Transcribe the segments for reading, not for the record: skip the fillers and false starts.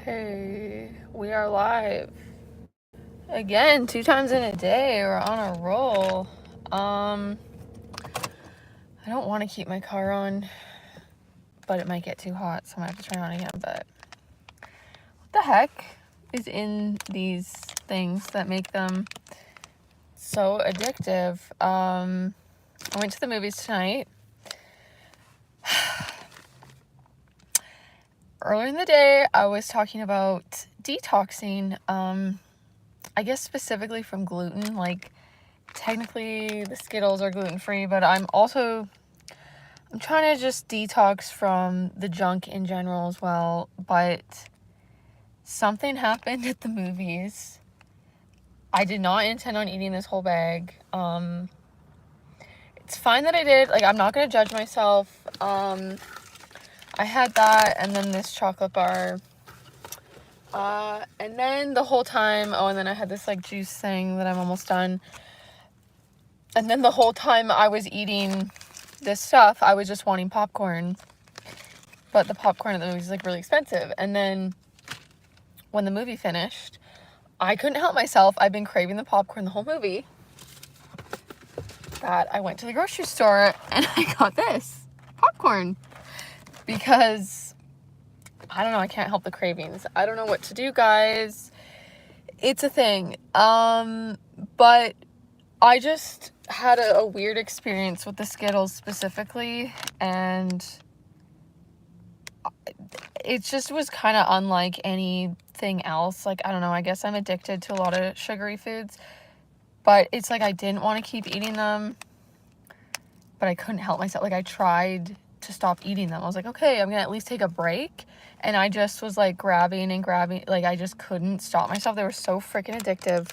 Okay, we are live. Again, 2 times in a day. We're on a roll. I don't want to keep my car on, but it might get too hot, so I might have to turn it on again. But what the heck is in these things that make them so addictive? I went to the movies tonight. Earlier in the day, I was talking about detoxing, I guess specifically from gluten. Like, technically the Skittles are gluten-free, but I'm trying to just detox from the junk in general as well. But something happened at the movies. I did not intend on eating this whole bag. It's fine that I did. Like, I'm not gonna judge myself. I had that, and then this chocolate bar. And then the whole time, and then I had this, like, juice thing that I'm almost done. And then the whole time I was eating this stuff, I was just wanting popcorn. But the popcorn at the movie is, like, really expensive. And then when the movie finished, I couldn't help myself. I've been craving the popcorn the whole movie. That I went to the grocery store and I got this popcorn. Because, I don't know, I can't help the cravings. I don't know what to do, guys. It's a thing. But I just had a weird experience with the Skittles specifically, and it just was kind of unlike anything else. Like, I don't know, I guess I'm addicted to a lot of sugary foods, but it's like I didn't want to keep eating them, but I couldn't help myself. Like, I tried to stop eating them. I was like, okay, I'm gonna at least take a break, and I just was like grabbing, like, I just couldn't stop myself. They were so freaking addictive.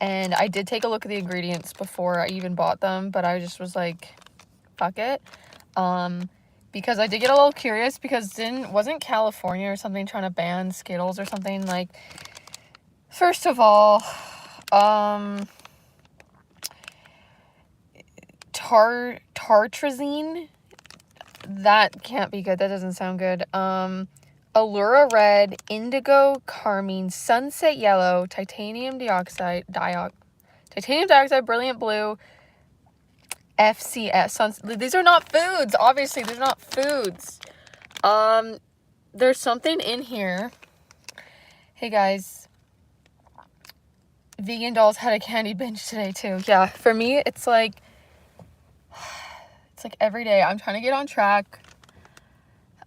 And I did take a look at the ingredients before I even bought them, but I just was like, fuck it. Because I did get a little curious, because wasn't California or something trying to ban Skittles or something? Like, first of all, tartrazine, that can't be good. That doesn't sound good. Allura red, indigo carmine, sunset yellow, titanium dioxide, brilliant blue, FCS. These are not foods. Obviously, they're not foods. There's something in here. Hey guys, Vegan Dolls had a candy binge today too. Yeah, for me, it's like every day. I'm trying to get on track.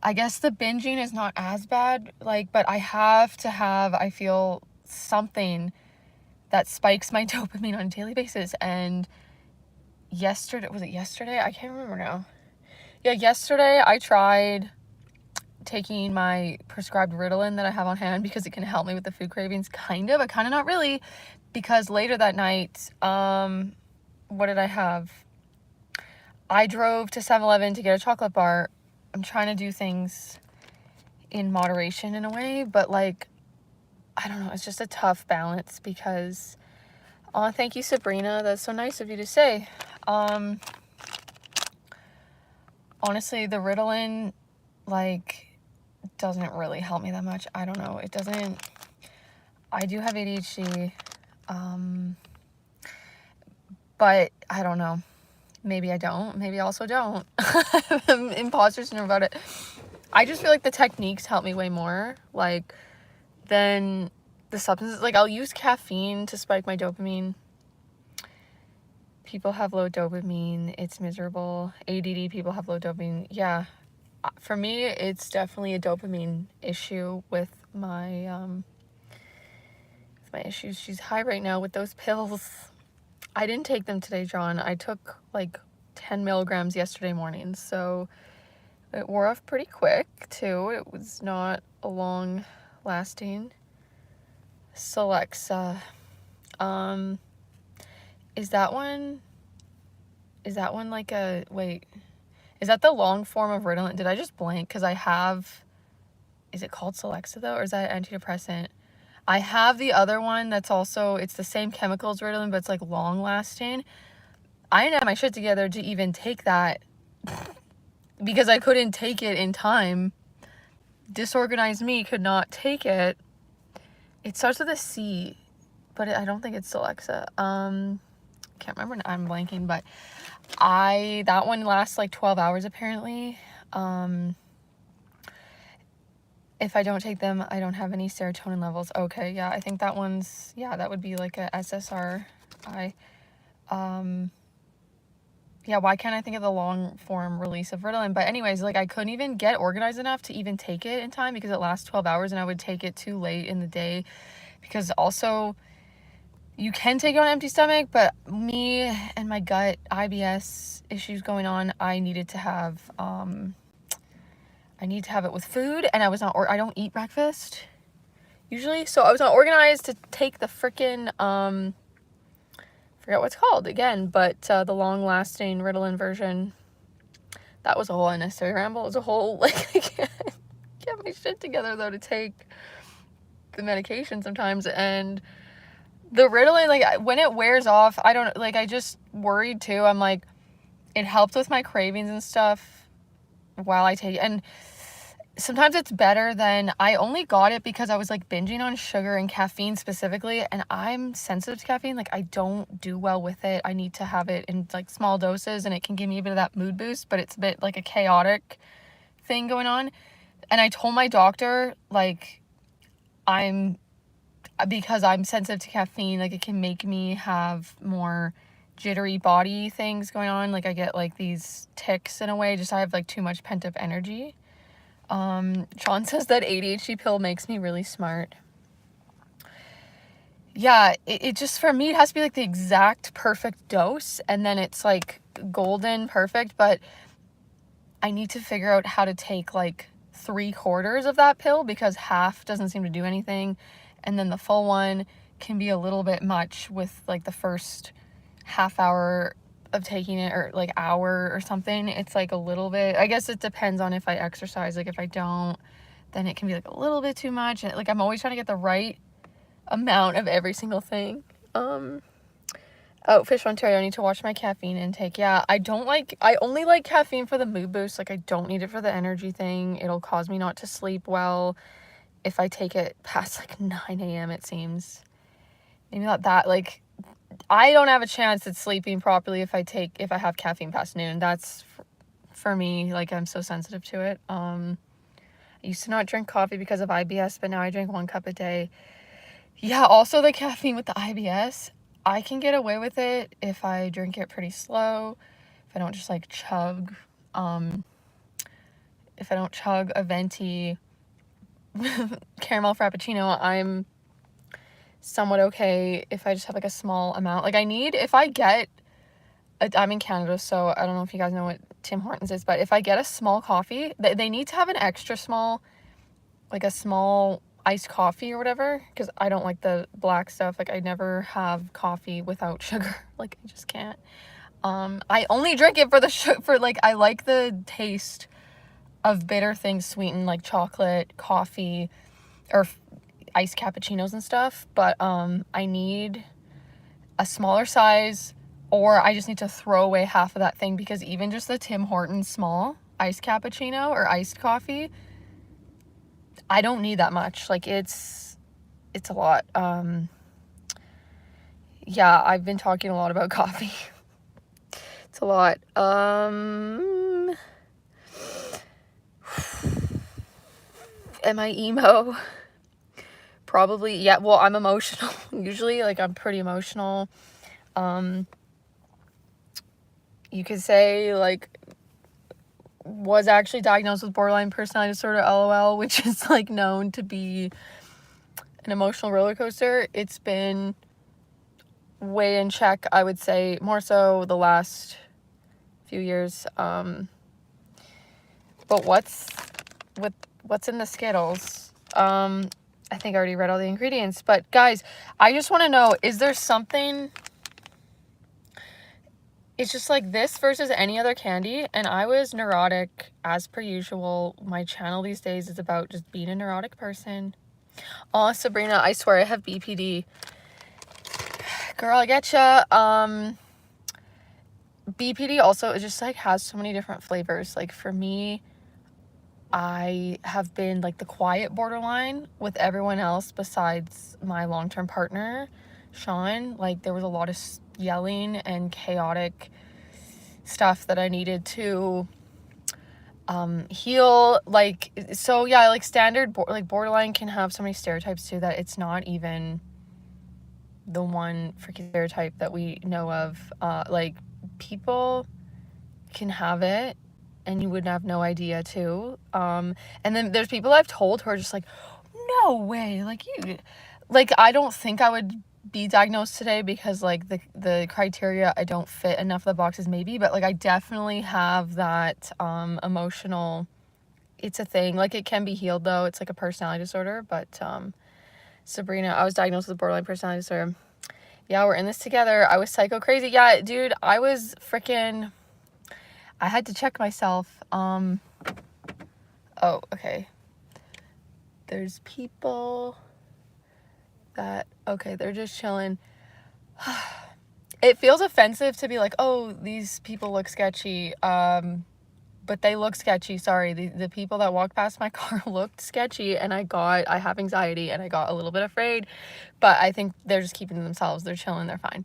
I guess the binging is not as bad, like, but I have to have, I feel, something that spikes my dopamine on a daily basis. And was it yesterday? I can't remember now. Yeah, yesterday I tried taking my prescribed Ritalin that I have on hand because it can help me with the food cravings, kind of, not really, because later that night, what did I have? I drove to 7-Eleven to get a chocolate bar. I'm trying to do things in moderation in a way, but, like, I don't know, it's just a tough balance because, thank you, Sabrina, that's so nice of you to say. Honestly, the Ritalin, like, doesn't really help me that much. I don't know, it doesn't. I do have ADHD, but I don't know. Maybe I don't. Maybe I also don't. I'm imposter syndrome about it. I just feel like the techniques help me way more, like, than the substances. Like, I'll use caffeine to spike my dopamine. People have low dopamine. It's miserable. ADD people have low dopamine. Yeah. For me, it's definitely a dopamine issue with my issues. She's high right now with those pills. I didn't take them today, John. I took like 10 milligrams yesterday morning, so it wore off pretty quick too. It was not a long lasting Celexa. Is that one like a, wait, is that the long form of Ritalin? Did I just blank? Because I have, is it called Celexa though, or is that antidepressant? I have the other one that's also, it's the same chemical as Ritalin, but it's like long lasting. I didn't have my shit together to even take that because I couldn't take it in time disorganized me could not take it. It starts with a C, but I don't think it's Celexa. Can't remember. I'm blanking, but that one lasts like 12 hours apparently. If I don't take them, I don't have any serotonin levels. Okay, yeah, I think that one's, yeah, that would be like a SSRI. Yeah, why can't I think of the long form release of Ritalin? But anyways, like I couldn't even get organized enough to even take it in time because it lasts 12 hours and I would take it too late in the day, because also you can take it on an empty stomach, but me and my gut IBS issues going on, I needed to have it with food, and I don't eat breakfast usually, so I was not organized to take the freaking forget what it's called again, but the long-lasting Ritalin version. That was a whole unnecessary ramble. It was a whole, like, I can't get my shit together, though, to take the medication sometimes. And the Ritalin, like, when it wears off, I just worried, too. I'm like, it helped with my cravings and stuff while I take it. And sometimes it's better than, I only got it because I was like binging on sugar and caffeine specifically, and I'm sensitive to caffeine. Like I don't do well with it. I need to have it in like small doses, and it can give me a bit of that mood boost, but it's a bit like a chaotic thing going on. And I told my doctor, like, because I'm sensitive to caffeine, like it can make me have more jittery body things going on. Like I get like these tics in a way, just I have like too much pent up energy. Sean says that ADHD pill makes me really smart. Yeah, it just, for me, it has to be like the exact perfect dose, and then it's like golden perfect, but I need to figure out how to take like 3/4 of that pill, because half doesn't seem to do anything, and then the full one can be a little bit much with like the first half hour of taking it, or like hour or something. It's like a little bit, I guess it depends on if I exercise. Like if I don't, then it can be like a little bit too much, and like I'm always trying to get the right amount of every single thing. Fish Ontario, I need to watch my caffeine intake. Yeah, I only like caffeine for the mood boost. Like I don't need it for the energy thing. It'll cause me not to sleep well if I take it past like 9 a.m. it seems. Maybe not that, like I don't have a chance at sleeping properly if I have caffeine past noon. That's for me, like I'm so sensitive to it. I used to not drink coffee because of IBS, but now I drink 1 cup a day. Yeah, also the caffeine with the IBS, I can get away with it if I drink it pretty slow, if I don't just like chug, if I don't chug a venti caramel frappuccino, I'm somewhat okay if I just have like a small amount. Like I'm in Canada, so I don't know if you guys know what Tim Hortons is, but if I get a small coffee, they need to have an extra small, like a small iced coffee or whatever, because I don't like the black stuff. Like I never have coffee without sugar. Like I just can't. I only drink it for the sugar, like I like the taste of bitter things sweetened, like chocolate, coffee, or iced cappuccinos and stuff, but I need a smaller size, or I just need to throw away half of that thing, because even just the Tim Hortons small iced cappuccino or iced coffee, I don't need that much. Like it's a lot. Yeah, I've been talking a lot about coffee. It's a lot. Am I emo? Probably, yeah. Well, I'm emotional. Usually, like, I'm pretty emotional. You could say, like, was actually diagnosed with borderline personality disorder, LOL, which is, like, known to be an emotional roller coaster. It's been way in check, I would say, more so the last few years. But what's in the Skittles? I think I already read all the ingredients, but guys, I just want to know, is there something, it's just like this versus any other candy, and I was neurotic as per usual. My channel these days is about just being a neurotic person. Oh, Sabrina, I swear I have BPD. Girl, I getcha. BPD also, it just like has so many different flavors. Like for me, I have been like the quiet borderline with everyone else besides my long-term partner, Sean. Like there was a lot of yelling and chaotic stuff that I needed to heal. Like, so yeah, like standard like borderline can have so many stereotypes too that it's not even the one freaking stereotype that we know of. Like people can have it and you would have no idea too. And then there's people I've told who are just like, no way, like you, like I don't think I would be diagnosed today because like the criteria, I don't fit enough of the boxes maybe, but like I definitely have that emotional, it's a thing. Like it can be healed though. It's like a personality disorder. But Sabrina, I was diagnosed with borderline personality disorder. Yeah, we're in this together. I was psycho crazy. Yeah, dude, I was freaking, I had to check myself. Oh, okay. There's people that, okay, they're just chilling. It feels offensive to be like, oh, these people look sketchy. But they look sketchy. Sorry. The people that walked past my car looked sketchy, and I have anxiety and I got a little bit afraid, but I think they're just keeping to themselves. They're chilling. They're fine.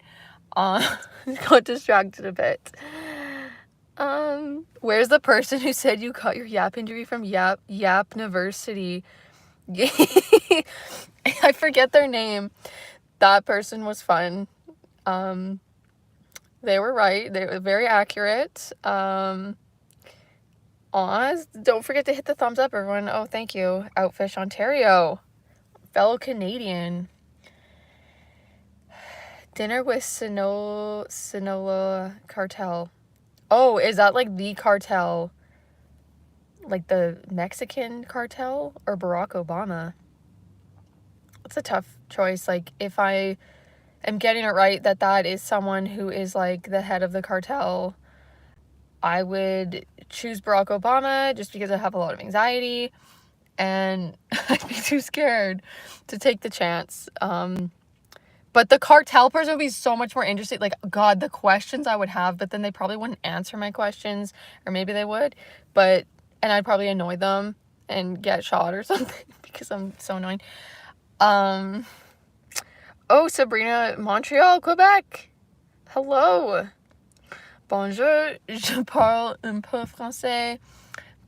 Got distracted a bit. Where's the person who said you caught your yap injury from Yap University? I forget their name. That person was fun. They were right. They were very accurate. Oz, don't forget to hit the thumbs up, everyone. Oh, thank you. Outfish Ontario. Fellow Canadian. Dinner with Sinaloa cartel. Oh, is that like the cartel? Like the Mexican cartel or Barack Obama? It's a tough choice. Like if I am getting it right that is someone who is like the head of the cartel, I would choose Barack Obama just because I have a lot of anxiety and I'd be too scared to take the chance. But the cartel person would be so much more interesting. Like, God, the questions I would have, but then they probably wouldn't answer my questions, or maybe they would, and I'd probably annoy them and get shot or something because I'm so annoying. Oh, Sabrina, Montreal, Quebec. Hello. Bonjour, je parle un peu français,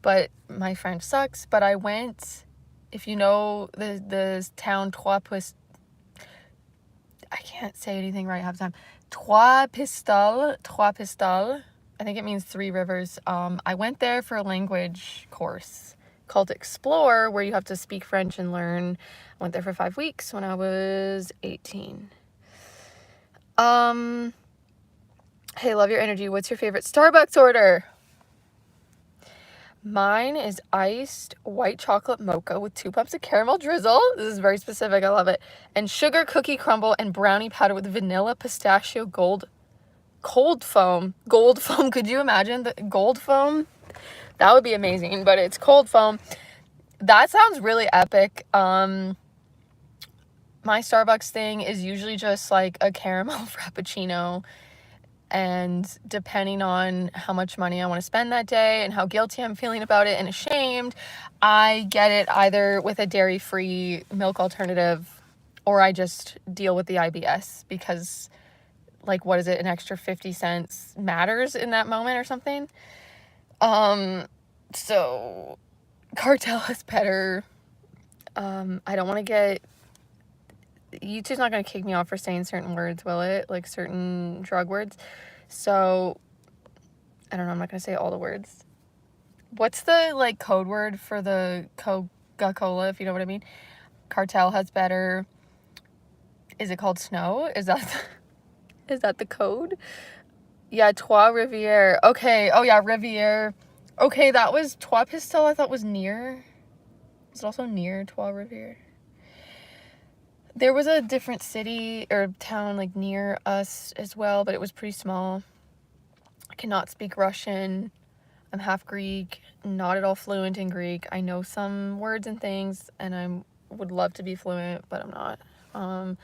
but my French sucks. But I went, if you know the town Trois-Pistoles, I can't say anything right half the time. Trois-Pistoles. I think it means 3 rivers. I went there for a language course called Explore, where you have to speak French and learn. I went there for 5 weeks when I was 18. Hey, love your energy. What's your favorite Starbucks order? Mine is iced white chocolate mocha with 2 pumps of caramel drizzle. This is very specific. I love it. And sugar cookie crumble and brownie powder with vanilla pistachio cold foam. Gold foam. Could you imagine the gold foam? That would be amazing, but it's cold foam. That sounds really epic. My Starbucks thing is usually just like a caramel frappuccino. And depending on how much money I want to spend that day and how guilty I'm feeling about it and ashamed, I get it either with a dairy-free milk alternative, or I just deal with the IBS because, like, what is it, an extra 50 cents matters in that moment or something? So cartel is better. I don't want to get, YouTube's not going to kick me off for saying certain words, will it? Like certain drug words. So, I don't know, I'm not going to say all the words. What's the, like, code word for the Coca-Cola, if you know what I mean? Cartel has better, is it called snow? Is that the code? Yeah, Trois Rivières. Okay, oh yeah, Rivière. Okay, that was Trois Pistoles, I thought was near. Is it also near Trois Rivières? There was a different city or town like near us as well, but it was pretty small. I cannot speak Russian. I'm half Greek, not at all fluent in Greek. I know some words and things, and I would love to be fluent, but I'm not. I'm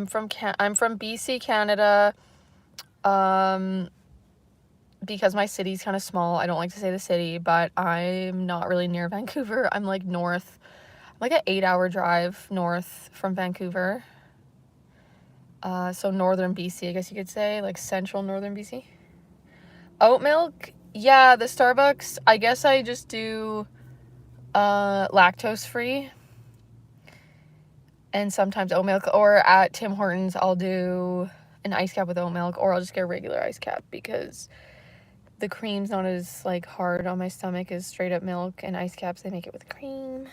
from BC, Canada. because my city's kind of small, I don't like to say the city, but I'm not really near Vancouver. I'm like north, like an 8-hour drive north from Vancouver. So northern BC, I guess you could say, like central northern BC. Oat milk, yeah, the Starbucks, I guess I just do lactose free. And sometimes oat milk, or at Tim Hortons I'll do an ice cap with oat milk, or I'll just get a regular ice cap because the cream's not as like hard on my stomach as straight up milk, and ice caps they make it with cream.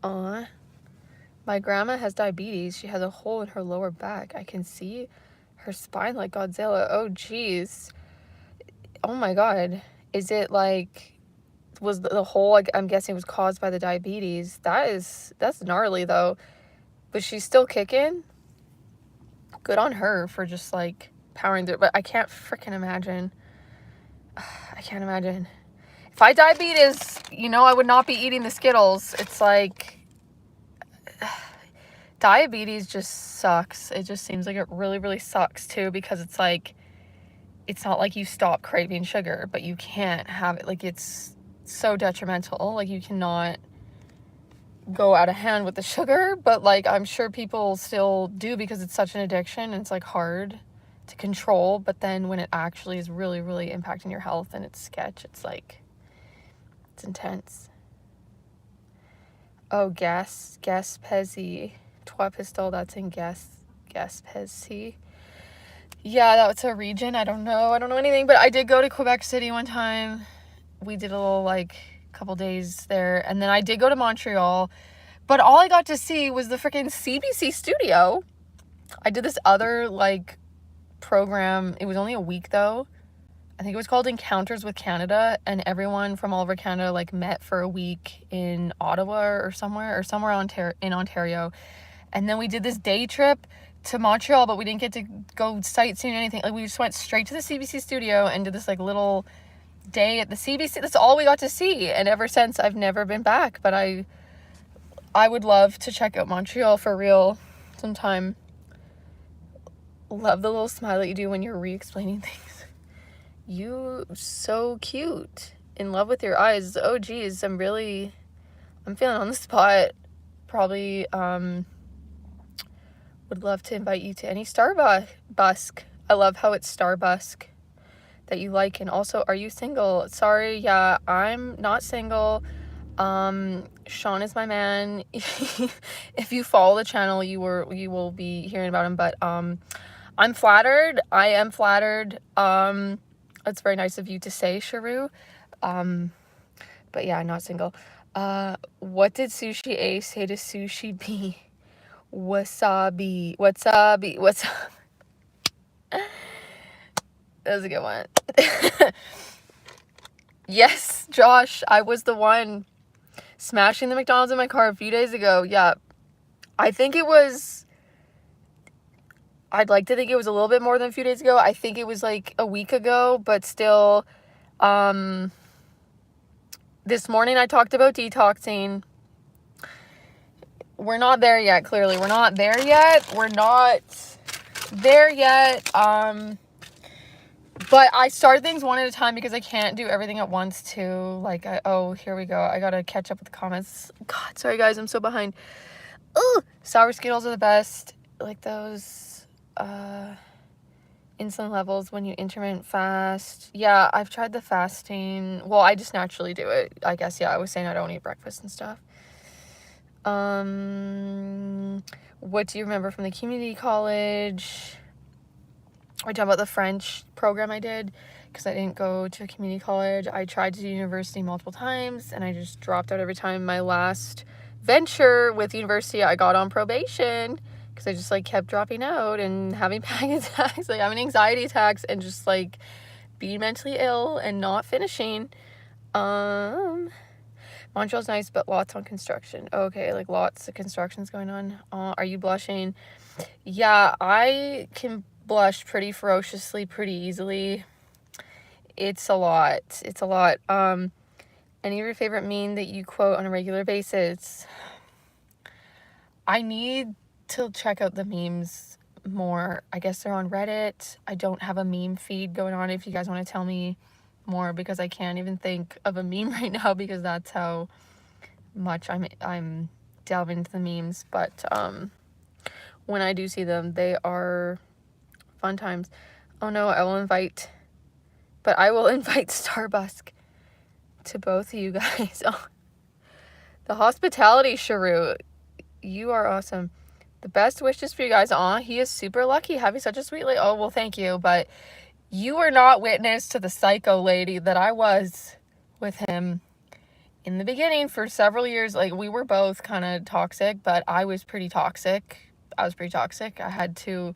My grandma has diabetes. She has a hole in her lower back. I can see her spine like Godzilla. Oh geez. Oh my god. Is it like, was the hole, like, I'm guessing was caused by the diabetes? That's gnarly though. But she's still kicking. Good on her for just like powering through. But I can't freaking imagine. I can't imagine. If I had diabetes, I would not be eating the Skittles. It's like, diabetes just sucks. It just seems like it really, really sucks too, because it's like, it's not like you stop craving sugar, but you can't have it. Like, it's so detrimental. Like, you cannot go out of hand with the sugar, but like, I'm sure people still do because it's such an addiction and it's like hard to control. But then when it actually is really, really impacting your health and it's sketch, it's like, it's intense. Oh, Gaspésie. Trois Pistoles, that's in Gaspésie. Yeah, that's a region. I don't know anything, but I did go to Quebec City one time. We did a little, like, couple days there, and then I did go to Montreal, but all I got to see was the freaking CBC studio. I did this other, like, program. It was only a week, though. I think it was called Encounters with Canada, and everyone from all over Canada, like, met for a week in Ottawa or somewhere in Ontario. And then we did this day trip to Montreal, but we didn't get to go sightseeing or anything. Like, we just went straight to the CBC studio and did this like little day at the CBC. That's all we got to see. And ever since, I've never been back. But I would love to check out Montreal for real sometime. Love the little smile that you do when you're re-explaining things. You so cute. In love with your eyes. Oh geez, I'm feeling on the spot. Probably would love to invite you to any Starbusk. I love how it's Starbusk that you like. And also, are you single? Sorry, yeah, I'm not single. Sean is my man. If you follow the channel, you will be hearing about him. But I'm flattered. I am flattered. It's very nice of you to say, Sharu. But yeah, I'm not single. What did Sushi A say to Sushi B? Wasabi. That was a good one. Yes, Josh, I was the one smashing the McDonald's in my car a few days ago. Yeah, I'd like to think it was a little bit more than a few days ago. I think it was like a week ago, but still, this morning I talked about detoxing. We're not there yet, clearly. We're not there yet. But I start things one at a time because I can't do everything at once too. Like, oh, here we go. I gotta catch up with the comments. God, sorry guys, I'm so behind. Ugh! Sour Skittles are the best. Like those, insulin levels when you intermittent fast. Yeah, I've tried the fasting. Well, I just naturally do it. I guess, yeah, I was saying I don't eat breakfast and stuff. What do you remember from the community college? I talk about the French program I did because I didn't go to a community college. I tried to do university multiple times and I just dropped out every time. My last venture with university, I got on probation because I just like kept dropping out and having panic attacks, like having anxiety attacks and just like being mentally ill and not finishing. Montreal's nice, but lots on construction. Okay, like lots of construction's going on. Are you blushing? Yeah, I can blush pretty ferociously, pretty easily. It's a lot. Any of your favorite meme that you quote on a regular basis? I need to check out the memes more. I guess they're on Reddit. I don't have a meme feed going on if you guys want to tell me more, because I can't even think of a meme right now because that's how much I'm delving into the memes. But when I do see them, they are fun times. Oh no, I will invite Starbucks to both of you guys. Oh, the hospitality shrew, you are awesome. The best wishes for you guys. He is super lucky having such a sweet lady. Oh, well, thank you, but you are not witness to the psycho lady that I was with him in the beginning for several years. Like, we were both kind of toxic, but I was pretty toxic. I had to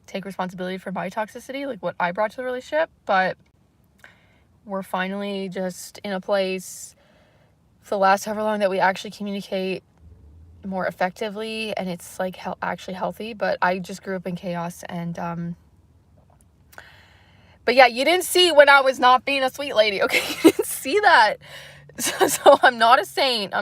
take responsibility for my toxicity, like what I brought to the relationship. But we're finally just in a place for the last however long that we actually communicate more effectively, and it's like actually healthy. But I just grew up in chaos, and but yeah, you didn't see when I was not being a sweet lady, okay? You didn't see that. So I'm not a saint.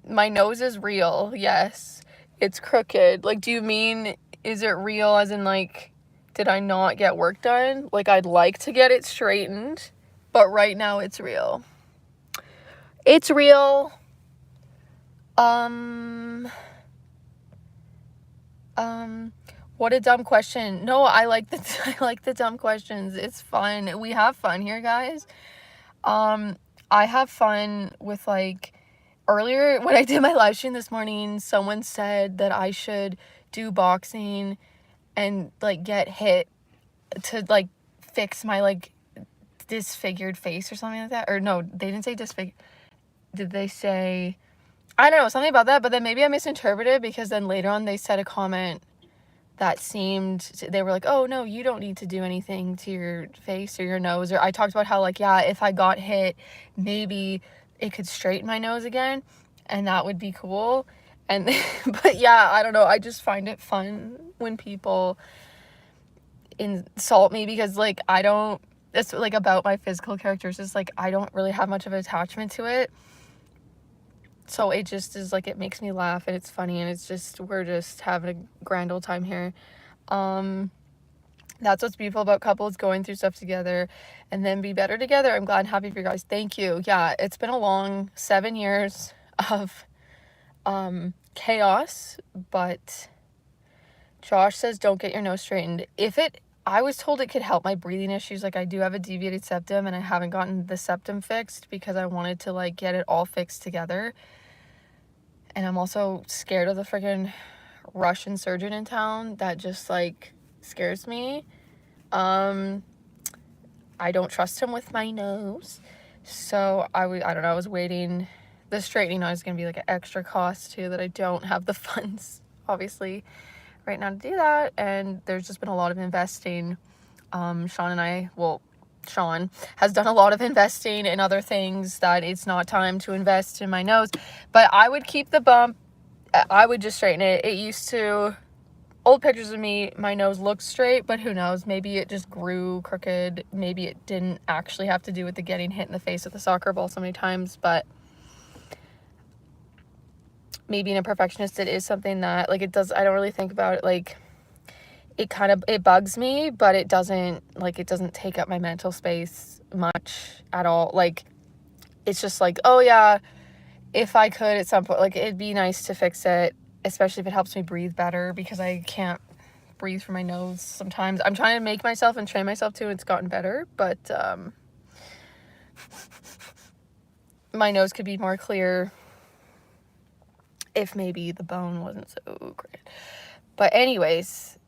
My nose is real, yes. It's crooked. Like, do you mean, is it real as in, like, did I not get work done? Like, I'd like to get it straightened, but right now it's real. It's real. What a dumb question. No, I like the dumb questions. It's fun. We have fun here, guys. I have fun with, like, earlier when I did my live stream this morning, someone said that I should do boxing and, like, get hit to, like, fix my, like, disfigured face or something like that. Or no, they didn't say disfigured. Did they say, I don't know, something about that, but then maybe I misinterpreted, because then later on they said a comment that they were like, oh no, you don't need to do anything to your face or your nose. Or I talked about how, like, yeah, if I got hit, maybe it could straighten my nose again, and that would be cool. And but yeah, I don't know, I just find it fun when people insult me, because, like, it's like about my physical characteristics, like, I don't really have much of an attachment to it. So it just is like, it makes me laugh and it's funny, and it's just, we're just having a grand old time here. That's what's beautiful about couples, going through stuff together and then be better together. I'm glad and happy for you guys. Thank you. Yeah, it's been a long 7 years of chaos, but Josh says don't get your nose straightened. I was told it could help my breathing issues. Like, I do have a deviated septum, and I haven't gotten the septum fixed because I wanted to, like, get it all fixed together. And I'm also scared of the freaking Russian surgeon in town. That just, like, scares me. I don't trust him with my nose. So I don't know, I was waiting. The straightening is going to be, like, an extra cost too, that I don't have the funds, obviously, right now to do that. And there's just been a lot of investing. Sean has done a lot of investing in other things that it's not time to invest in my nose. But I would keep the bump. I would just straighten it. It used to, old pictures of me, my nose looks straight, but who knows? Maybe it just grew crooked. Maybe it didn't actually have to do with the getting hit in the face with a soccer ball so many times. But me being a perfectionist, it is something that, like, I don't really think about it. Like, it bugs me, but it doesn't take up my mental space much at all. Like, it's just like, oh yeah, if I could at some point, like, it'd be nice to fix it, especially if it helps me breathe better, because I can't breathe through my nose sometimes. I'm trying to make myself and train myself to, and it's gotten better, but my nose could be more clear if maybe the bone wasn't so great. But anyways,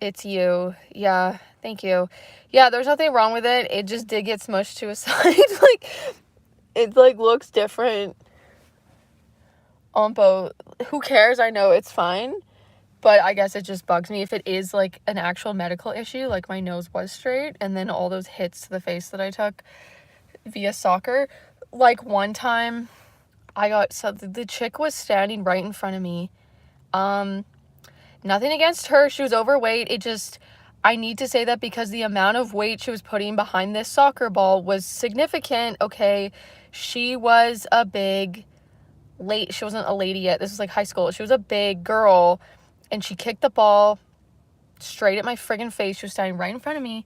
it's you. Yeah, thank you. Yeah, there's nothing wrong with it. It just did get smushed to a side. Like, it, like, looks different on both. Who cares? I know it's fine. But I guess it just bugs me if it is, like, an actual medical issue. Like, my nose was straight, and then all those hits to the face that I took via soccer. Like, one time the chick was standing right in front of me. Nothing against her. She was overweight. I need to say that because the amount of weight she was putting behind this soccer ball was significant. Okay. She was she wasn't a lady yet. This was like high school. She was a big girl, and she kicked the ball straight at my friggin' face. She was standing right in front of me,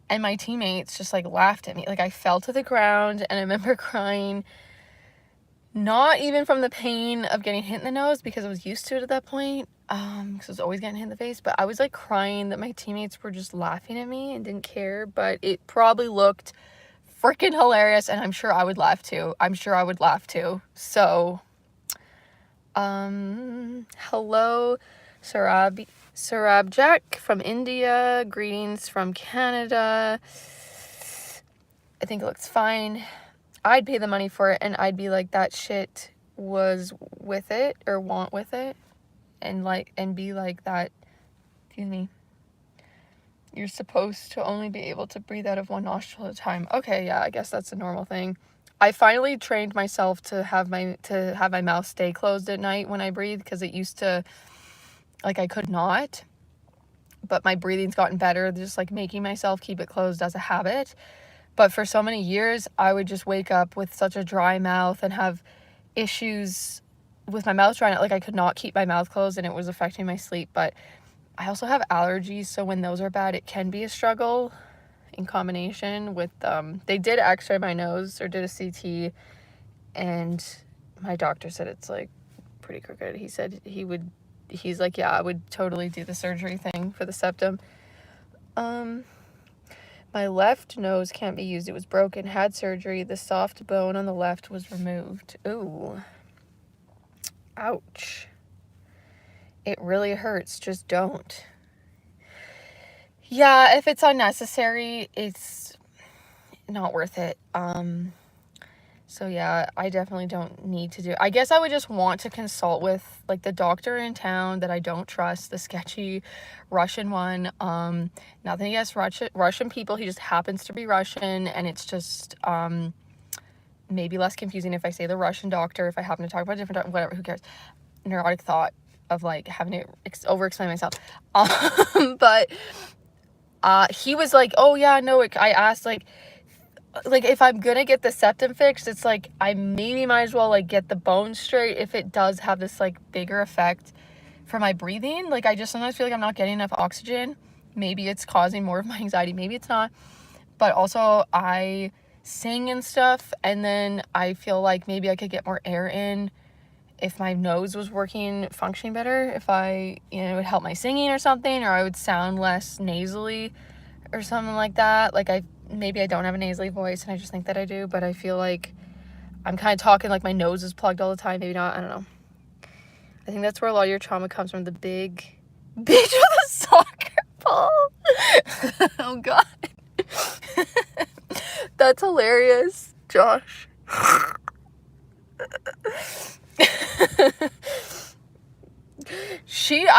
and my teammates just like laughed at me. Like, I fell to the ground, and I remember crying, not even from the pain of getting hit in the nose, because I was used to it at that point, because I was always getting hit in the face, but I was like crying that my teammates were just laughing at me and didn't care. But it probably looked freaking hilarious, and I'm sure I would laugh too. So hello, Sarabjak from India. Greetings from Canada. I think it looks fine. I'd pay the money for it, and I'd be like, that shit was with it, or want with it, and be like that. Excuse me. You're supposed to only be able to breathe out of one nostril at a time. Okay, yeah, I guess that's a normal thing. I finally trained myself to have my mouth stay closed at night when I breathe, because it used to, like, I could not. But my breathing's gotten better, just like making myself keep it closed as a habit. But for so many years, I would just wake up with such a dry mouth and have issues with my mouth drying out. Like, I could not keep my mouth closed, and it was affecting my sleep. But I also have allergies, so when those are bad, it can be a struggle in combination with, they did x-ray my nose, or did a CT, and my doctor said it's like pretty crooked. He said he's like, yeah, I would totally do the surgery thing for the septum. My left nose can't be used. It was broken. Had surgery. The soft bone on the left was removed. Ooh. Ouch. It really hurts. Just don't. Yeah, if it's unnecessary, it's not worth it. So yeah, I definitely don't need to do it. I guess I would just want to consult with like the doctor in town that I don't trust, the sketchy Russian one. Nothing against Russian people. He just happens to be Russian, and it's just maybe less confusing if I say the Russian doctor, if I happen to talk about a different doctor, whatever, who cares. Neurotic thought of like having to over explain myself. But he was like, oh yeah, no, I asked like if I'm gonna get the septum fixed, it's like I maybe might as well like get the bone straight if it does have this like bigger effect for my breathing. Like, I just sometimes feel like I'm not getting enough oxygen. Maybe it's causing more of my anxiety, maybe it's not. But also I sing and stuff, and then I feel like maybe I could get more air in if my nose was functioning better, if I, it would help my singing or something, or I would sound less nasally or something like that. Like, maybe I don't have a nasally voice, and I just think that I do, but I feel like I'm kind of talking like my nose is plugged all the time. Maybe not, I don't know. I think that's where a lot of your trauma comes from, the big bitch with a soccer ball. Oh God. That's hilarious, Josh.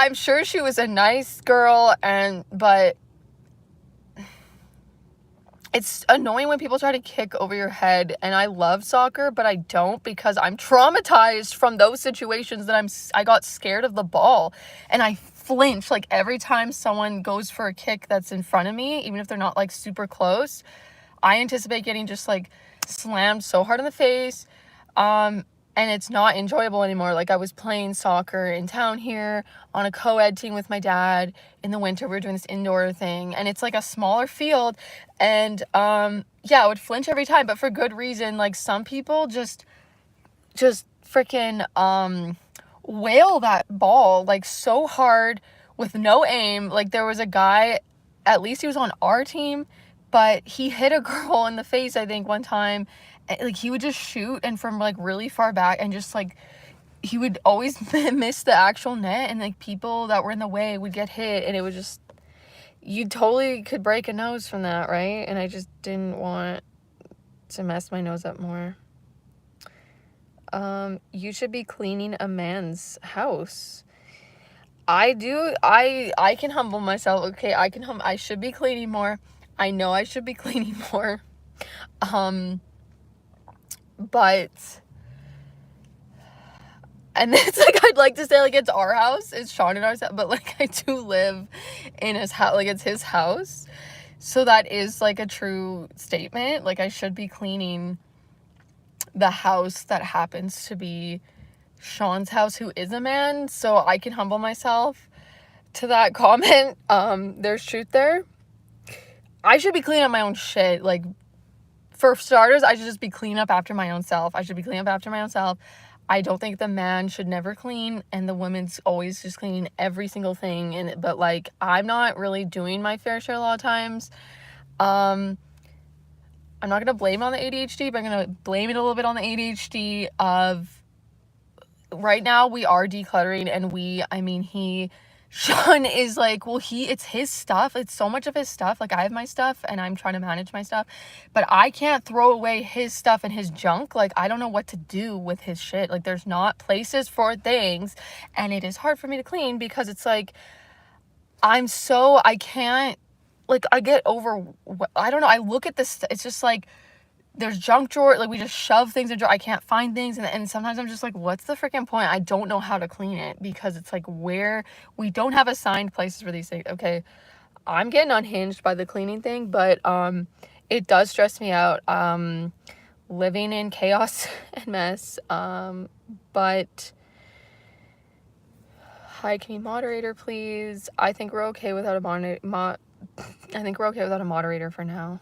I'm sure she was a nice girl, but it's annoying when people try to kick over your head, and I love soccer, but I don't, because I'm traumatized from those situations that I got scared of the ball, and I flinch like every time someone goes for a kick that's in front of me, even if they're not like super close. I anticipate getting just like slammed so hard in the face, and it's not enjoyable anymore. Like, I was playing soccer in town here on a co-ed team with my dad in the winter. We were doing this indoor thing, and it's like a smaller field, and yeah, I would flinch every time, but for good reason. Like, some people just freaking whale that ball like so hard with no aim. Like, there was a guy, at least he was on our team, but he hit a girl in the face, I think, one time. Like, he would just shoot, and from like really far back, and just like he would always miss the actual net, and like people that were in the way would get hit, and it was just, you totally could break a nose from that, right? And I just didn't want to mess my nose up more. You should be cleaning a man's house. I can humble myself. Okay, I should be cleaning more. I know I should be cleaning more. But, and it's like, I'd like to say like it's our house, it's Sean and ours, but like I do live in his house, like it's his house, so that is like a true statement. Like, I should be cleaning the house that happens to be Sean's house, who is a man, so I can humble myself. to that comment, there's truth there. I should be cleaning up my own shit. Like, for starters, I should just be cleaning up after my own self. I don't think the man should never clean, and the woman's always just cleaning every single thing. But like, I'm not really doing my fair share a lot of times. I'm not gonna blame it on the ADHD, but I'm gonna blame it a little bit on the ADHD of right now we are decluttering, and Sean is like, well, it's his stuff. It's so much of his stuff. Like, I have my stuff and I'm trying to manage my stuff, but I can't throw away his stuff and his junk. Like, I don't know what to do with his shit. Like, there's not places for things, and it is hard for me to clean because it's like, I can't, like, I get over, I don't know. I look at this, it's just like, there's junk drawer, like, we just shove things in drawer. I can't find things, and sometimes I'm just like, what's the freaking point? I don't know how to clean it because it's like, where we don't have assigned places for these things. Okay, I'm getting unhinged by the cleaning thing, but it does stress me out, living in chaos and mess. But hi, can you moderator please? I think we're okay without a moderator for now.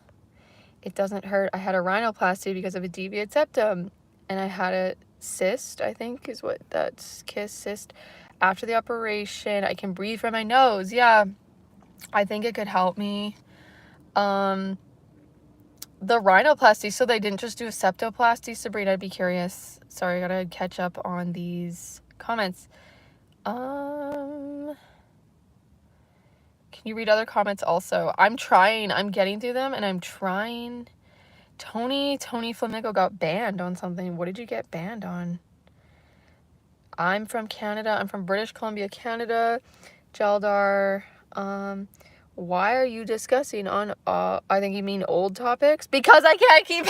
It doesn't hurt. I had a rhinoplasty because of a deviated septum, and I had a cyst, I think is what that's, cyst. After the operation, I can breathe from my nose. Yeah, I think it could help me. The rhinoplasty, so they didn't just do a septoplasty? Sabrina, I'd be curious. Sorry, I gotta catch up on these comments. Can you read other comments also? I'm getting through them, and I'm trying. Tony Flamingo got banned on something. What did you get banned on? I'm from Canada. I'm from British Columbia, Canada. Jeldar, why are you discussing on, I think you mean old topics? Because I can't keep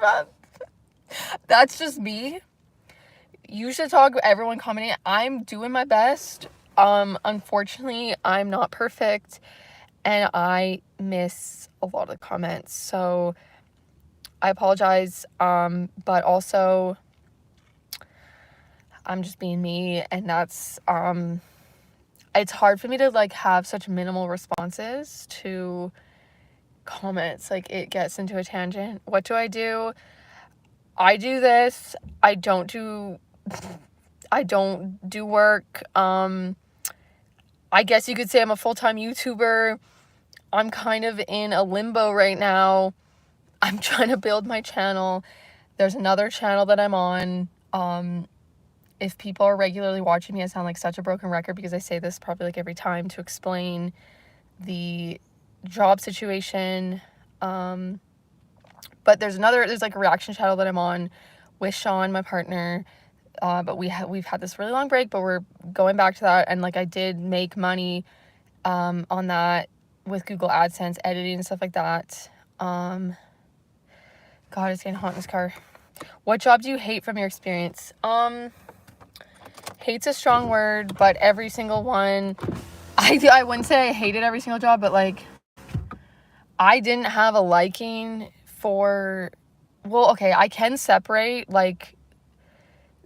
up. That's just me. You should talk to everyone commenting. I'm doing my best. Unfortunately, I'm not perfect, and I miss a lot of the comments, so I apologize. But also, I'm just being me, and that's, it's hard for me to, like, have such minimal responses to comments. Like, it gets into a tangent. What do? I do this. I don't do work. I guess you could say I'm a full-time YouTuber. I'm kind of in a limbo right now. I'm trying to build my channel. There's another channel that I'm on. If people are regularly watching me, I sound like such a broken record because I say this probably like every time to explain the job situation. But there's like a reaction channel that I'm on with Sean, my partner. But we've had this really long break, but we're going back to that. And like, I did make money on that with Google AdSense editing and stuff like that. God, it's getting hot in this car. What job do you hate from your experience? Hate's a strong word, but every single one, I wouldn't say I hated every single job, but like, I didn't have a liking for, well, okay, I can separate like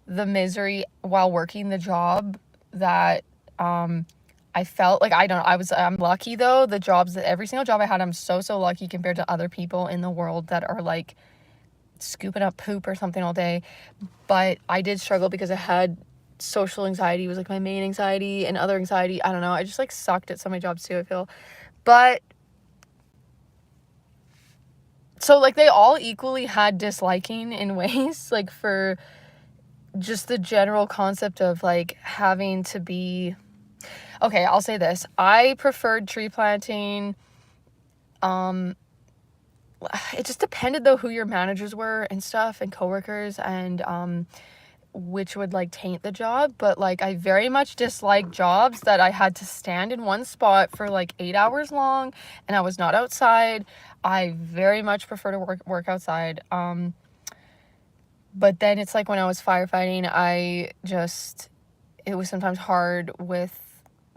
the misery while working the job that I felt like, I'm lucky though. Every single job I had, I'm so lucky compared to other people in the world that are like scooping up poop or something all day. But I did struggle because I had social anxiety was like my main anxiety, and other anxiety, I don't know, I just like sucked at so many jobs too, I feel. But so like, they all equally had disliking in ways, like for just the general concept of like having to be, okay, I'll say this, I preferred tree planting. It just depended though who your managers were and stuff, and coworkers, and which would like taint the job. But like, I very much dislike jobs that I had to stand in one spot for like 8 hours long and I was not outside. I very much prefer to work outside. But then it's like when I was firefighting, it was sometimes hard with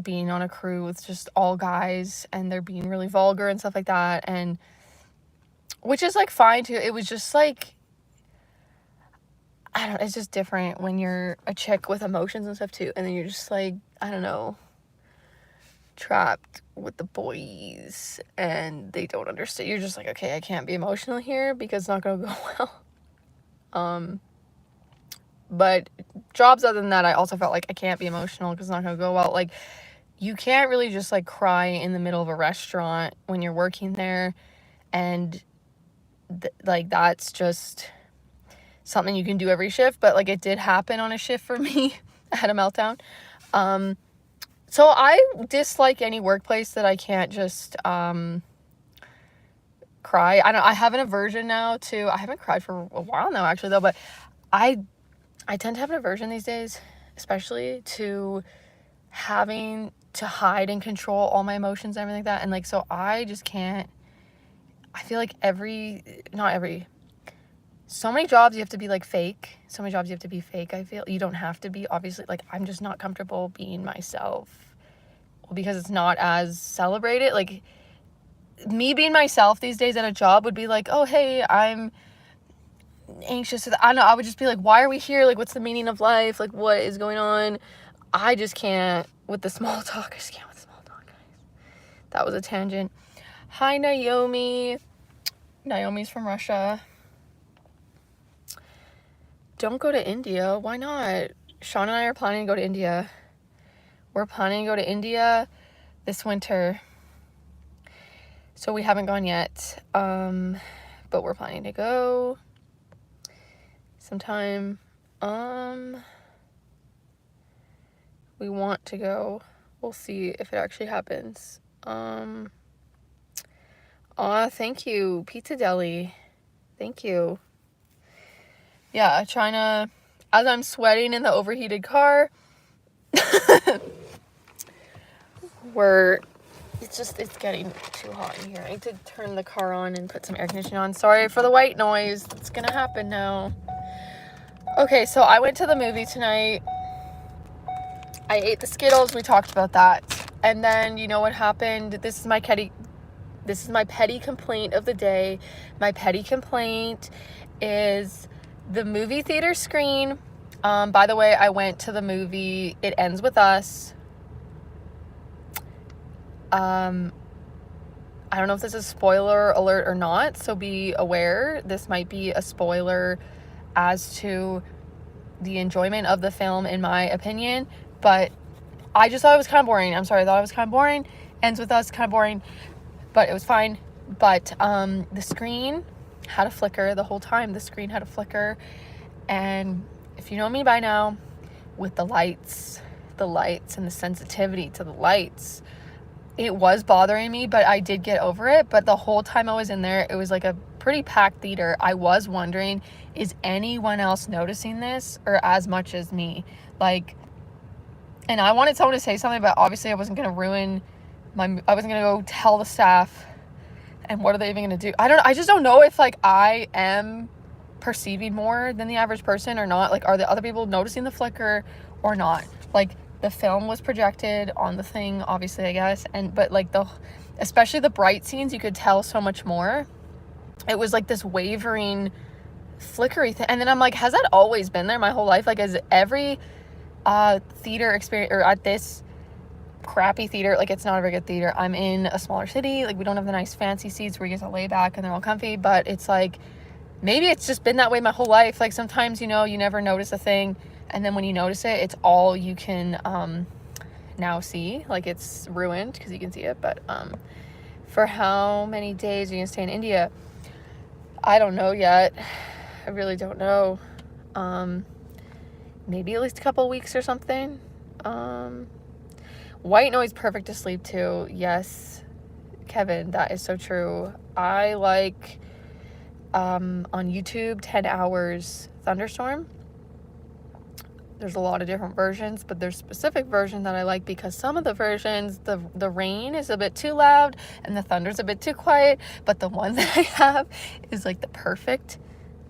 being on a crew with just all guys, and they're being really vulgar and stuff like that, and which is like fine too. It was just like, it's just different when you're a chick with emotions and stuff too, and then you're just like, I don't know. trapped with the boys and they don't understand. You're just like, okay, I can't be emotional here because it's not gonna go well. But jobs other than that, I also felt like I can't be emotional because it's not gonna go well. Like, you can't really just like cry in the middle of a restaurant when you're working there, and like that's just something you can do every shift. But like, it did happen on a shift for me. I had a meltdown. So I dislike any workplace that I can't just cry. I have an aversion now to, I haven't cried for a while now actually though, but I tend to have an aversion these days, especially to having to hide and control all my emotions and everything like that. And like, so I just can't, I feel like so many jobs you have to be like fake. So many jobs you have to be fake. I feel you don't have to be, obviously. Like, I'm just not comfortable being myself. Well, because it's not as celebrated. Like, me being myself these days at a job would be like, oh, hey, I'm anxious. I don't know. I would just be like, why are we here? Like, what's the meaning of life? Like, what is going on? I just can't with the small talk. I just can't with small talk, guys. That was a tangent. Hi, Naomi. Naomi's from Russia. Don't go to India. Why not? Sean and I are planning to go to India. We're planning to go to India this winter. So we haven't gone yet. But we're planning to go sometime. We want to go. We'll see if it actually happens. Thank you, Pizza Deli. Thank you. Yeah, trying to, as I'm sweating in the overheated car, it's getting too hot in here. I need to turn the car on and put some air conditioning on. Sorry for the white noise. It's gonna happen now. Okay, so I went to the movie tonight. I ate the Skittles. We talked about that. And then, you know what happened? This is my petty complaint of the day. My petty complaint is the movie theater screen. By the way, I went to the movie It Ends With Us. I don't know if this is spoiler alert or not, so be aware. This might be a spoiler as to the enjoyment of the film, in my opinion. But I just thought it was kind of boring. I'm sorry, I thought it was kind of boring. Ends With Us, kind of boring, but it was fine. But the screen had a flicker the whole time. The screen had a flicker. And if you know me by now, with the lights and the sensitivity to the lights, it was bothering me, but I did get over it. But the whole time I was in there, it was like a pretty packed theater. I was wondering, is anyone else noticing this or as much as me? Like, and I wanted someone to say something, but obviously I wasn't going to I wasn't going to go tell the staff. And what are they even going to do? I just don't know if like I am perceiving more than the average person or not. Like, are the other people noticing the flicker or not? Like, the film was projected on the thing, obviously, I guess. But like especially the bright scenes, you could tell so much more. It was like this wavering, flickery thing. And then I'm like, has that always been there my whole life? Like, is every theater experience, or at this crappy theater, like, it's not a very good theater. I'm in a smaller city. Like, we don't have the nice fancy seats where you get to lay back and they're all comfy. But it's like, maybe it's just been that way my whole life. Like, sometimes, you know, you never notice a thing, and then when you notice it, it's all you can now see. Like, it's ruined because you can see it. But for how many days are you gonna stay in India? I don't know yet. I really don't know. Maybe at least a couple weeks or something. White noise, perfect to sleep to. Yes, Kevin, that is so true. I like on YouTube 10 hours thunderstorm. There's a lot of different versions, but there's a specific version that I like because some of the versions, the rain is a bit too loud and the thunder's a bit too quiet, but the one that I have is like the perfect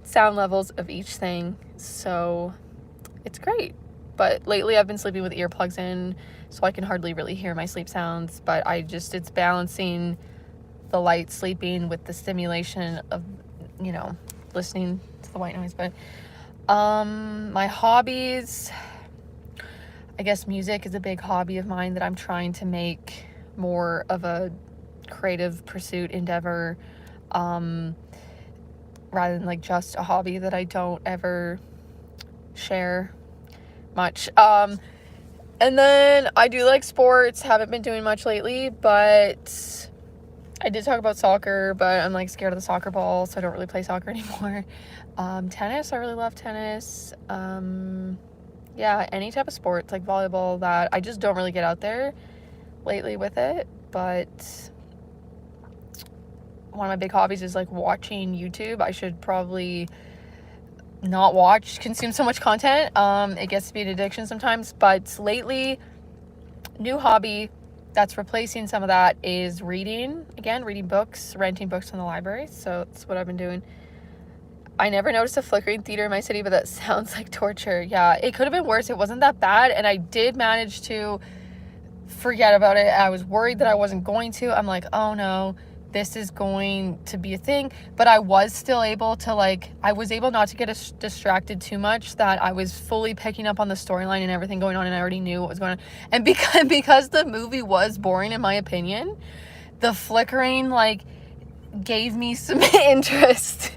sound levels of each thing. So it's great. But lately I've been sleeping with earplugs in, so I can hardly really hear my sleep sounds. But it's balancing the light sleeping with the stimulation of, you know, listening to the white noise. But my hobbies, I guess music is a big hobby of mine that I'm trying to make more of a creative pursuit endeavor, rather than like just a hobby that I don't ever share much. And then I do like sports, haven't been doing much lately, but I did talk about soccer, but I'm like scared of the soccer ball, so I don't really play soccer anymore. Tennis, I really love tennis. Yeah, any type of sports, like volleyball, that I just don't really get out there lately with it. But one of my big hobbies is like watching YouTube. I should probably not consume so much content. It gets to be an addiction sometimes, but lately, new hobby that's replacing some of that is reading. Again, reading books, renting books from the library. So that's what I've been doing. I never noticed a flickering theater in my city, but that sounds like torture. Yeah, it could have been worse. It wasn't that bad, and I did manage to forget about it. I was worried that I wasn't going to. I'm like, oh no, this is going to be a thing. But I was still able to, like, I was able not to get distracted too much, that I was fully picking up on the storyline and everything going on, and I already knew what was going on. And because the movie was boring, in my opinion, the flickering, like, gave me some interest.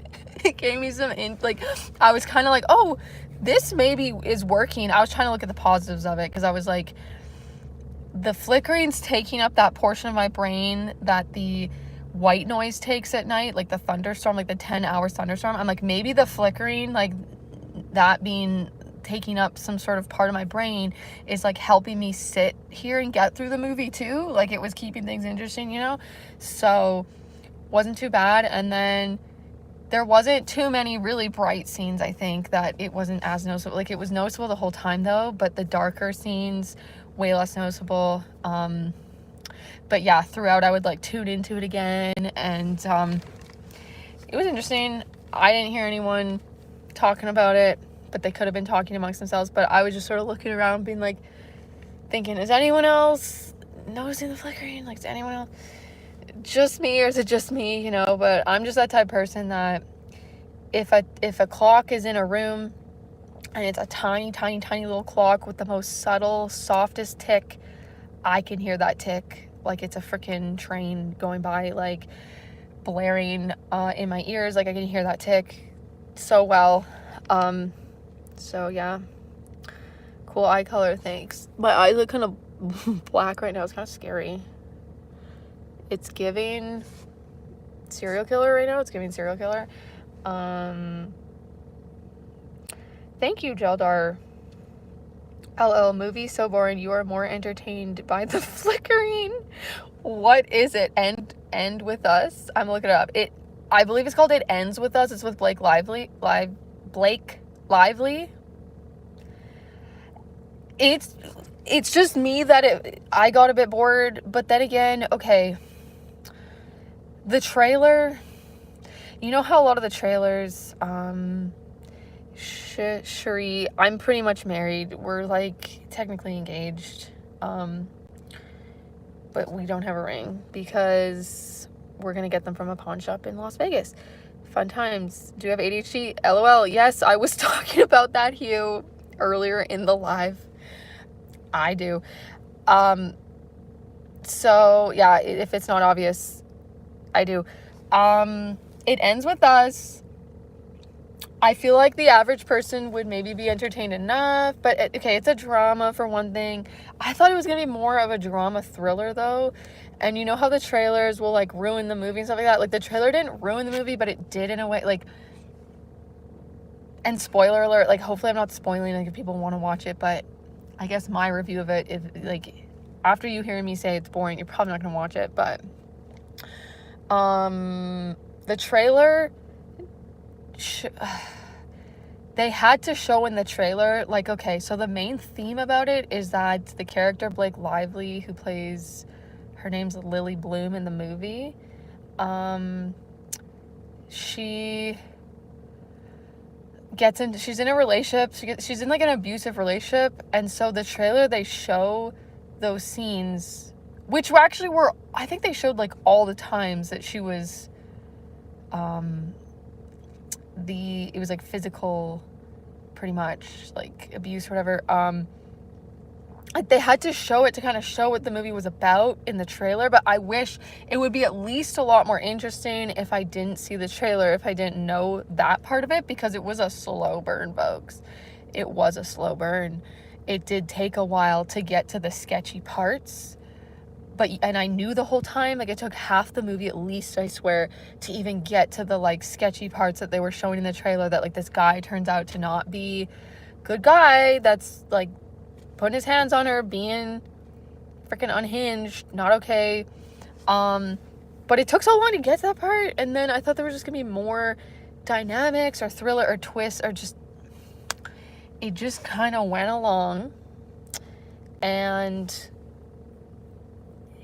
It gave me some, like, I was kind of like, oh, this maybe is working. I was trying to look at the positives of it, because I was like, the flickering's taking up that portion of my brain that the white noise takes at night, like the thunderstorm, like the 10-hour thunderstorm. I'm like, maybe the flickering, like that being taking up some sort of part of my brain, is like helping me sit here and get through the movie too. Like, it was keeping things interesting, you know? So wasn't too bad. And then there wasn't too many really bright scenes. I think that it wasn't as noticeable. Like, it was noticeable the whole time though, but the darker scenes, way less noticeable. But yeah, throughout I would like tune into it again, and it was interesting. I didn't hear anyone talking about it, but they could have been talking amongst themselves. But I was just sort of looking around, being like, thinking, is anyone else noticing the flickering? Like, is anyone else just me, or is it just me, you know? But I'm just that type of person that if a clock is in a room and it's a tiny little clock with the most subtle, softest tick, I can hear that tick like it's a freaking train going by, like blaring in my ears. Like, I can hear that tick so well. So yeah, cool eye color, thanks. My eyes look kind of black right now. It's kind of scary. It's giving serial killer right now. It's giving serial killer. Thank you, Jeldar. LL, movie so boring. You are more entertained by the flickering. What is it? End with Us? I'm looking it up. I believe it's called It Ends With Us. It's with Blake Lively. Blake Lively. It's just me that I got a bit bored, but then again, okay. The trailer, you know how a lot of the trailers, Cherie, I'm pretty much married. We're like technically engaged, but we don't have a ring because we're gonna get them from a pawn shop in Las Vegas. Fun times. Do you have ADHD? LOL. Yes, I was talking about that, Hugh, earlier in the live. I do. So yeah, if it's not obvious, I do. It Ends With Us. I feel like the average person would maybe be entertained enough, but okay, it's a drama for one thing. I thought it was gonna be more of a drama thriller though, and you know how the trailers will like ruin the movie and stuff like that. Like, the trailer didn't ruin the movie, but it did in a way. Like, and spoiler alert, like, hopefully I'm not spoiling, like, if people want to watch it, but I guess my review of it, if like after you hearing me say it's boring, you're probably not gonna watch it. But the trailer, they had to show in the trailer, like, okay, so the main theme about it is that the character Blake Lively, who plays, her name's Lily Bloom in the movie, she's in a relationship, she's in like an abusive relationship, and so the trailer, they show those scenes, which actually were, I think they showed like all the times that she was, it was like physical, pretty much, like abuse or whatever. And like they had to show it to kind of show what the movie was about in the trailer, but I wish it would be at least a lot more interesting if I didn't see the trailer, if I didn't know that part of it, because it was a slow burn, folks. It was a slow burn. It did take a while to get to the sketchy parts, and I knew the whole time, like it took half the movie at least, I swear, to even get to the like sketchy parts that they were showing in the trailer, that like this guy turns out to not be good guy, that's like putting his hands on her, being freaking unhinged, not okay. But it took so long to get to that part, and then I thought there was just gonna be more dynamics or thriller or twists, or just, it just kind of went along. And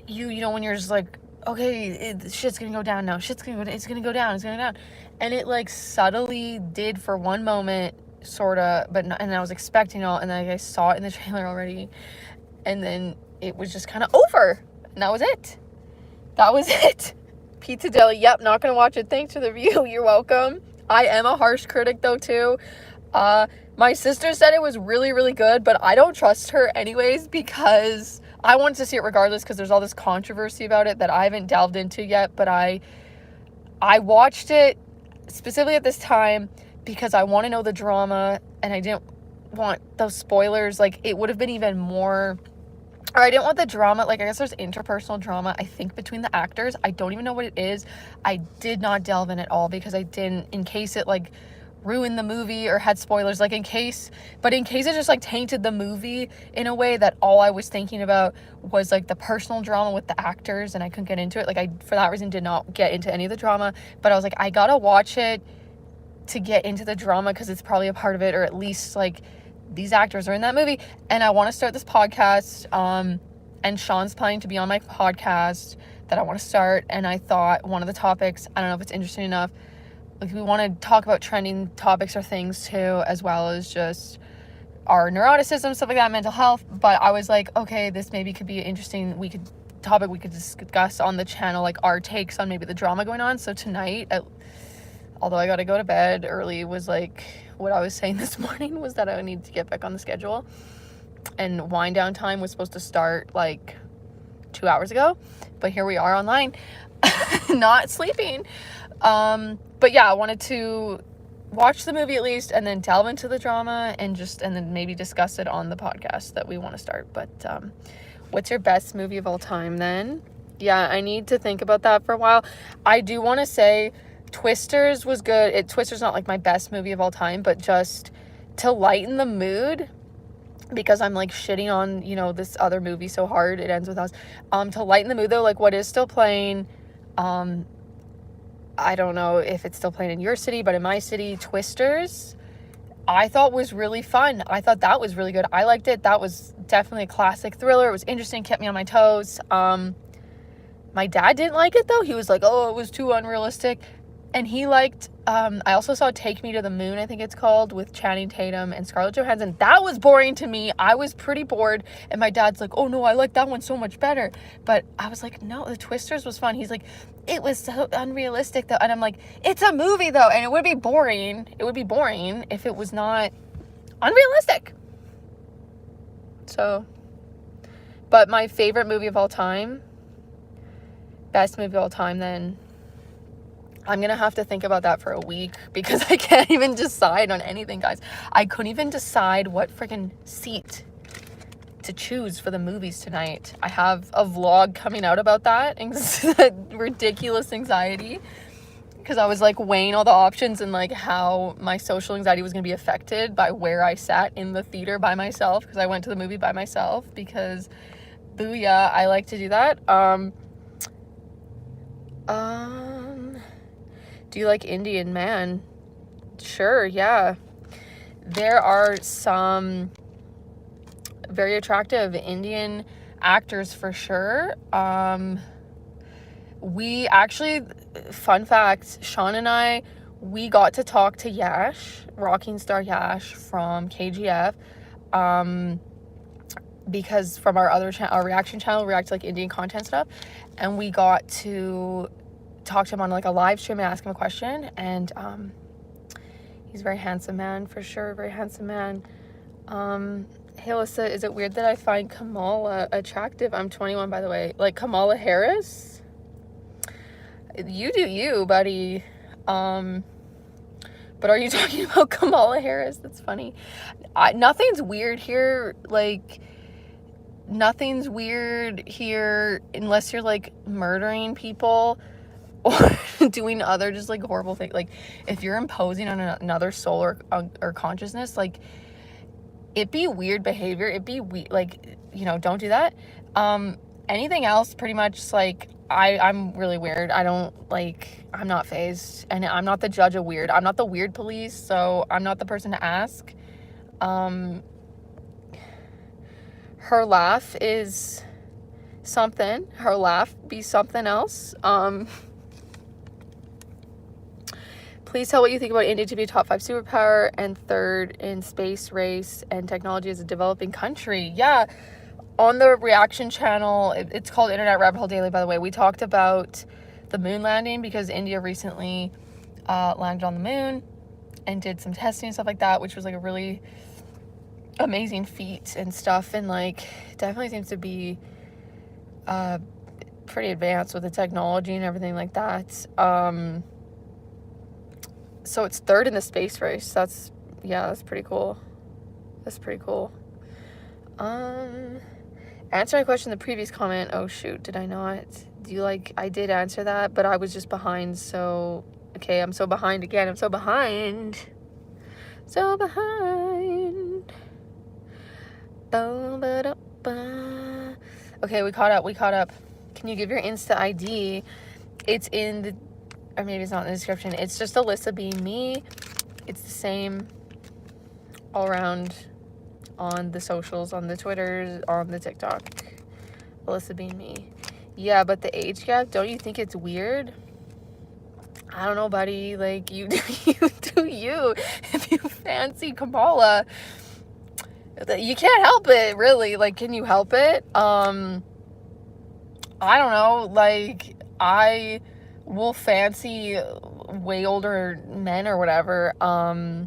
you know, when you're just like, okay, shit's gonna go down now, it's gonna go down, and it like subtly did for one moment, sorta, but not, and I was expecting all, and then I saw it in the trailer already, and then it was just kind of over, and that was it. Pizza Deli, yep, not gonna watch it. Thanks for the review, you're welcome. I am a harsh critic though too. My sister said it was really, really good, but I don't trust her anyways, because I wanted to see it regardless, because there's all this controversy about it that I haven't delved into yet. But I watched it specifically at this time because I want to know the drama, and I didn't want those spoilers. Like, it would have been even more, or I didn't want the drama. Like, I guess there's interpersonal drama, I think, between the actors. I don't even know what it is. I did not delve in at all, because I didn't, in case it like ruined the movie or had spoilers, like in case it just like tainted the movie in a way that all I was thinking about was like the personal drama with the actors, and I couldn't get into it. Like, I, for that reason, did not get into any of the drama, but I was like, I gotta watch it to get into the drama, because it's probably a part of it, or at least like these actors are in that movie. And I want to start this podcast, and Sean's planning to be on my podcast that I want to start, and I thought one of the topics, I don't know if it's interesting enough, like, we want to talk about trending topics or things too, as well as just our neuroticism, stuff like that, mental health. But I was like, okay, this maybe could be an interesting topic we could discuss on the channel, like our takes on maybe the drama going on. So tonight, although I got to go to bed early, was like, what I was saying this morning was that I need to get back on the schedule, and wind down time was supposed to start like 2 hours ago, but here we are online, not sleeping. But yeah, I wanted to watch the movie at least, and then delve into the drama, and then maybe discuss it on the podcast that we want to start. But what's your best movie of all time then? Yeah, I need to think about that for a while. I do want to say Twisters was good. Twisters not like my best movie of all time, but just to lighten the mood, because I'm like shitting on, you know, this other movie so hard, It Ends With Us. To lighten the mood though, like what is still playing, I don't know if it's still playing in your city, but in my city, Twisters, I thought was really fun. I thought that was really good. I liked it. That was definitely a classic thriller. It was interesting, kept me on my toes. My dad didn't like it though. He was like, oh, it was too unrealistic. And he liked, I also saw Take Me to the Moon, I think it's called, with Channing Tatum and Scarlett Johansson. That was boring to me. I was pretty bored. And my dad's like, oh no, I like that one so much better. But I was like, no, the Twisters was fun. He's like, it was so unrealistic though. And I'm like, it's a movie though, and it would be boring. It would be boring if it was not unrealistic. So, but my favorite movie of all time, best movie of all time, then I'm gonna have to think about that for a week, because I can't even decide on anything, guys. I couldn't even decide what freaking seat to choose for the movies tonight. I have a vlog coming out about that ridiculous anxiety, because I was like weighing all the options, and like how my social anxiety was gonna be affected by where I sat in the theater by myself, because I went to the movie by myself, because booyah, I like to do that. Do you like Indian Man? Sure, yeah. There are some very attractive Indian actors for sure. We actually, fun fact, Sean and I, we got to talk to Yash, rocking star Yash from KGF, because from our other channel, our reaction channel, react to like Indian content stuff, and we got to talk to him on like a live stream and ask him a question. And he's a very handsome man for sure, very handsome man. Hey, Alyssa, is it weird that I find Kamala attractive? I'm 21, by the way. Like, Kamala Harris? You do you, buddy. But are you talking about Kamala Harris? That's funny. Nothing's weird here. Like, nothing's weird here unless you're, like, murdering people or doing other just, like, horrible things. Like, if you're imposing on another soul or consciousness, like, it'd be weird behavior. It'd be like, you know, don't do that. Anything else, pretty much, like, I'm really weird. I don't, like, I'm not fazed, and I'm not the judge of weird. I'm not the weird police, so I'm not the person to ask. Her laugh is something. Her laugh be something else. Please tell what you think about India to be a top 5 superpower and third in space race and technology as a developing country. Yeah, on the reaction channel, it's called Internet Rabbit Hole Daily, by the way, we talked about the moon landing because India recently landed on the moon and did some testing and stuff like that, which was, like, a really amazing feat and stuff, and, like, definitely seems to be pretty advanced with the technology and everything like that. So it's third in the space race. That's pretty cool. That's pretty cool. Answer my question in the previous comment. Oh shoot, did I not? I did answer that, but I was just behind, so okay, I'm so behind again. I'm so behind. So behind. Okay, we caught up. Can you give your Insta ID? It's in the, or maybe it's not in the description. It's just Alyssa being me. It's the same all around on the socials, on the Twitters, on the TikTok. Alyssa being me. Yeah, but the age gap, don't you think it's weird? I don't know, buddy. Like, you do you. If you fancy Kamala, you can't help it, really. Like, can you help it? I don't know. Like, I will fancy way older men or whatever. I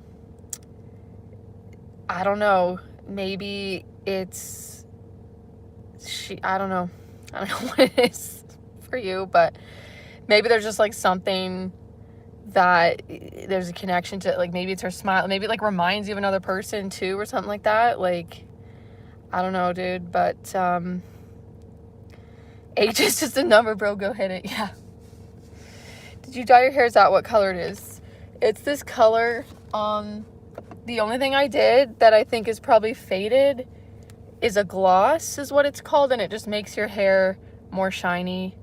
don't know. Maybe it's I don't know what it is for you, but maybe there's just, like, something that there's a connection to, like, maybe it's her smile, maybe it, like, reminds you of another person too or something like that. Like, I don't know, dude, but age is just a number, bro. Go hit it. Yeah. Did you dye your hair? Is that what color it is? It's this color. The only thing I did that I think is probably faded is a gloss, is what it's called, and it just makes your hair more shiny.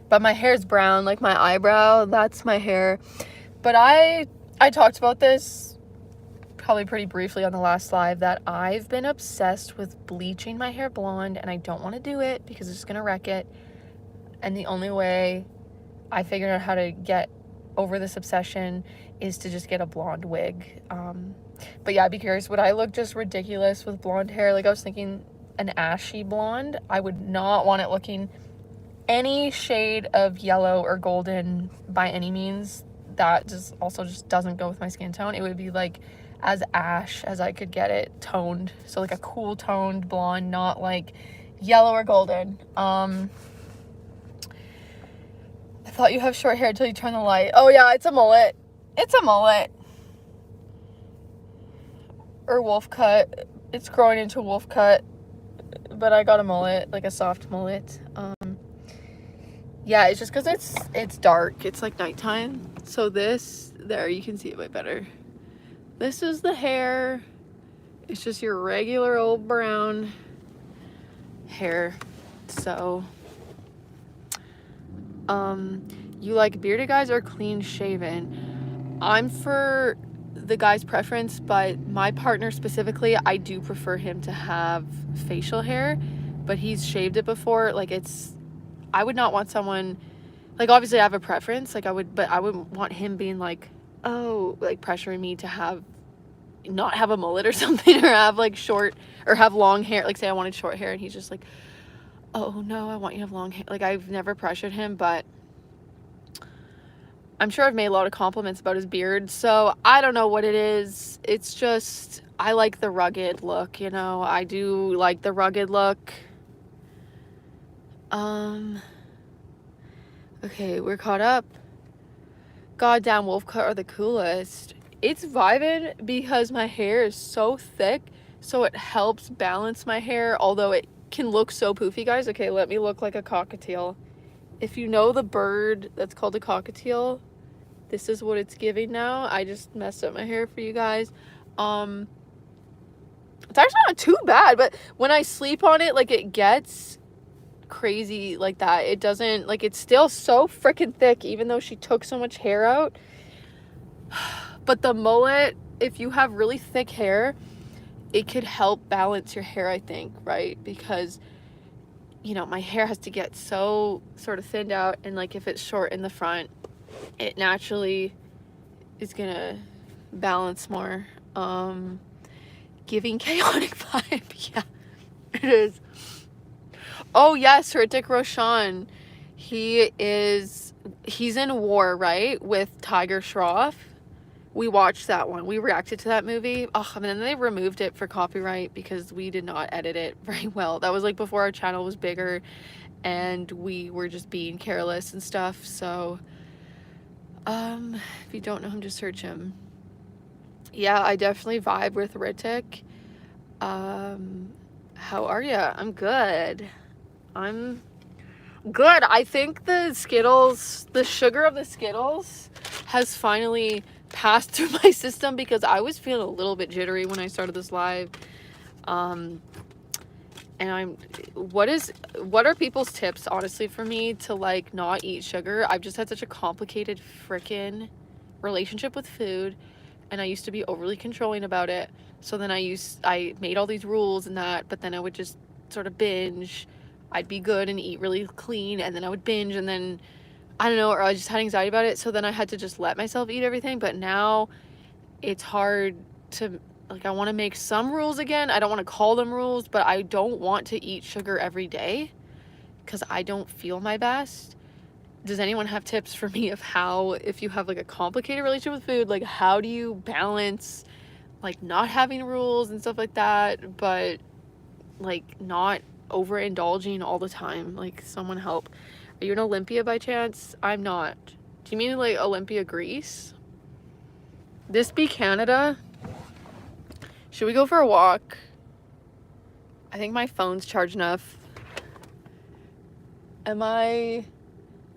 But my hair's brown, like my eyebrow, that's my hair. But I talked about this probably pretty briefly on the last live, that I've been obsessed with bleaching my hair blonde, and I don't want to do it because it's just gonna wreck it. And the only way I figured out how to get over this obsession is to just get a blonde wig. But yeah, I'd be curious, would I look just ridiculous with blonde hair? Like, I was thinking an ashy blonde. I would not want it looking any shade of yellow or golden by any means. That just doesn't go with my skin tone. It would be, like, as ash as I could get it toned. So, like, a cool toned blonde, not, like, yellow or golden. I thought you have short hair until you turn the light. Oh yeah, it's a mullet. It's a mullet. Or wolf cut. It's growing into a wolf cut. But I got a mullet, like a soft mullet. Yeah, it's just because it's dark. It's like nighttime. So this, there, you can see it way better. This is the hair. It's just your regular old brown hair. So, you like bearded guys or clean shaven? I'm for the guy's preference, but my partner specifically, I do prefer him to have facial hair, but he's shaved it before. Like, I would not want someone, like, obviously I have a preference, like, but I wouldn't want him being like, oh, like, pressuring me to not have a mullet or something, or have, like, short, or have long hair. Like, say I wanted short hair and he's just like, oh no, I want you to have long hair. Like, I've never pressured him, but I'm sure I've made a lot of compliments about his beard, so I don't know what it is. It's just, I like the rugged look, you know? I do like the rugged look. Okay, we're caught up. Goddamn, wolf cut are the coolest. It's vibing because my hair is so thick, so it helps balance my hair, although it can look so poofy, guys. Okay, let me look like a cockatiel. If you know the bird that's called a cockatiel, this is what it's giving now. I just messed up my hair for you guys. It's actually not too bad, but when I sleep on it, like, it gets crazy like that. It doesn't, like, it's still so freaking thick even though she took so much hair out. But the mullet, if you have really thick hair, it could help balance your hair, I think, right? Because, you know, my hair has to get so sort of thinned out, and like if it's short in the front, it naturally is gonna balance more. Giving chaotic vibe. Yeah, it is. Oh yes, Hrithik Roshan. He's in War, right? With Tiger Shroff. We watched that one. We reacted to that movie. Oh, and then they removed it for copyright because we did not edit it very well. That was like before our channel was bigger and we were just being careless and stuff. So, if you don't know him, just search him. Yeah, I definitely vibe with Hrithik. How are ya? I'm good. I'm good. I think the Skittles, the sugar of the Skittles has finally passed through my system because I was feeling a little bit jittery when I started this live. And what are people's tips, honestly, for me to like not eat sugar? I've just had such a complicated freaking relationship with food, and I used to be overly controlling about it. So then I made all these rules and that, but then I would just sort of binge. I'd be good and eat really clean, and then I would binge, and then I don't know, or I just had anxiety about it. So then I had to just let myself eat everything. But now it's hard to, like, I want to make some rules again. I don't want to call them rules, but I don't want to eat sugar every day because I don't feel my best. Does anyone have tips for me of how, if you have like a complicated relationship with food, like how do you balance like not having rules and stuff like that, but like not overindulging all the time? Like, someone help. Are you in Olympia by chance? I'm not. Do you mean like Olympia, Greece? This be Canada? Should we go for a walk? I think my phone's charged enough. Am I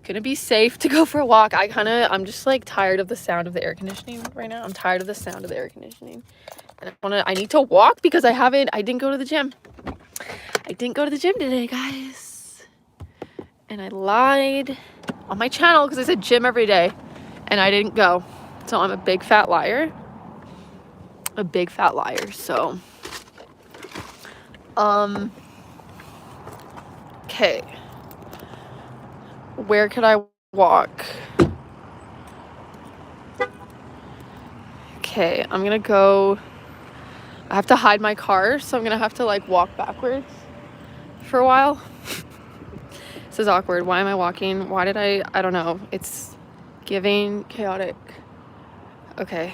gonna be safe to go for a walk? I'm just like tired of the sound of the air conditioning right now. I'm tired of the sound of the air conditioning. And I need to walk because I didn't go to the gym. I didn't go to the gym today, guys. And I lied on my channel because I said gym every day and I didn't go. So I'm a big fat liar. A big fat liar. So okay. Where could I walk? Okay, I'm gonna go. I have to hide my car, so I'm gonna have to like walk backwards for a while. This is awkward. Why am I walking? Why did I don't know. It's giving chaotic. Okay.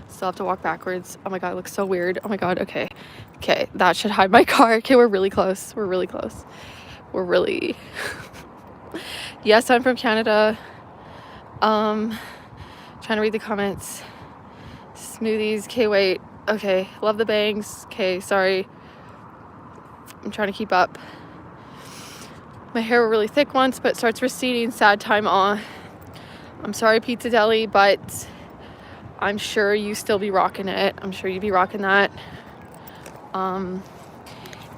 Still have to walk backwards. Oh my god, it looks so weird. Oh my god, okay. Okay, that should hide my car. Okay, we're really close. We're really close. We're really... Yes, I'm from Canada. Trying to read the comments. Smoothies. Okay, wait. Okay, love the bangs. Okay, sorry. I'm trying to keep up. My hair were really thick once, but starts receding. Sad time on. I'm sorry, Pizza Deli, but I'm sure you still be rocking it. I'm sure you'd be rocking that.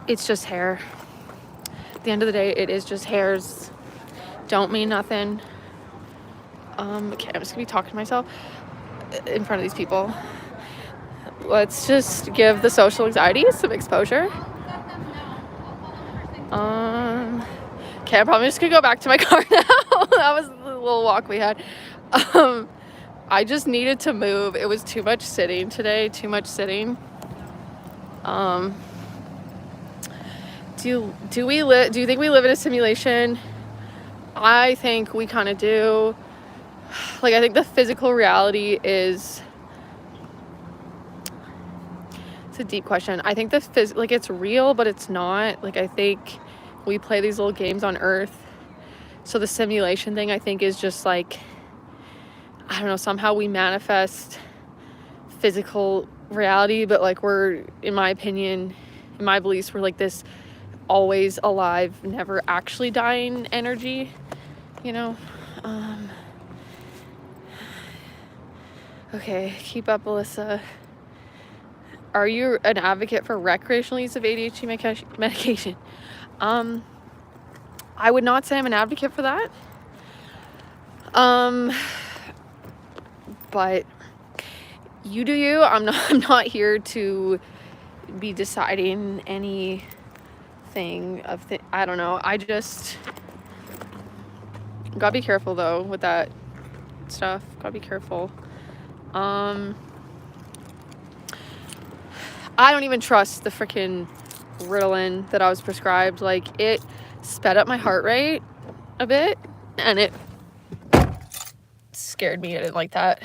It's just hair. At the end of the day, it is just hairs. Don't mean nothing. Okay, I'm just gonna be talking to myself in front of these people. Let's just give the social anxiety some exposure. Okay, I'm probably just gonna go back to my car now. That was the little walk we had. I just needed to move. It was too much sitting today, too much sitting. Do you think we live in a simulation? I think we kind of do. like, I think the physical reality is, it's a deep question. I think like, it's real, but it's not. Like, I think we play these little games on Earth. So the simulation thing, I think, is just like, I don't know, somehow we manifest physical reality, but like, we're, in my opinion, in my beliefs, we're like this always alive, never actually dying energy, you know? Okay, keep up, Alyssa. Are you an advocate for recreational use of ADHD medication? I would not say I'm an advocate for that. But you do you. I'm not here to be deciding anything I don't know. I just gotta be careful though with that stuff. Gotta be careful. I don't even trust the freaking Ritalin that I was prescribed. Like, it sped up my heart rate a bit, and it scared me. I didn't like that.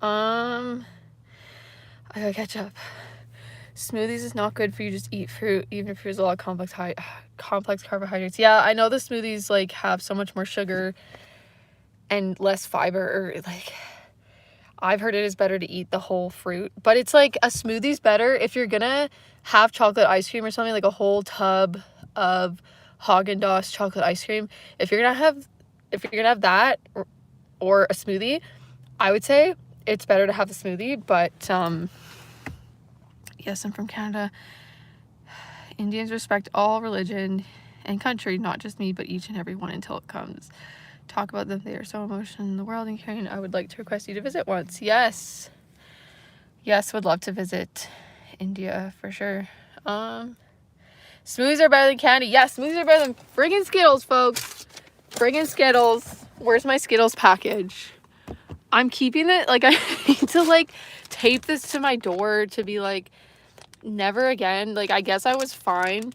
I gotta catch up. Smoothies is not good for you. Just eat fruit, even if there's a lot of complex carbohydrates. Yeah, I know the smoothies like have so much more sugar and less fiber, or like, I've heard it is better to eat the whole fruit, but it's like, a smoothie's better if you're gonna have chocolate ice cream or something, like a whole tub of Haagen-Dazs chocolate ice cream. If you're gonna have that or a smoothie, I would say it's better to have the smoothie. But yes, I'm from Canada. Indians respect all religion and country, not just me, but each and every one until it comes. Talk about them. They are so emotional in the world and caring. I would like to request you to visit once. Yes, would love to visit India for sure. Smoothies are better than candy. Yes, smoothies are better than friggin' Skittles, folks. Friggin' Skittles. Where's my Skittles package? I'm keeping it. Like, I need to like tape this to my door to be like, never again. Like, I guess I was fine,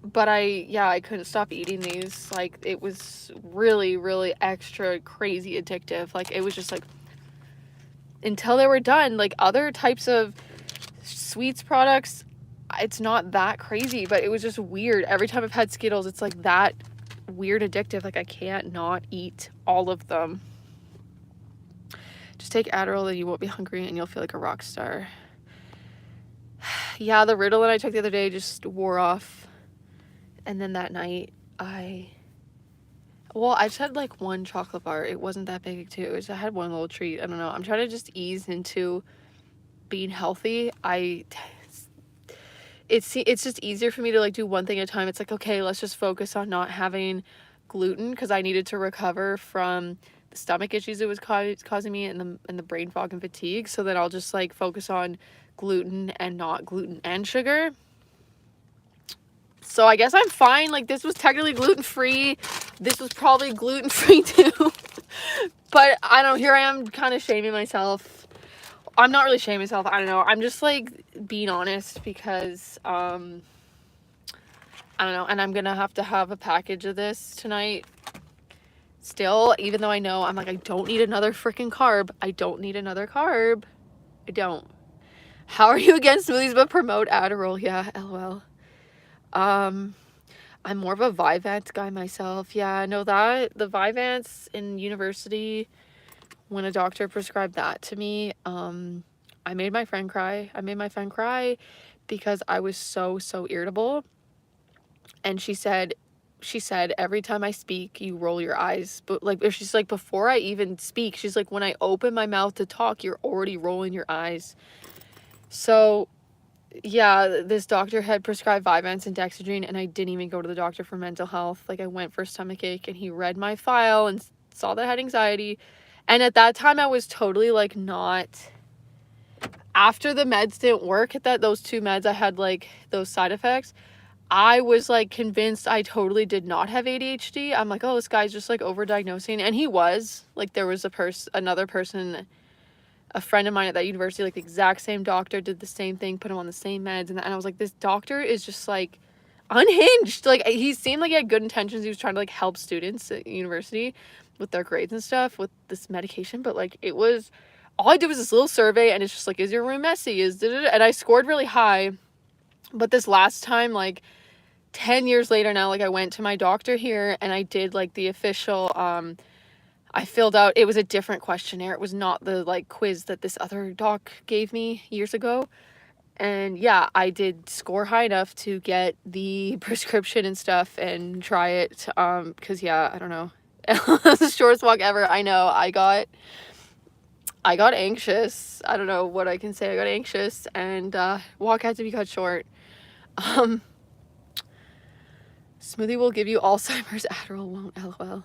but I couldn't stop eating these. Like, it was really, really extra crazy addictive. Like, it was just like, until they were done. Like, other types of sweets products, it's not that crazy, but it was just weird. Every time I've had Skittles, it's like that weird addictive. Like, I can't not eat all of them. Just take Adderall and you won't be hungry and you'll feel like a rock star. Yeah, the Ritalin I took the other day just wore off. And then that night, I just had like one chocolate bar. It wasn't that big too. I had one little treat. I don't know. I'm trying to just ease into being healthy. It's just easier for me to like do one thing at a time. It's like, okay, let's just focus on not having gluten, because I needed to recover from the stomach issues it was causing me, and the brain fog and fatigue. So then I'll just like focus on gluten and not gluten and sugar. So I guess I'm fine. Like, this was technically gluten-free. This was probably gluten-free too. But I don't know, here I am kind of shaming myself. I'm not really shaming myself. I don't know. I'm just like being honest, because I don't know. And I'm going to have a package of this tonight still, even though I know I'm like, I don't need another freaking carb. I don't need another carb. I don't. How are you against smoothies but promote Adderall? Yeah, LOL. I'm more of a Vyvanse guy myself. Yeah, I know that. The Vyvanse in university, when a doctor prescribed that to me, I made my friend cry. I made my friend cry because I was so irritable. And she said, every time I speak, you roll your eyes. But like, she's like, before I even speak, she's like, when I open my mouth to talk, you're already rolling your eyes. So yeah, this doctor had prescribed Vyvanse and Dexedrine, and I didn't even go to the doctor for mental health. Like, I went for stomachache, and he read my file and saw that I had anxiety. And at that time, I was totally like not. After the meds didn't work, those 2 meds, I had like those side effects. I was like convinced I totally did not have ADHD. I'm like, oh, this guy's just like overdiagnosing, and he was. Like, there was another person, a friend of mine at that university, like the exact same doctor, did the same thing, put him on the same meds, and I was like, this doctor is just like unhinged. Like, he seemed like he had good intentions. He was trying to like help students at university with their grades and stuff with this medication, but like it was, all I did was this little survey, and it's just like, is your room messy? And I scored really high. But this last time, like 10 years later now, like I went to my doctor here and I did like the official, I filled out, it was a different questionnaire. It was not the like quiz that this other doc gave me years ago. And yeah, I did score high enough to get the prescription and stuff and try it. Because yeah, I don't know. The shortest walk ever. I know. I got anxious. I don't know what I can say. I got anxious and walk had to be cut short. Smoothie will give you Alzheimer's. Adderall won't. LOL.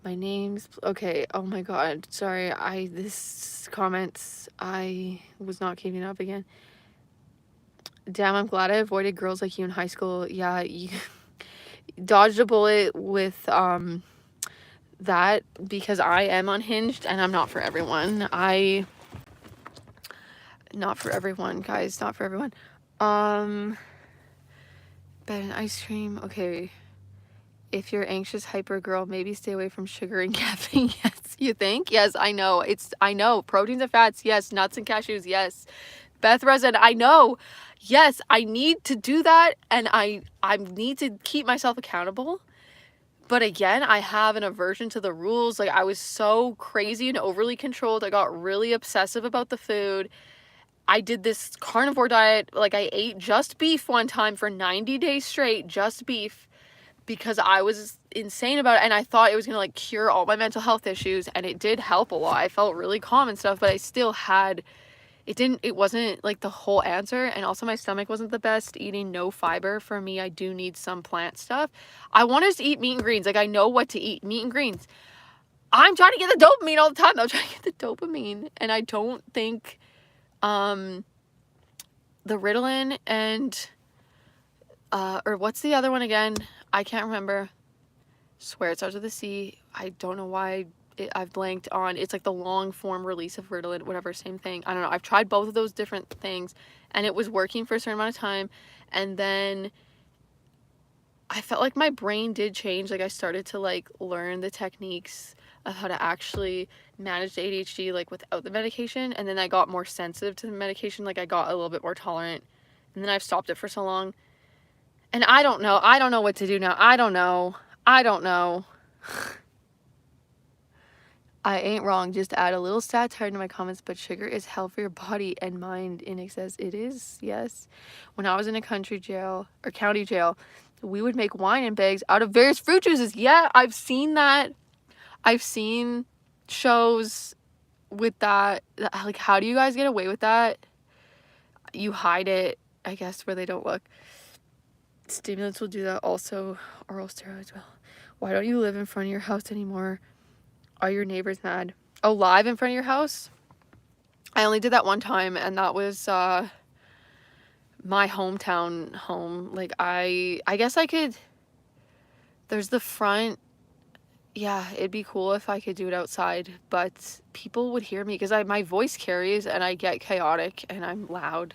My name's okay. Oh my god. Sorry. This comments. I was not keeping up again. Damn, I'm glad I avoided girls like you in high school. Yeah, you dodged a bullet with that, because I am unhinged and I'm not for everyone. Not for everyone, guys. Not for everyone. Bed and ice cream. Okay. If you're anxious, hyper girl, maybe stay away from sugar and caffeine. Yes, you think? Yes, I know. I know. Proteins and fats. Yes. Nuts and cashews. Yes. Beth Resin, I know. Yes, I need to do that, and I need to keep myself accountable. But again, I have an aversion to the rules. Like, I was so crazy and overly controlled. I got really obsessive about the food. I did this carnivore diet. Like, I ate just beef one time for 90 days straight, just beef, because I was insane about it, and I thought it was gonna like cure all my mental health issues, and it did help a lot. I felt really calm and stuff, but I still had, it wasn't like the whole answer. And also my stomach wasn't the best. Eating no fiber for me, I do need some plant stuff. I want to eat meat and greens. Like, I know what to eat, meat and greens. I'm trying to get the dopamine all the time. I'm trying to get the dopamine, and I don't think the Ritalin and or what's the other one again? I can't remember. Swear it starts with a C. I don't know why I've blanked on. It's like the long form release of Ritalin, whatever, same thing. I don't know. I've tried both of those different things, and it was working for a certain amount of time, and then I felt like my brain did change. Like, I started to like learn the techniques of how to actually manage the ADHD like without the medication, and then I got more sensitive to the medication. Like, I got a little bit more tolerant, and then I've stopped it for so long. And I don't know what to do now. I don't know. I ain't wrong. Just add a little satire to my comments, but sugar is hell for your body and mind in excess. It is, yes. When I was in a county jail, we would make wine in bags out of various fruit juices. Yeah, I've seen that. I've seen shows with that. Like, how do you guys get away with that? You hide it, I guess, where they don't look. Stimulants will do that. Also, oral steroids will. Why don't you live in front of your house anymore? Are your neighbors mad? Oh, live in front of your house? I only did that one time, and that was my hometown home. Like, I guess I could, there's the front. Yeah, it'd be cool if I could do it outside, but people would hear me because my voice carries and I get chaotic and I'm loud.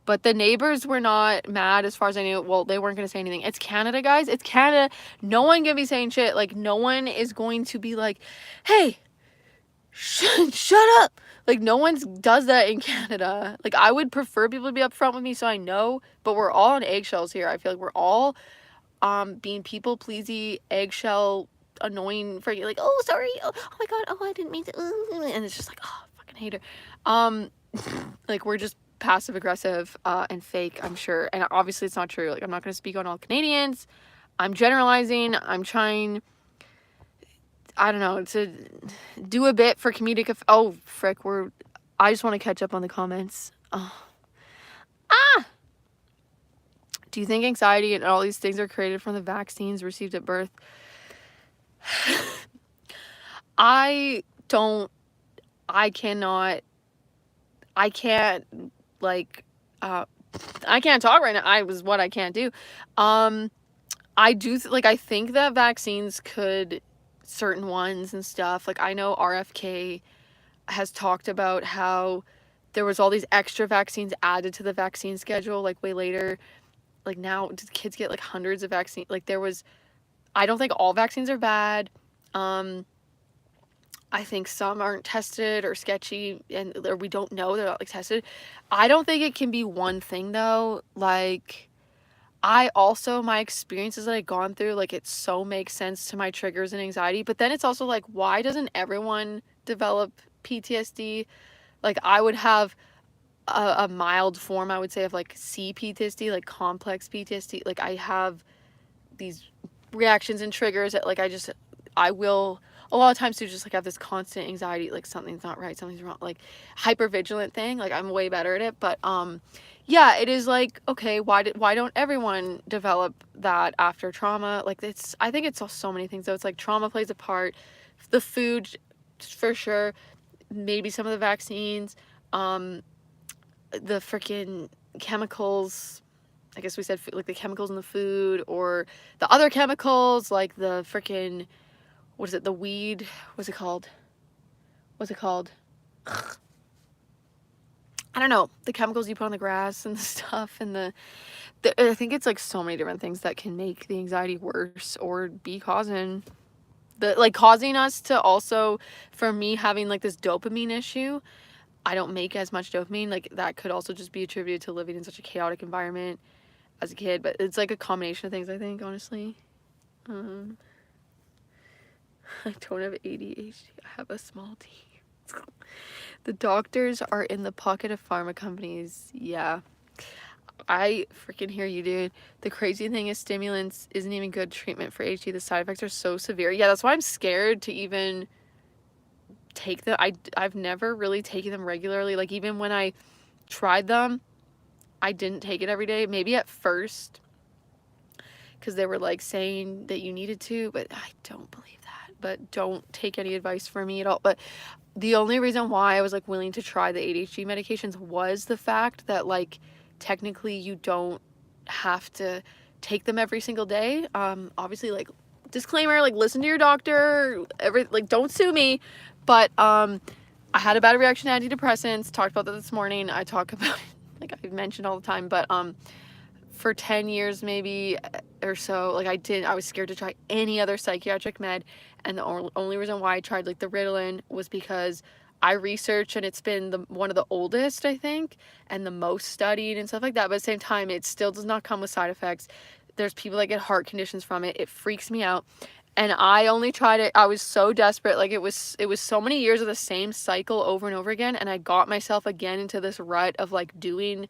But the neighbors were not mad as far as I knew. Well, they weren't going to say anything. It's Canada, guys. It's Canada. No one can be saying shit. Like, no one is going to be like, hey, shut up. Like, no one does that in Canada. Like, I would prefer people to be upfront with me so I know. But we're all on eggshells here. I feel like we're all being people-pleasy, eggshell, annoying, freaking, like, oh, sorry. Oh my God. Oh, I didn't mean to. And it's just like, oh, fucking hate her. Like, we're just passive aggressive and fake, I'm sure, and obviously it's not true. Like, I'm not going to speak on all Canadians. I'm generalizing. I'm trying, I don't know, to do a bit for comedic oh frick, I just want to catch up on the comments. Do you think anxiety and all these things are created from the vaccines received at birth? I can't like I can't talk right now. What I can't do. I do I think that vaccines could, certain ones and stuff, like I know RFK has talked about how there was all these extra vaccines added to the vaccine schedule, like way later. Like now kids get like hundreds of vaccines. Like there was, I don't think all vaccines are bad. I think some aren't tested or sketchy, or we don't know they're not like tested. I don't think it can be one thing though. Like I also, my experiences that I've gone through, like it so makes sense to my triggers and anxiety. But then it's also like, why doesn't everyone develop PTSD? Like I would have a mild form, I would say, of like CPTSD, like complex PTSD. Like I have these reactions and triggers that like I will a lot of times too just like have this constant anxiety, like something's not right, something's wrong, like hypervigilant thing. Like I'm way better at it, but yeah, it is like, okay, why don't everyone develop that after trauma? Like it's, I think it's so many things though. It's like trauma plays a part, the food for sure, maybe some of the vaccines, the freaking chemicals. I guess we said like the chemicals in the food, or the other chemicals like the freaking, what is it, the weed, what's it called, I don't know, the chemicals you put on the grass and the stuff, and the I think it's like so many different things that can make the anxiety worse or be causing us to also, for me having like this dopamine issue, I don't make as much dopamine. Like that could also just be attributed to living in such a chaotic environment as a kid, but it's like a combination of things, I think, honestly. I don't have ADHD, I have a small t. The doctors are in the pocket of pharma companies. Yeah, I freaking hear you, dude. The crazy thing is stimulants isn't even good treatment for ADHD. The side effects are so severe. Yeah, that's why I'm scared to even take them. I've never really taken them regularly. Like even when I tried them, I didn't take it every day. Maybe at first, because they were like saying that you needed to, but I don't believe that. But don't take any advice from me at all. But the only reason why I was like willing to try the ADHD medications was the fact that like technically you don't have to take them every single day. Obviously, like disclaimer, like listen to your doctor, like don't sue me. But I had a bad reaction to antidepressants. Talked about that this morning. I talk about it, like I mentioned all the time, but for 10 years maybe or so, like I was scared to try any other psychiatric med, and the only reason why I tried like the Ritalin was because I researched, and it's been one of the oldest, I think, and the most studied and stuff like that, but at the same time it still does not come with side effects. There's people that get heart conditions from it. It freaks me out. And I only tried it, I was so desperate, like it was so many years of the same cycle over and over again, and I got myself again into this rut of like doing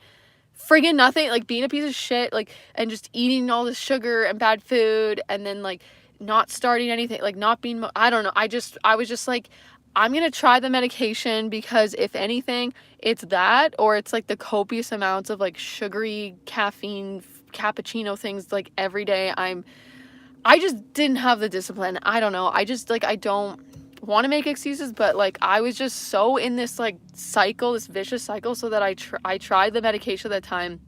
friggin' nothing, like being a piece of shit, like, and just eating all this sugar and bad food, and then like not starting anything, like not being, I don't know, I was just like, I'm gonna try the medication, because if anything, it's that, or it's like the copious amounts of like sugary caffeine cappuccino things like every day. I just didn't have the discipline. I don't know, I just like, I don't want to make excuses, but like I was just so in this like cycle, this vicious cycle, so that I tried the medication at that time,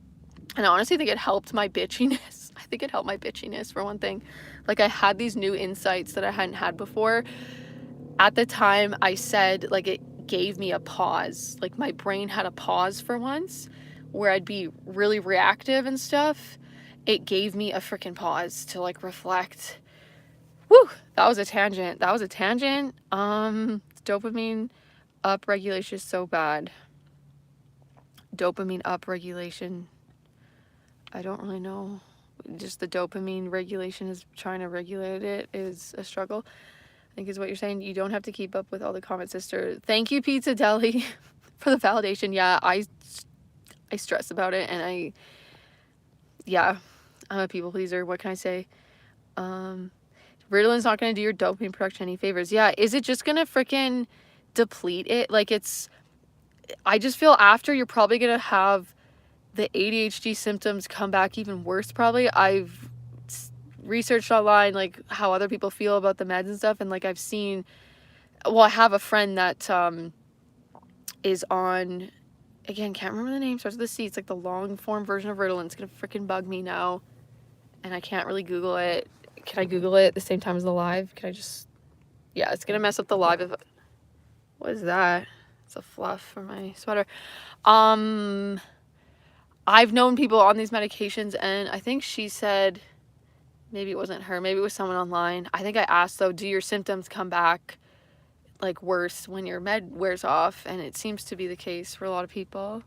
and I honestly think it helped my bitchiness. I think it helped my bitchiness for one thing. Like I had these new insights that I hadn't had before. At the time, I said like it gave me a pause. Like my brain had a pause for once, where I'd be really reactive and stuff. It gave me a freaking pause to like reflect. Woo, that was a tangent. Dopamine upregulation is so bad. Dopamine upregulation, I don't really know. Just the dopamine regulation is trying to regulate it is a struggle, I think is what you're saying. You don't have to keep up with all the comments, sister. Thank you, Pizza Deli, for the validation. Yeah, I stress about it, and I'm a people pleaser. What can I say? Ritalin's not going to do your dopamine production any favors. Yeah, is it just going to freaking deplete it? Like I just feel after, you're probably going to have the ADHD symptoms come back even worse probably. I've researched online like how other people feel about the meds and stuff, and like I've seen, well, I have a friend that is on, again, can't remember the name, starts with the C. It's like the long form version of Ritalin. It's going to freaking bug me now, and I can't really Google it. Can I Google it at the same time as the live? Can I just, yeah, it's gonna mess up the live. What is that? It's a fluff for my sweater. I've known people on these medications, and I think she said, maybe it wasn't her, maybe it was someone online. I think I asked though, do your symptoms come back like worse when your med wears off? And it seems to be the case for a lot of people.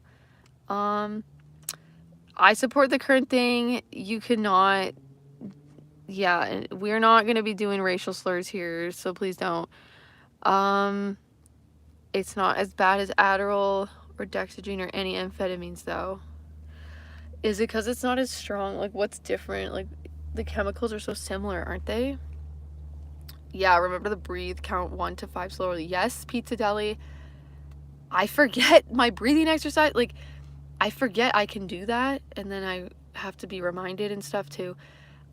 I support the current thing. You cannot, yeah, we're not going to be doing racial slurs here, so please don't. It's not as bad as Adderall or Dexedrine or any amphetamines though. Is it because it's not as strong? Like, what's different? Like, the chemicals are so similar, aren't they? Yeah, remember the breathe, count 1 to 5 slowly. Yes, Pizza Deli. I forget my breathing exercise. Like, I forget I can do that, and then I have to be reminded and stuff too.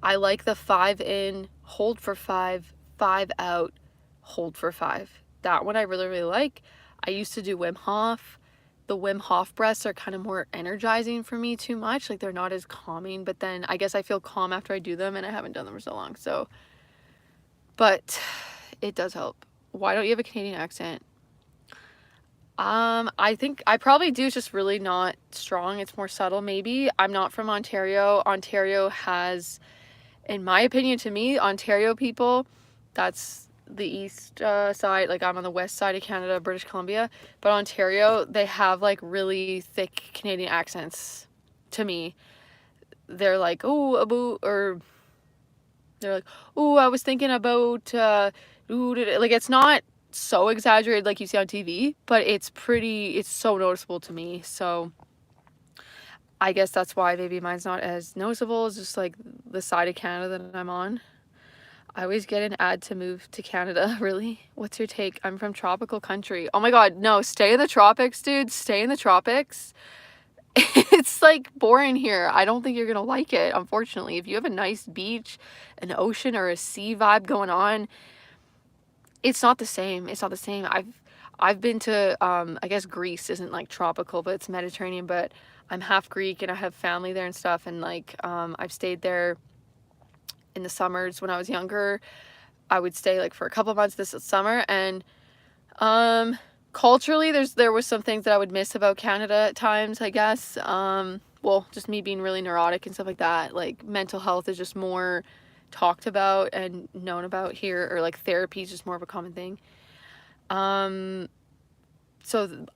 I like the 5 in, hold for 5, 5 out, hold for 5. That one I really, really like. I used to do Wim Hof. The Wim Hof breaths are kind of more energizing for me too much. Like, they're not as calming, but then I guess I feel calm after I do them, and I haven't done them for so long. So, but it does help. Why don't you have a Canadian accent? I think I probably do. It's just really not strong. It's more subtle, maybe. I'm not from Ontario. Ontario has, in my opinion, to me, Ontario people, that's the east side. Like, I'm on the west side of Canada, British Columbia. But Ontario, they have like really thick Canadian accents to me. They're like, oh, about, or they're like, oh, I was thinking about, ooh, like, it's not so exaggerated like you see on TV, but it's so noticeable to me. So I guess that's why maybe mine's not as noticeable. It's just like the side of Canada that I'm on. I always get an ad to move to Canada. Really? What's your take? I'm from tropical country. Oh my god, no, stay in the tropics, dude. Stay in the tropics. It's like boring here. I don't think you're gonna like it, unfortunately. If you have a nice beach, an ocean, or a sea vibe going on, it's not the same. It's not the same. I've been to I guess Greece isn't like tropical, but it's Mediterranean, but I'm half Greek and I have family there and stuff, and like I've stayed there in the summers when I was younger. I would stay like for a couple months this summer, and culturally there was some things that I would miss about Canada at times, I guess. Well, just me being really neurotic and stuff like that. Like, mental health is just more talked about and known about here, or like therapy is just more of a common thing. So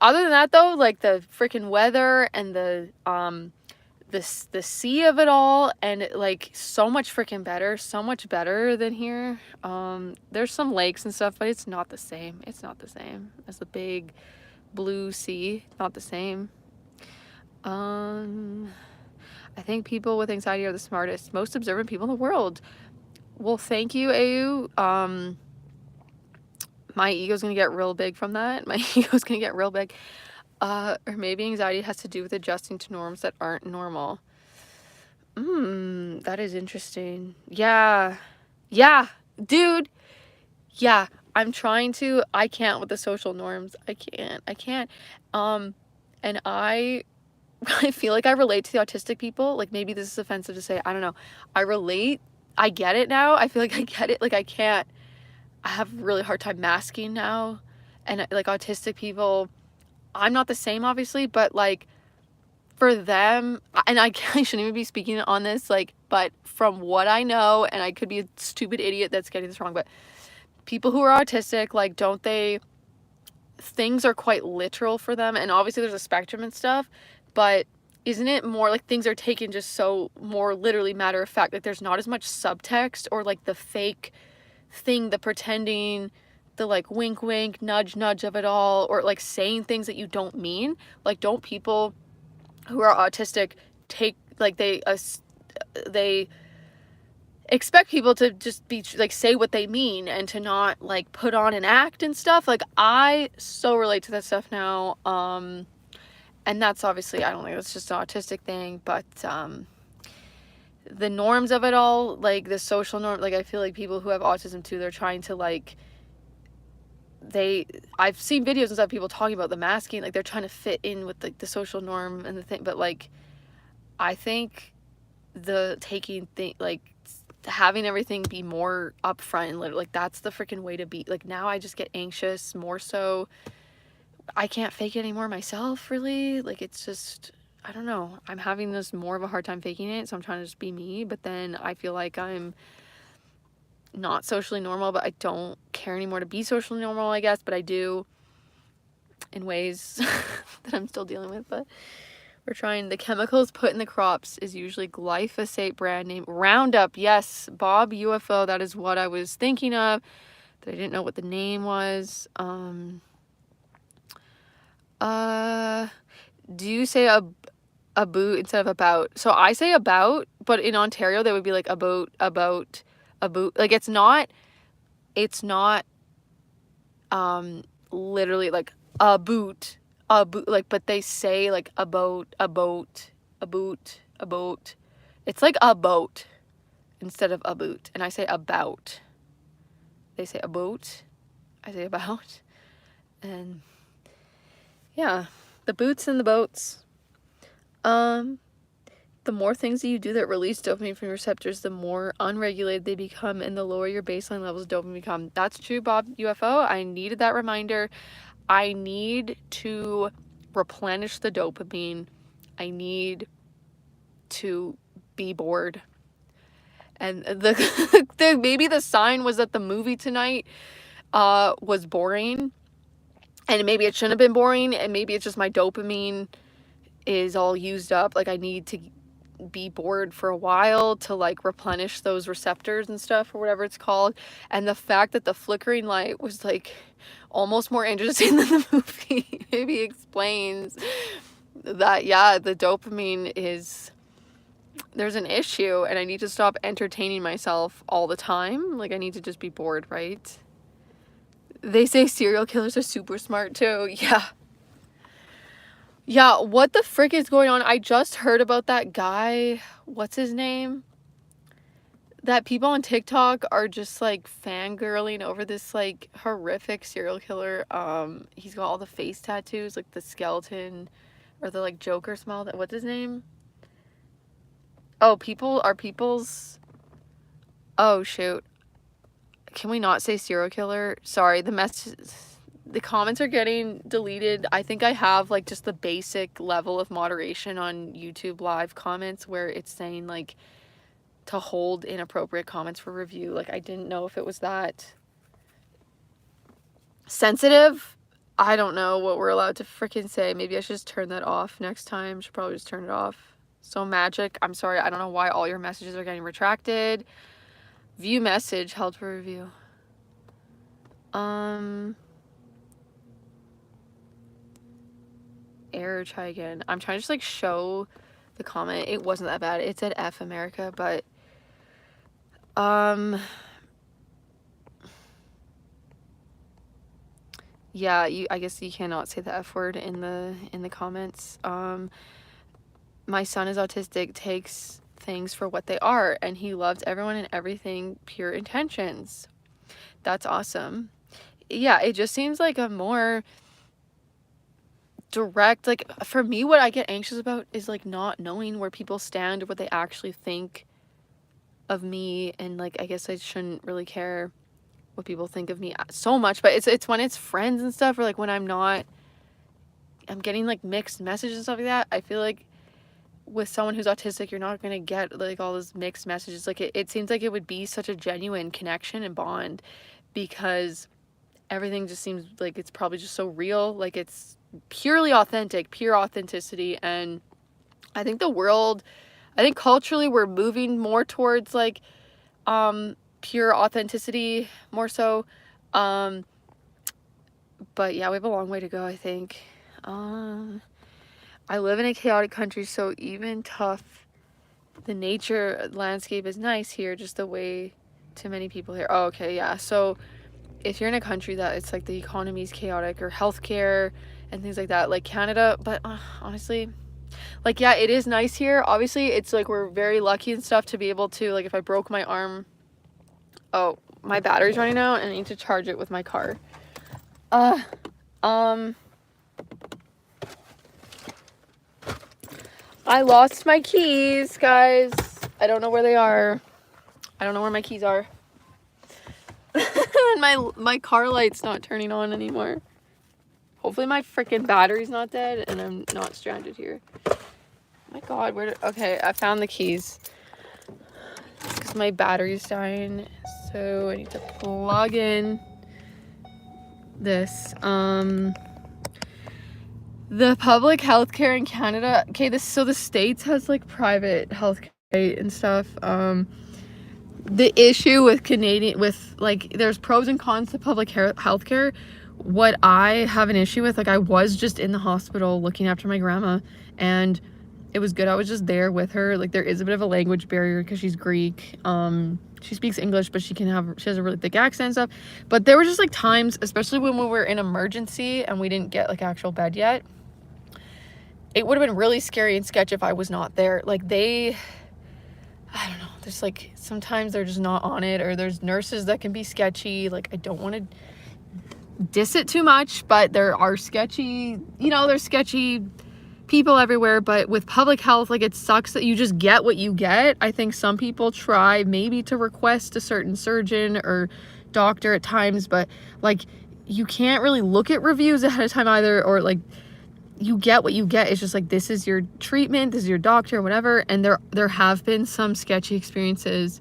other than that though, like the freaking weather and the sea of it all, and like so much freaking better, so much better than here. There's some lakes and stuff, but it's not the same. It's not the same as the big blue sea. Not the same. I think people with anxiety are the smartest, most observant people in the world. Well, thank you, AU. My ego's gonna get real big from that. My ego's gonna get real big. Or maybe anxiety has to do with adjusting to norms that aren't normal. That is interesting. Yeah, dude. Yeah, I'm trying to. I can't with the social norms. I can't. And I feel like I relate to the autistic people. Like, maybe this is offensive to say. I don't know. I relate. I get it now. I feel like I get it. Like, I have a really hard time masking now. And like autistic people, I'm not the same, obviously, but like for them, and I shouldn't even be speaking on this, like, but from what I know, and I could be a stupid idiot that's getting this wrong, but people who are autistic, like, things are quite literal for them, and obviously there's a spectrum and stuff, but isn't it more like things are taken just so more literally matter of fact? Like, there's not as much subtext or like the fake thing, the pretending, the like wink wink, nudge nudge of it all, or like saying things that you don't mean. Like, don't people who are autistic take, like, they expect people to just be like, say what they mean and to not like put on an act and stuff. Like, I so relate to that stuff now. And that's obviously, I don't think it's just an autistic thing, but the norms of it all, like the social norm, like I feel like people who have autism too, they're trying to like, I've seen videos and stuff, people talking about the masking, like they're trying to fit in with like the social norm and the thing, but like I think the taking thing, like having everything be more upfront and like that's the freaking way to be. Like, now I just get anxious more so. I can't fake it anymore myself, really. Like, it's just, I don't know. I'm having this more of a hard time faking it, so I'm trying to just be me. But then I feel like I'm not socially normal, but I don't care anymore to be socially normal, I guess. But I do in ways that I'm still dealing with. But we're trying. The chemicals put in the crops is usually glyphosate, brand name Roundup. Yes, Bob UFO. That is what I was thinking of. That I didn't know what the name was. Do you say a boot instead of about? So I say about, but in Ontario they would be like about, a boot. Like it's not literally like a boot, like, but they say like a boat, a boat. It's like a boat instead of a boot, and I say about. They say a boat, I say about, and yeah, the boots and the boats. The more things that you do that release dopamine from your receptors, the more unregulated they become, and the lower your baseline levels of dopamine become. That's true, Bob UFO. I needed that reminder. I need to replenish the dopamine. I need to be bored. And maybe the sign was that the movie tonight was boring, and maybe it shouldn't have been boring, and maybe it's just my dopamine is all used up. Like, I need to be bored for a while to like replenish those receptors and stuff, or whatever it's called. And the fact that the flickering light was like almost more interesting than the movie maybe explains that, yeah, the dopamine is, there's an issue, and I need to stop entertaining myself all the time. Like, I need to just be bored, right? They say serial killers are super smart too. Yeah, what the frick is going on? I just heard about that guy. What's his name? That people on TikTok are just like fangirling over this like horrific serial killer. He's got all the face tattoos, like the skeleton or the like Joker smile. What's his name? Oh, people's. Oh shoot. Can we not say serial killer? Sorry, the comments are getting deleted. I think I have like just the basic level of moderation on YouTube live comments where it's saying like to hold inappropriate comments for review. Like, I didn't know if it was that sensitive. I don't know what we're allowed to freaking say. Maybe I should just turn that off next time. Should probably just turn it off. So Magic, I'm sorry. I don't know why all your messages are getting retracted. View message held for review. Error, try again. I'm trying to just like show the comment. It wasn't that bad. It said F America, but yeah, I guess you cannot say the F word in the comments. My son is autistic, takes things for what they are, and he loves everyone and everything, pure intentions. That's awesome. Yeah, it just seems like a more direct, like, for me, what I get anxious about is like not knowing where people stand or what they actually think of me. And like, I guess I shouldn't really care what people think of me so much, but it's when it's friends and stuff, or like when I'm getting like mixed messages and stuff like that. I feel like with someone who's autistic, you're not gonna get like all those mixed messages. Like, it seems like it would be such a genuine connection and bond, because everything just seems like it's probably just so real. Like, it's purely authentic, pure authenticity. And I think culturally we're moving more towards like pure authenticity more so. But yeah, we have a long way to go, I think. I live in a chaotic country, so even tough, the nature landscape is nice here, just the way too many people here. Oh, okay, yeah. So if you're in a country that it's like the economy is chaotic, or healthcare and things like that, like Canada, but honestly, like, yeah, it is nice here. Obviously, it's like we're very lucky and stuff to be able to, like, if I broke my arm, oh, my battery's running out and I need to charge it with my car. I lost my keys, guys. I don't know where they are. I don't know where my keys are. And my car light's not turning on anymore. Hopefully my freaking battery's not dead and I'm not stranded here. Oh my god, okay, I found the keys. Because my battery's dying, so I need to plug in this. The public healthcare in Canada, okay, so the States has like private healthcare and stuff. The issue with there's pros and cons to public healthcare. What I have an issue with, like, I was just in the hospital looking after my grandma, and it was good. I was just there with her. Like, there is a bit of a language barrier because she's Greek. She speaks English, but she has a really thick accent and stuff. But there were just like times, especially when we were in emergency and we didn't get like actual bed yet, it would have been really scary and sketchy if I was not there. Like, I don't know, there's like, sometimes they're just not on it, or there's nurses that can be sketchy. Like, I don't want to diss it too much, but there are sketchy, there's sketchy people everywhere. But with public health, like, it sucks that you just get what you get. I think some people try maybe to request a certain surgeon or doctor at times, but like, you can't really look at reviews ahead of time either, or like, you get what you get. It's just like, this is your treatment, this is your doctor, whatever. And there have been some sketchy experiences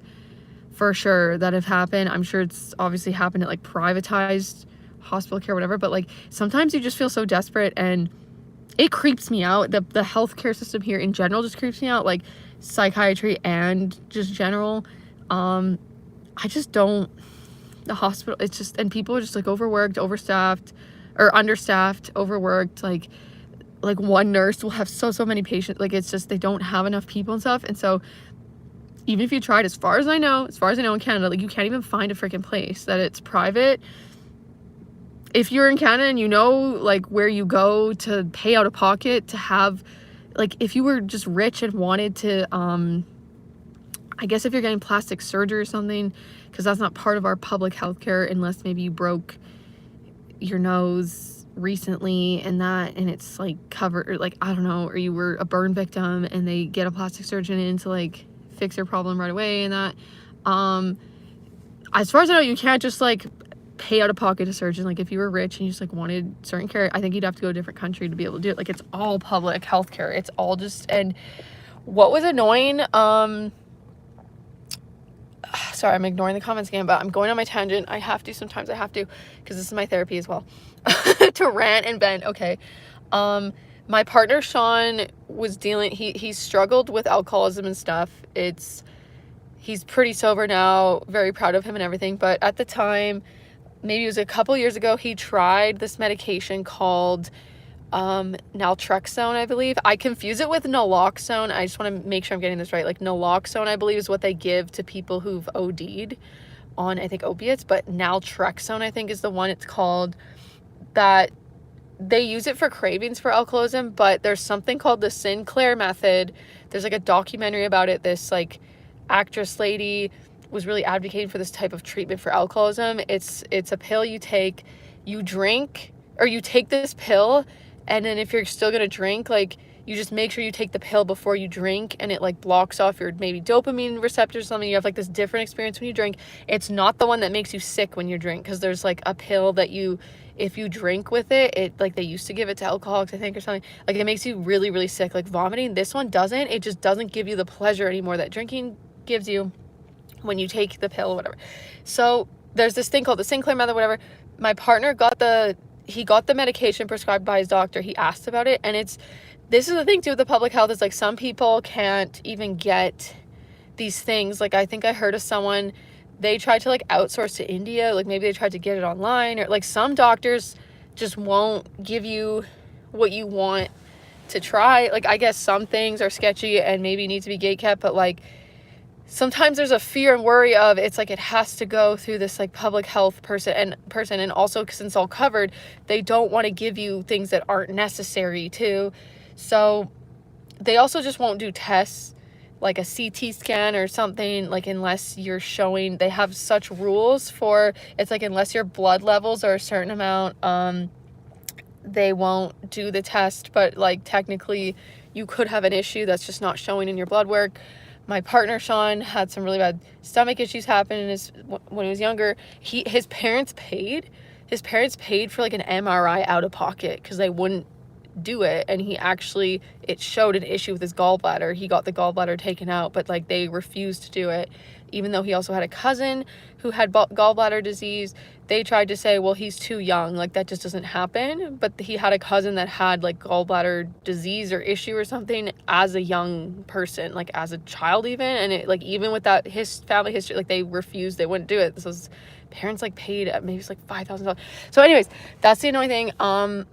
for sure that have happened. I'm sure it's obviously happened at like privatized hospital care, whatever, but like, sometimes you just feel so desperate, and it creeps me out. The healthcare system here in general just creeps me out, like psychiatry and just general. I just don't, the hospital, it's just, and people are just like overworked, overstaffed, or understaffed, overworked. Like one nurse will have so many patients. Like, it's just, they don't have enough people and stuff. And so even if you tried, as far as I know in Canada, like, you can't even find a freaking place that it's private. If you're in Canada and like, where you go to pay out of pocket to have, like, if you were just rich and wanted to, I guess if you're getting plastic surgery or something, because that's not part of our public healthcare unless maybe you broke your nose recently and it's like covered, or like, I don't know, or you were a burn victim and they get a plastic surgeon in to like fix your problem right away. And that, as far as I know, you can't just like pay out of pocket to surgeon. Like, if you were rich and you just like wanted certain care, I think you'd have to go to a different country to be able to do it. Like, it's all public healthcare. It's all just, and what was annoying, sorry, I'm ignoring the comments again, but I'm going on my tangent. Sometimes I have to, because this is my therapy as well, to rant and vent. Okay. My partner, Sean, was he struggled with alcoholism and stuff. He's pretty sober now, very proud of him and everything. But at the time, maybe it was a couple years ago, he tried this medication called naltrexone, I believe. I confuse it with naloxone. I just want to make sure I'm getting this right. Like, naloxone, I believe, is what they give to people who've OD'd on, I think, opiates, but naltrexone, I think, is the one it's called, that they use it for cravings for alcoholism. But there's something called the Sinclair method. There's like a documentary about it. This like actress lady was really advocating for this type of treatment for alcoholism. It's a pill you take, you drink, or you take this pill, and then if you're still gonna drink, like, you just make sure you take the pill before you drink, and it like blocks off your maybe dopamine receptors or something. You have like this different experience when you drink. It's not the one that makes you sick when you drink, because there's like a pill that if you drink with it, like, they used to give it to alcoholics, I think, or something. Like, it makes you really, really sick, like vomiting. This one doesn't. It just doesn't give you the pleasure anymore that drinking gives you when you take the pill or whatever. So there's this thing called the Sinclair method, whatever. My partner got the medication prescribed by his doctor. He asked about it, and this is the thing too with the public health, is like, some people can't even get these things. Like, I think I heard of someone, they tried to like outsource to India, like maybe they tried to get it online, or like, some doctors just won't give you what you want to try. Like, I guess some things are sketchy and maybe need to be gatekept, but like, sometimes there's a fear and worry of, it's like, it has to go through this like public health person, and also, since it's all covered, they don't want to give you things that aren't necessary too. So they also just won't do tests like a CT scan or something, like, unless you're showing, they have such rules for, it's like, unless your blood levels are a certain amount, they won't do the test. But like, technically you could have an issue that's just not showing in your blood work. My partner, Sean, had some really bad stomach issues happen when he was younger. His parents paid his parents paid for like an MRI out of pocket because they wouldn't do it, and it showed an issue with his gallbladder. He got the gallbladder taken out, but like they refused to do it, even though he also had a cousin who had gallbladder disease. They tried to say, well, he's too young, like that just doesn't happen. But he had a cousin that had like gallbladder disease or issue or something as a young person, like as a child even, and it like even with that his family history, like they refused, they wouldn't do it. This was parents like paid maybe it's like $5,000. So anyways, that's the annoying thing. I'm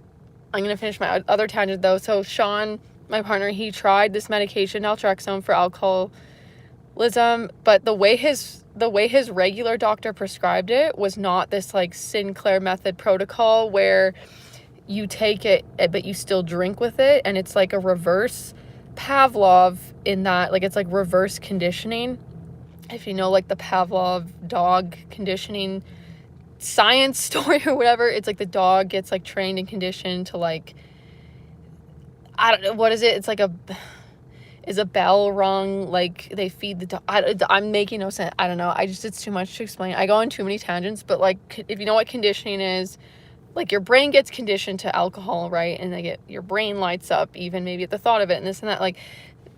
going to finish my other tangent though. So Sean, my partner, he tried this medication, naltrexone, for alcoholism, but the way his regular doctor prescribed it was not this like Sinclair method protocol where you take it but you still drink with it, and it's like a reverse Pavlov in that, like it's like reverse conditioning. If you know like the Pavlov dog conditioning science story or whatever, it's like the dog gets like trained and conditioned to like, I don't know, what is it? It's like is a bell rung, like they feed the dog. I'm making no sense. I don't know. It's too much to explain. I go on too many tangents, but like if you know what conditioning is, like your brain gets conditioned to alcohol, right? And your brain lights up even maybe at the thought of it and this and that. Like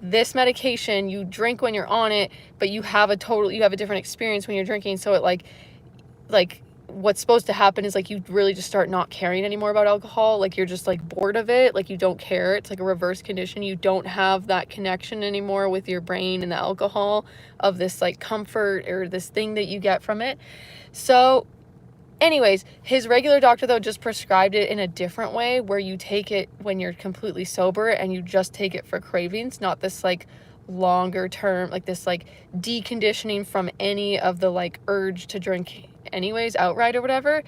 this medication, you drink when you're on it, but you have a different experience when you're drinking. So it like what's supposed to happen is like you really just start not caring anymore about alcohol. Like you're just like bored of it, like you don't care. It's like a reverse condition. You don't have that connection anymore with your brain and the alcohol of this like comfort or this thing that you get from it. So anyways, his regular doctor though just prescribed it in a different way where you take it when you're completely sober and you just take it for cravings, not this like longer term, like this like deconditioning from any of the like urge to drink anyways outright or whatever.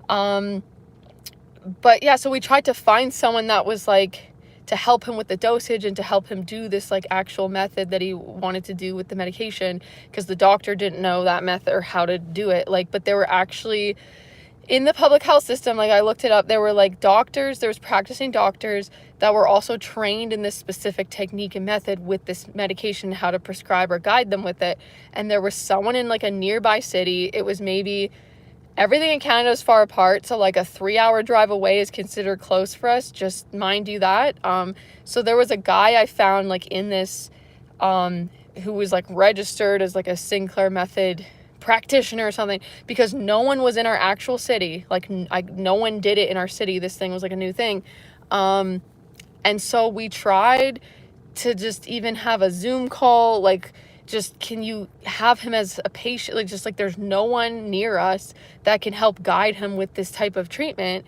But yeah, so we tried to find someone that was like to help him with the dosage and to help him do this like actual method that he wanted to do with the medication, because the doctor didn't know that method or how to do it. Like, but there were actually in the public health system, like I looked it up, there were like there was practicing doctors that were also trained in this specific technique and method with this medication, how to prescribe or guide them with it. And there was someone in like a nearby city. It was maybe, everything in Canada is far apart, so like a 3-hour drive away is considered close for us, just mind you that. So there was a guy I found like in this, who was like registered as like a Sinclair method practitioner or something, because no one was in our actual city. Like no one did it in our city. This thing was like a new thing. And so we tried to just even have a Zoom call, like just can you have him as a patient, like just like there's no one near us that can help guide him with this type of treatment.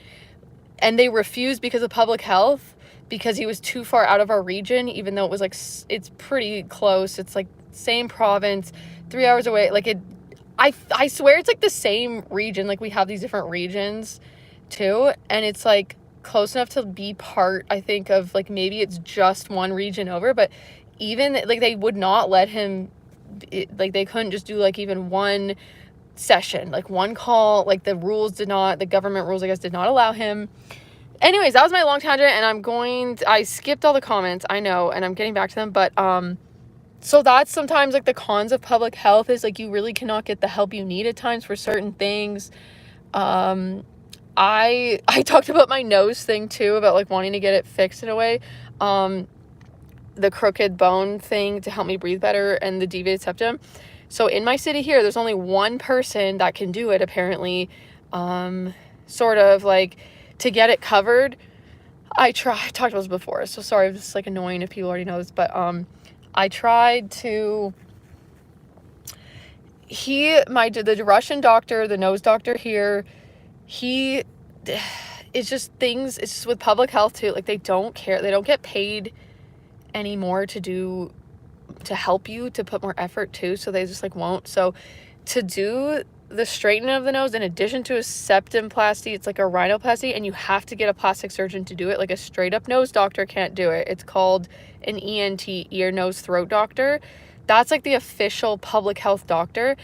And they refused because of public health, because he was too far out of our region, even though it was like it's pretty close. It's like same province, 3 hours away. Like I swear it's like the same region. Like we have these different regions too, and it's like close enough to be part, I think, of like maybe it's just one region over. But even like they would not let him, like they couldn't just do like even one session, like one call. Like the government rules I guess did not allow him. Anyways, that was my long tangent, and I skipped all the comments, I know, and I'm getting back to them. But so that's sometimes like the cons of public health is like you really cannot get the help you need at times for certain things. I talked about my nose thing too, about like wanting to get it fixed in a way. The crooked bone thing to help me breathe better, and the deviated septum. So in my city here, there's only one person that can do it apparently, sort of like to get it covered. I talked about this before, so sorry if this is like annoying if people already know this, but I tried to, the Russian doctor, the nose doctor here, it's just with public health too, like they don't care, they don't get paid anymore to help you, to put more effort too, so they just like won't. So to do the straightening of the nose, in addition to a septumplasty, it's like a rhinoplasty, and you have to get a plastic surgeon to do it. Like a straight up nose doctor can't do it. It's called an ENT, ear, nose, throat doctor. That's like the official public health doctor.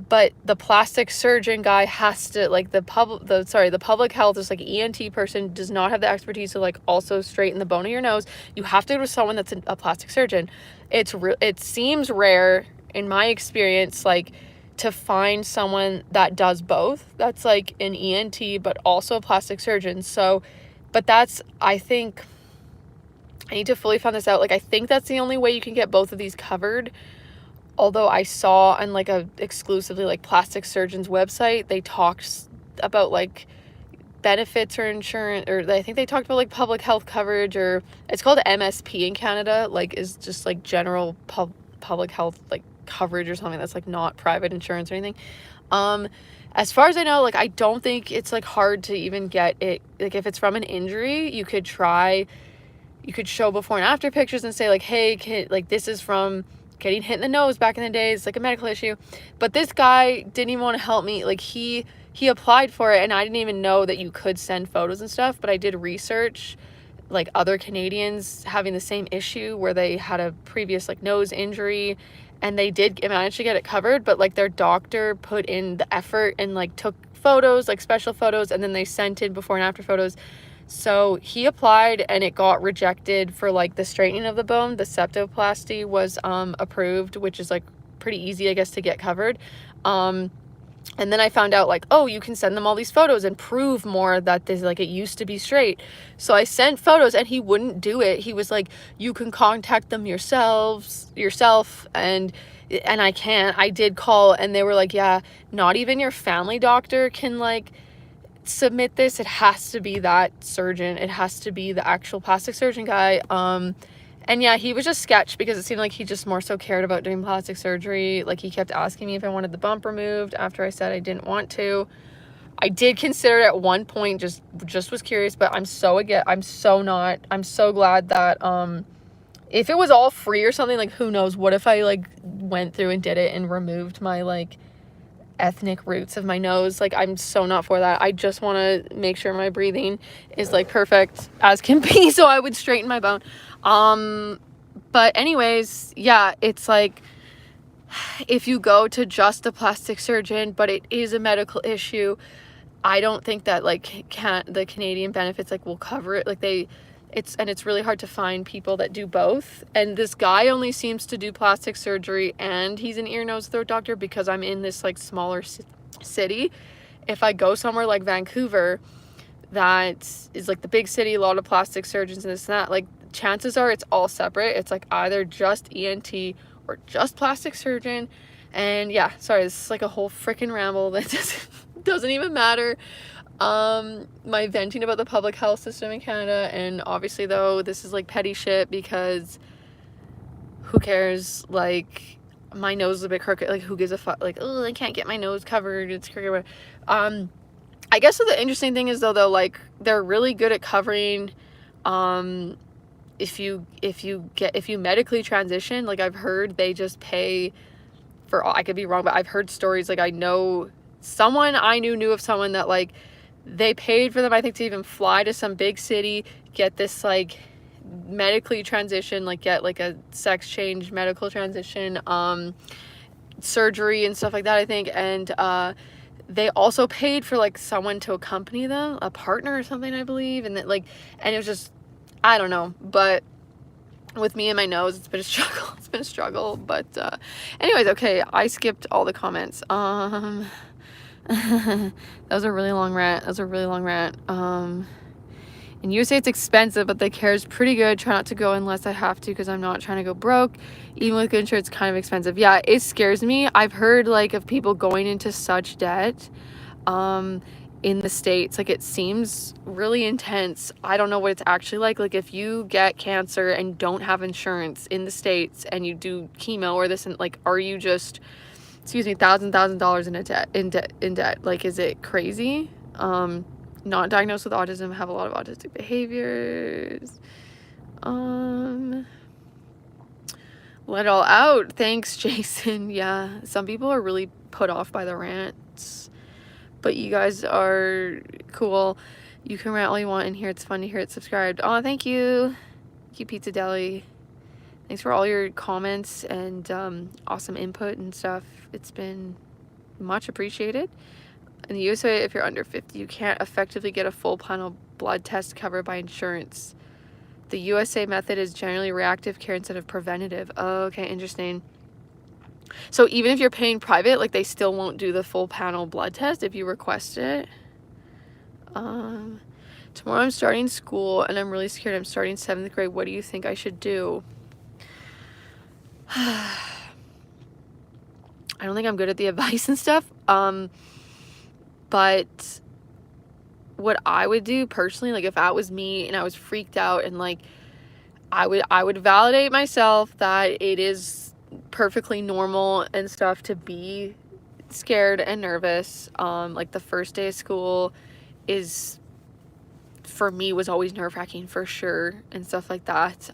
But the plastic surgeon guy has to, like the public health is like ENT person does not have the expertise to like also straighten the bone of your nose. You have to go to someone that's a plastic surgeon. It seems rare in my experience. Like to find someone that does both. That's like an ENT, but also a plastic surgeon. So, but that's, I think, I need to fully find this out. Like, I think that's the only way you can get both of these covered. Although I saw on like a exclusively like plastic surgeon's website, they talked about like benefits or insurance, or I think they talked about like public health coverage, or it's called MSP in Canada, like is just like general public health like coverage or something that's like not private insurance or anything. As far as I know, like I don't think it's like hard to even get it. Like if it's from an injury, you could show before and after pictures and say like, hey, like this is from getting hit in the nose back in the day. It's like a medical issue. But this guy didn't even want to help me. Like he applied for it, and I didn't even know that you could send photos and stuff, but I did research like other Canadians having the same issue where they had a previous like nose injury, and they did manage to get it covered, but like their doctor put in the effort and like took photos, like special photos, and then they sent in before and after photos. So he applied and it got rejected for like the straightening of the bone. The septoplasty was approved, which is like pretty easy, I guess, to get covered. And then I found out like, oh, you can send them all these photos and prove more that this, like, it used to be straight. So I sent photos and he wouldn't do it. He was like, you can contact them yourself. And I can't. I did call and they were like, yeah, not even your family doctor can like submit this. It has to be that surgeon. It has to be the actual plastic surgeon guy. And yeah, he was just sketch because it seemed like he just more so cared about doing plastic surgery. Like he kept asking me if I wanted the bump removed after I said I didn't want to. I did consider it at one point, just was curious, but I'm so glad that if it was all free or something, like who knows, what if I like went through and did it and removed my like ethnic roots of my nose. Like I'm so not for that. I just want to make sure my breathing is like perfect as can be, so I would straighten my bone. But anyways, yeah, it's like if you go to just a plastic surgeon but it is a medical issue, I don't think that like the Canadian benefits like will cover it. Like it's really hard to find people that do both, and this guy only seems to do plastic surgery and he's an ear, nose, throat doctor because I'm in this like smaller city. If I go somewhere like Vancouver, that is like the big city, a lot of plastic surgeons and this and that, like chances are it's all separate. It's like either just ENT or just plastic surgeon. And yeah, sorry, this is like a whole freaking ramble that doesn't even matter. My venting about the public health system in Canada, and obviously though this is like petty shit because who cares, like my nose is a bit crooked, like who gives a fuck, like oh I can't get my nose covered, it's crooked. I guess the interesting thing is though like they're really good at covering if you medically transition. Like I've heard they just pay for all, I could be wrong, but I've heard stories, like I know someone I knew of someone that like they paid for them, I think, to even fly to some big city, get this like medically transition, like get like a sex change medical transition, surgery and stuff like that, I think. And they also paid for like someone to accompany them, a partner or something, I believe. And that like, and it was just, I don't know, but with me and my nose, it's been a struggle. But anyways, okay, I skipped all the comments. That was a really long rant. In USA it's expensive, but the care is pretty good. Try not to go unless I have to because I'm not trying to go broke. Even with good insurance, it's kind of expensive. Yeah, it scares me. I've heard like of people going into such debt in the States. Like it seems really intense. I don't know what it's actually like. Like if you get cancer and don't have insurance in the States and you do chemo or this, and like are you just $1,000 in debt? Like, is it crazy? Not diagnosed with autism, have a lot of autistic behaviors. Let it all out. Thanks, Jason. Yeah, some people are really put off by the rants, but you guys are cool. You can rant all you want in here. It's fun to hear it. Subscribed. Oh, thank you. Thank you, Pizza Deli. Thanks for all your comments and awesome input and stuff. It's been much appreciated. In the USA, if you're under 50, you can't effectively get a full panel blood test covered by insurance. The USA method is generally reactive care instead of preventative. Oh, okay, interesting. So even if you're paying private, like, they still won't do the full panel blood test if you request it. Tomorrow I'm starting school and I'm really scared. I'm starting 7th grade. What do you think I should do? I don't think I'm good at the advice and stuff. But what I would do personally, like, if that was me and I was freaked out, and like, I would validate myself that it is perfectly normal and stuff to be scared and nervous. Like, the first day of school is, for me, was always nerve-wracking for sure, and stuff like that.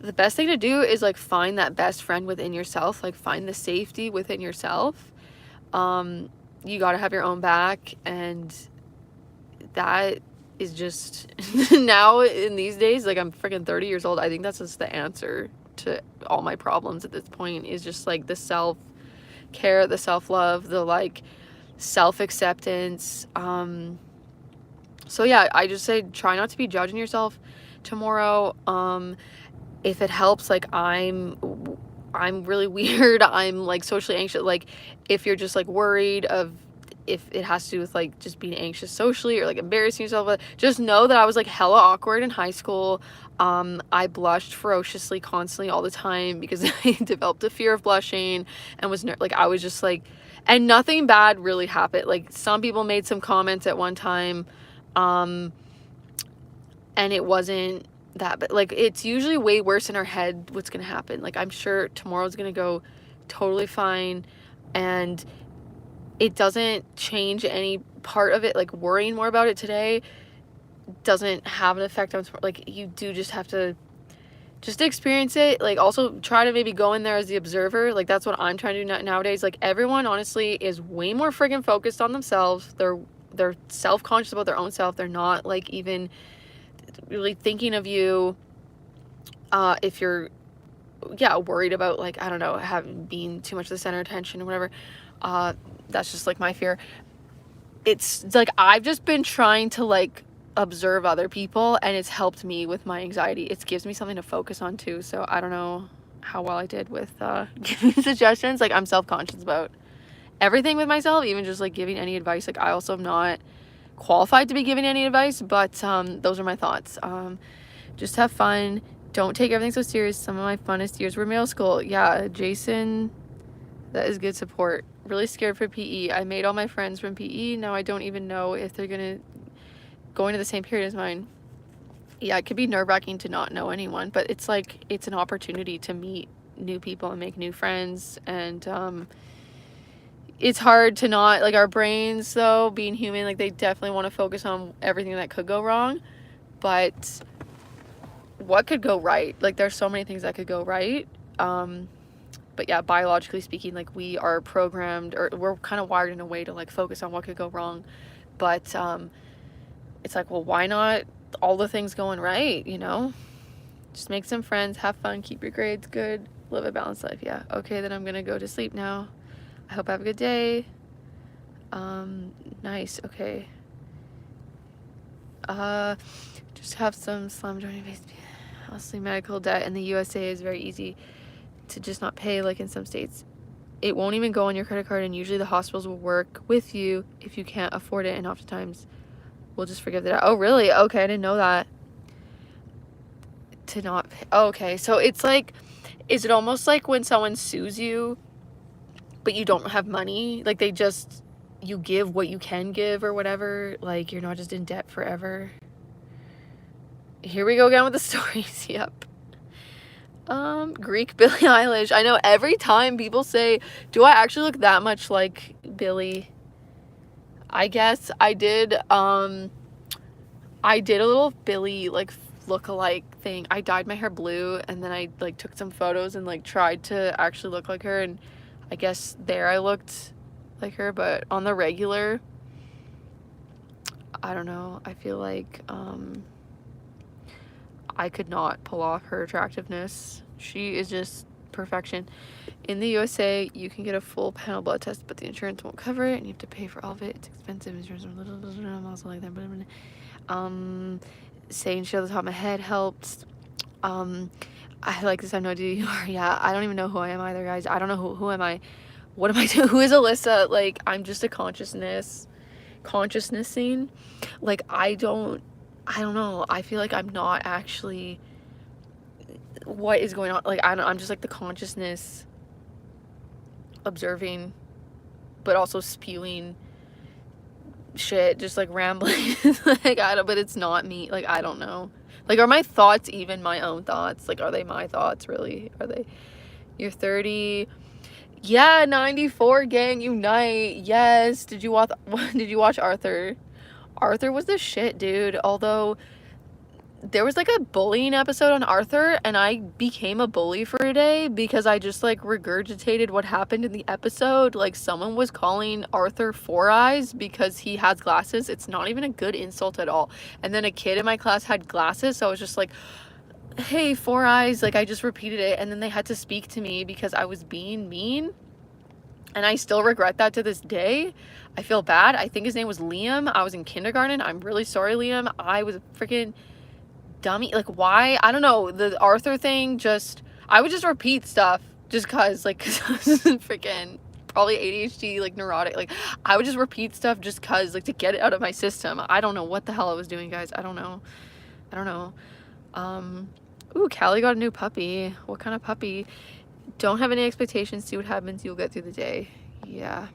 The best thing to do is, like, find that best friend within yourself, like, find the safety within yourself. You got to have your own back, and that is just now in these days, like, I'm freaking 30 years old, I think that's just the answer to all my problems at this point, is just like the self-care, the self-love, the like self-acceptance. So yeah, I just say try not to be judging yourself tomorrow. If it helps, like, I'm really weird, I'm like socially anxious. Like, if you're just like worried of if it has to do with like just being anxious socially or like embarrassing yourself, just know that I was like hella awkward in high school. I blushed ferociously constantly all the time because I developed a fear of blushing, and was like, I was just like, and nothing bad really happened. Like, some people made some comments at one time, and it wasn't that, but like, it's usually way worse in our head what's gonna happen. Like, I'm sure tomorrow's gonna go totally fine, and it doesn't change any part of it. Like, worrying more about it today doesn't have an effect on, like, you do just have to just experience it. Like, also try to maybe go in there as the observer. Like, that's what I'm trying to do nowadays. Like, everyone honestly is way more friggin' focused on themselves. They're self-conscious about their own self. They're not like even really thinking of you if you're worried about, like, I don't know, having being too much the center of attention or whatever. That's just like my fear. It's like, I've just been trying to like observe other people, and it's helped me with my anxiety. It gives me something to focus on too. So I don't know how well I did with giving suggestions. Like, I'm self-conscious about everything with myself, even just like giving any advice. Like, I also am not qualified to be giving any advice, but those are my thoughts. Just have fun, don't take everything so serious. Some of my funnest years were middle school. Yeah, Jason, that is good support. Really scared for PE. I made all my friends from PE. Now I don't even know if they're going to the same period as mine. Yeah, it could be nerve-wracking to not know anyone, but it's like, it's an opportunity to meet new people and make new friends. And it's hard to not, like, our brains, though, being human, like, they definitely want to focus on everything that could go wrong. But what could go right? Like, there's so many things that could go right. But yeah, biologically speaking, like, we are programmed, or we're kind of wired in a way to like focus on what could go wrong. But it's like, well, why not all the things going right, you know? Just make some friends, have fun, keep your grades good, live a balanced life. Yeah, okay, then I'm gonna go to sleep now. I hope I have a good day. Nice, okay. Just have some slum joining base. Honestly, medical debt in the USA is very easy to just not pay, like in some states. It won't even go on your credit card, and usually the hospitals will work with you if you can't afford it, and oftentimes we'll just forgive the debt. Oh, really? Okay, I didn't know that. To not pay. Oh, okay, so it's like, is it almost like when someone sues you but you don't have money? Like, they just, you give what you can give or whatever, like, you're not just in debt forever. Here we go again with the stories. Yep. Greek Billie Eilish. I know every time people say, do I actually look that much like Billie? I guess I did. I did a little Billie like look-alike thing. I dyed my hair blue, and then I like took some photos and like tried to actually look like her, and I guess there I looked like her. But on the regular, I don't know, I feel like I could not pull off her attractiveness. She is just perfection. In the USA, you can get a full panel blood test, but the insurance won't cover it, and you have to pay for all of it. It's expensive. Insurance, I'm also like that. Saying shit on the top of my head helps. I like this. I have no idea who you are. Yeah, I don't even know who I am either, guys. I don't know who am I. What am I doing? Who is Alyssa? Like, I'm just a consciousnessing. Like, I don't know. I feel like I'm not actually what is going on. Like, I'm just like the consciousness observing, but also spewing shit, just like rambling. Like, but it's not me. Like, I don't know. Like, are my thoughts even my own thoughts? Like, are they my thoughts, really? Are they? You're 30. Yeah, 94 gang unite. Yes. Did you watch Arthur? Arthur was the shit, dude. Although there was like a bullying episode on Arthur, and I became a bully for a day because I just like regurgitated what happened in the episode. Like, someone was calling Arthur Four Eyes because he has glasses. It's not even a good insult at all. And then a kid in my class had glasses, so I was just like, hey, Four Eyes. Like, I just repeated it, and then they had to speak to me because I was being mean. And I still regret that to this day. I feel bad. I think his name was Liam. I was in kindergarten. I'm really sorry, Liam. I was a freaking dummy. Like, why? I don't know. The Arthur thing, I would just repeat stuff just cause, like, cause I was freaking probably ADHD, like, neurotic. Like, I would just repeat stuff just cause, like, to get it out of my system. I don't know what the hell I was doing, guys. I don't know. Ooh, Callie got a new puppy. What kind of puppy? Don't have any expectations. See what happens. You'll get through the day. Yeah.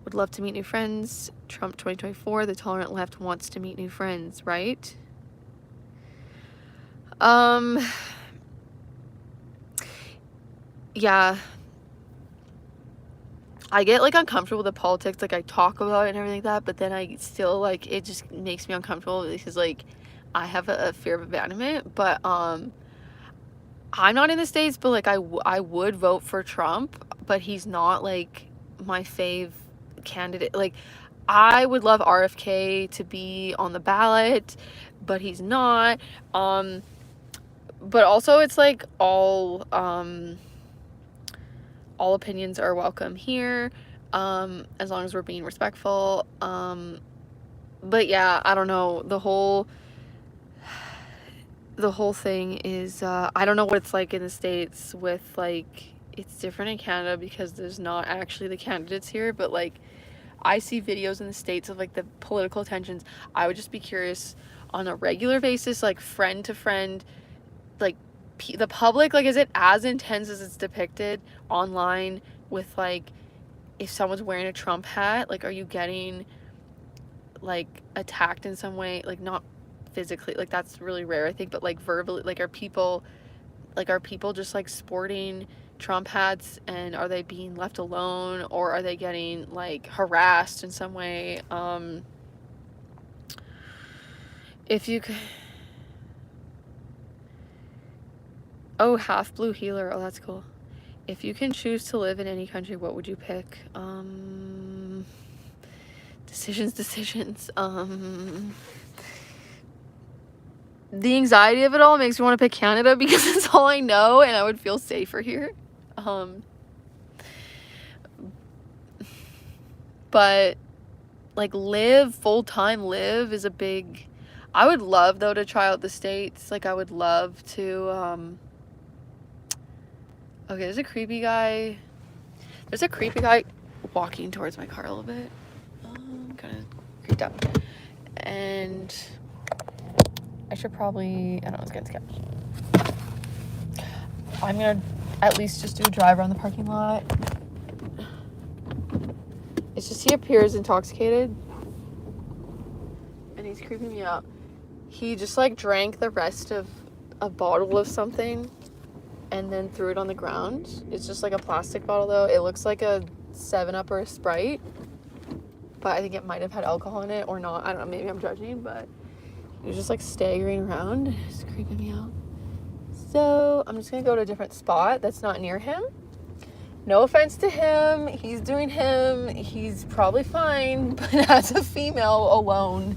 Would love to meet new friends. Trump 2024. The tolerant left wants to meet new friends, right? Yeah. I get, like, uncomfortable with the politics. Like, I talk about it and everything like that, but then I still, like, it just makes me uncomfortable because, like, I have a fear of abandonment. But, I'm not in the States, but, like, I would vote for Trump, but he's not, like, my fave candidate. Like, I would love RFK to be on the ballot, but he's not. But also, it's like all opinions are welcome here, as long as we're being respectful. But yeah, I don't know. The whole thing is, I don't know what it's like in the States with, like, it's different in Canada because there's not actually the candidates here, but, like, I see videos in the States of, like, the political tensions. I would just be curious on a regular basis, like, friend to friend, like, the public, like, is it as intense as it's depicted online with, like, if someone's wearing a Trump hat, like, are you getting, like, attacked in some way? Like, not physically, like, that's really rare, I think, but, like, verbally, like, are people just, like, sporting Trump hats, and are they being left alone, or are they getting, like, harassed in some way? If you could... Oh, half blue healer. Oh, that's cool. If you can choose to live in any country, what would you pick? Decisions. The anxiety of it all makes me want to pick Canada because it's all I know, and I would feel safer here. But, like, full-time live is a big... I would love, though, to try out the States. Like, I would love to, Okay, there's a creepy guy walking towards my car a little bit. I'm kind of creeped out. And I should probably... I don't know, it's getting sketchy. I'm gonna at least just do a drive around the parking lot. It's just he appears intoxicated. And he's creeping me out. He just, like, drank the rest of a bottle of something and then threw it on the ground. It's just, like, a plastic bottle, though. It looks like a 7-Up or a Sprite. But I think it might have had alcohol in it or not. I don't know. Maybe I'm judging, but he was just, like, staggering around. It's creeping me out. So I'm just going to go to a different spot that's not near him. No offense to him. He's doing him. He's probably fine. But as a female alone,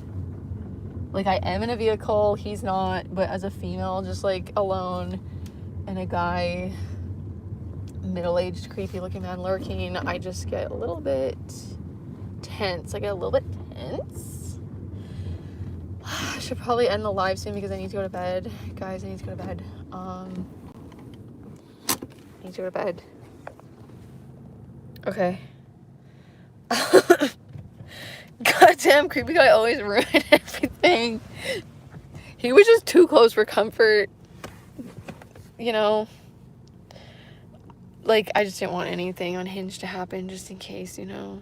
like, I am in a vehicle. He's not. But as a female, just, like, alone, and a guy, middle-aged, creepy-looking man lurking, I just get a little bit tense. I get a little bit tense. should probably end the live soon because I need to go to bed. Guys, I need to go to bed. I need to go to bed. Okay. Goddamn, creepy guy always ruined everything. He was just too close for comfort. You know, like, I just didn't want anything on Hinge to happen just in case, you know.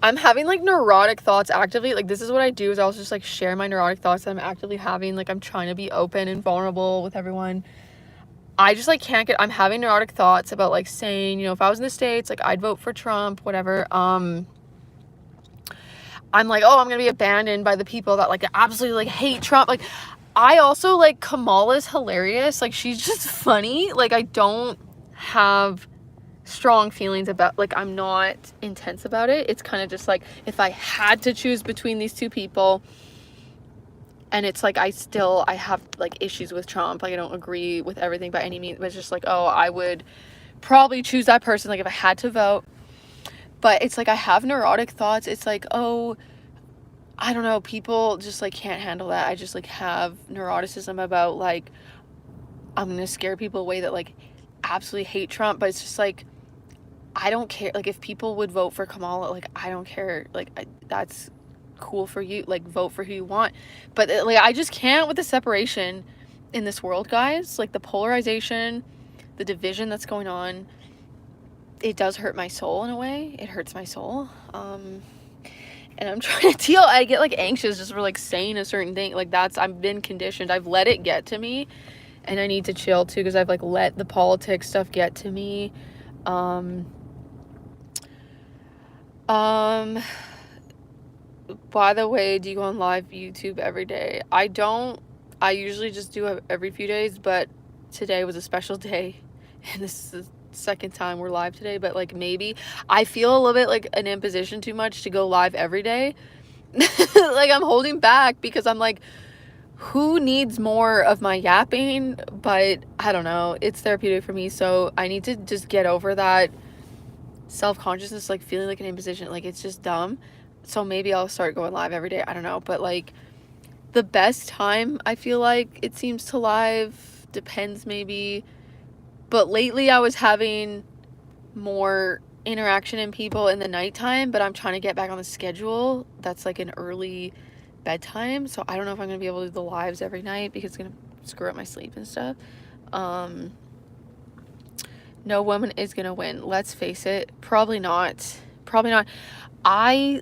I'm having, like, neurotic thoughts actively. Like, this is what I do, is I'll just, like, share my neurotic thoughts that I'm actively having. Like, I'm trying to be open and vulnerable with everyone. I just, like, can't get... I'm having neurotic thoughts about, like, saying, you know, if I was in the States, like, I'd vote for Trump, whatever. I'm like, oh, I'm gonna be abandoned by the people that, like, absolutely, like, hate Trump. Like, I also, like, Kamala's hilarious. Like, she's just funny. Like, I don't have strong feelings about, like, I'm not intense about it. It's kind of just, like, if I had to choose between these two people, and it's, like, I have, like, issues with Trump. Like, I don't agree with everything by any means, but it's just, like, oh, I would probably choose that person, like, if I had to vote. But it's, like, I have neurotic thoughts. It's, like, oh, I don't know, people just, like, can't handle that. I just, like, have neuroticism about, like, I'm gonna scare people away that, like, absolutely hate Trump. But it's just, like, I don't care. Like, if people would vote for Kamala, like, I don't care. Like, that's cool for you. Like, vote for who you want. But, like, I just can't with the separation in this world, guys. Like, the polarization, the division that's going on, it does hurt my soul in a way. It hurts my soul. And I'm trying to deal. I get, like, anxious just for, like, saying a certain thing. Like, I've been conditioned. I've let it get to me. And I need to chill, too, because I've, like, let the politics stuff get to me. By the way, do you go on live YouTube every day? I don't. I usually just do it every few days, but today was a special day. And this is the second time we're live today, but, like, maybe I feel a little bit like an imposition too much to go live every day. Like, I'm holding back because I'm like, who needs more of my yapping? But I don't know, it's therapeutic for me, so I need to just get over that self-consciousness, like, feeling like an imposition. Like, it's just dumb. So maybe I'll start going live every day. I don't know, but, like, the best time I feel like it seems to live depends maybe. But lately I was having more interaction in people in the nighttime, but I'm trying to get back on the schedule. That's, like, an early bedtime. So I don't know if I'm going to be able to do the lives every night because it's going to screw up my sleep and stuff. No woman is going to win. Let's face it. Probably not. Probably not. I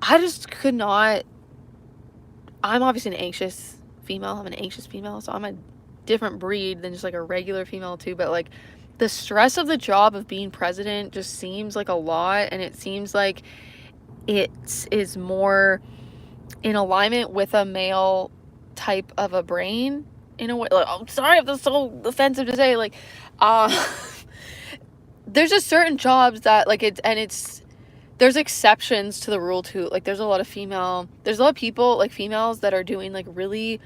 just could not. I'm obviously an anxious female. I'm an anxious female, so I'm a different breed than just, like, a regular female too. But, like, the stress of the job of being president just seems like a lot, and it seems like it is more in alignment with a male type of a brain in a way. Like, I'm sorry if that's so offensive to say, like, there's just certain jobs that, like, there's exceptions to the rule too. Like, there's a lot of people, like, females that are doing, like, really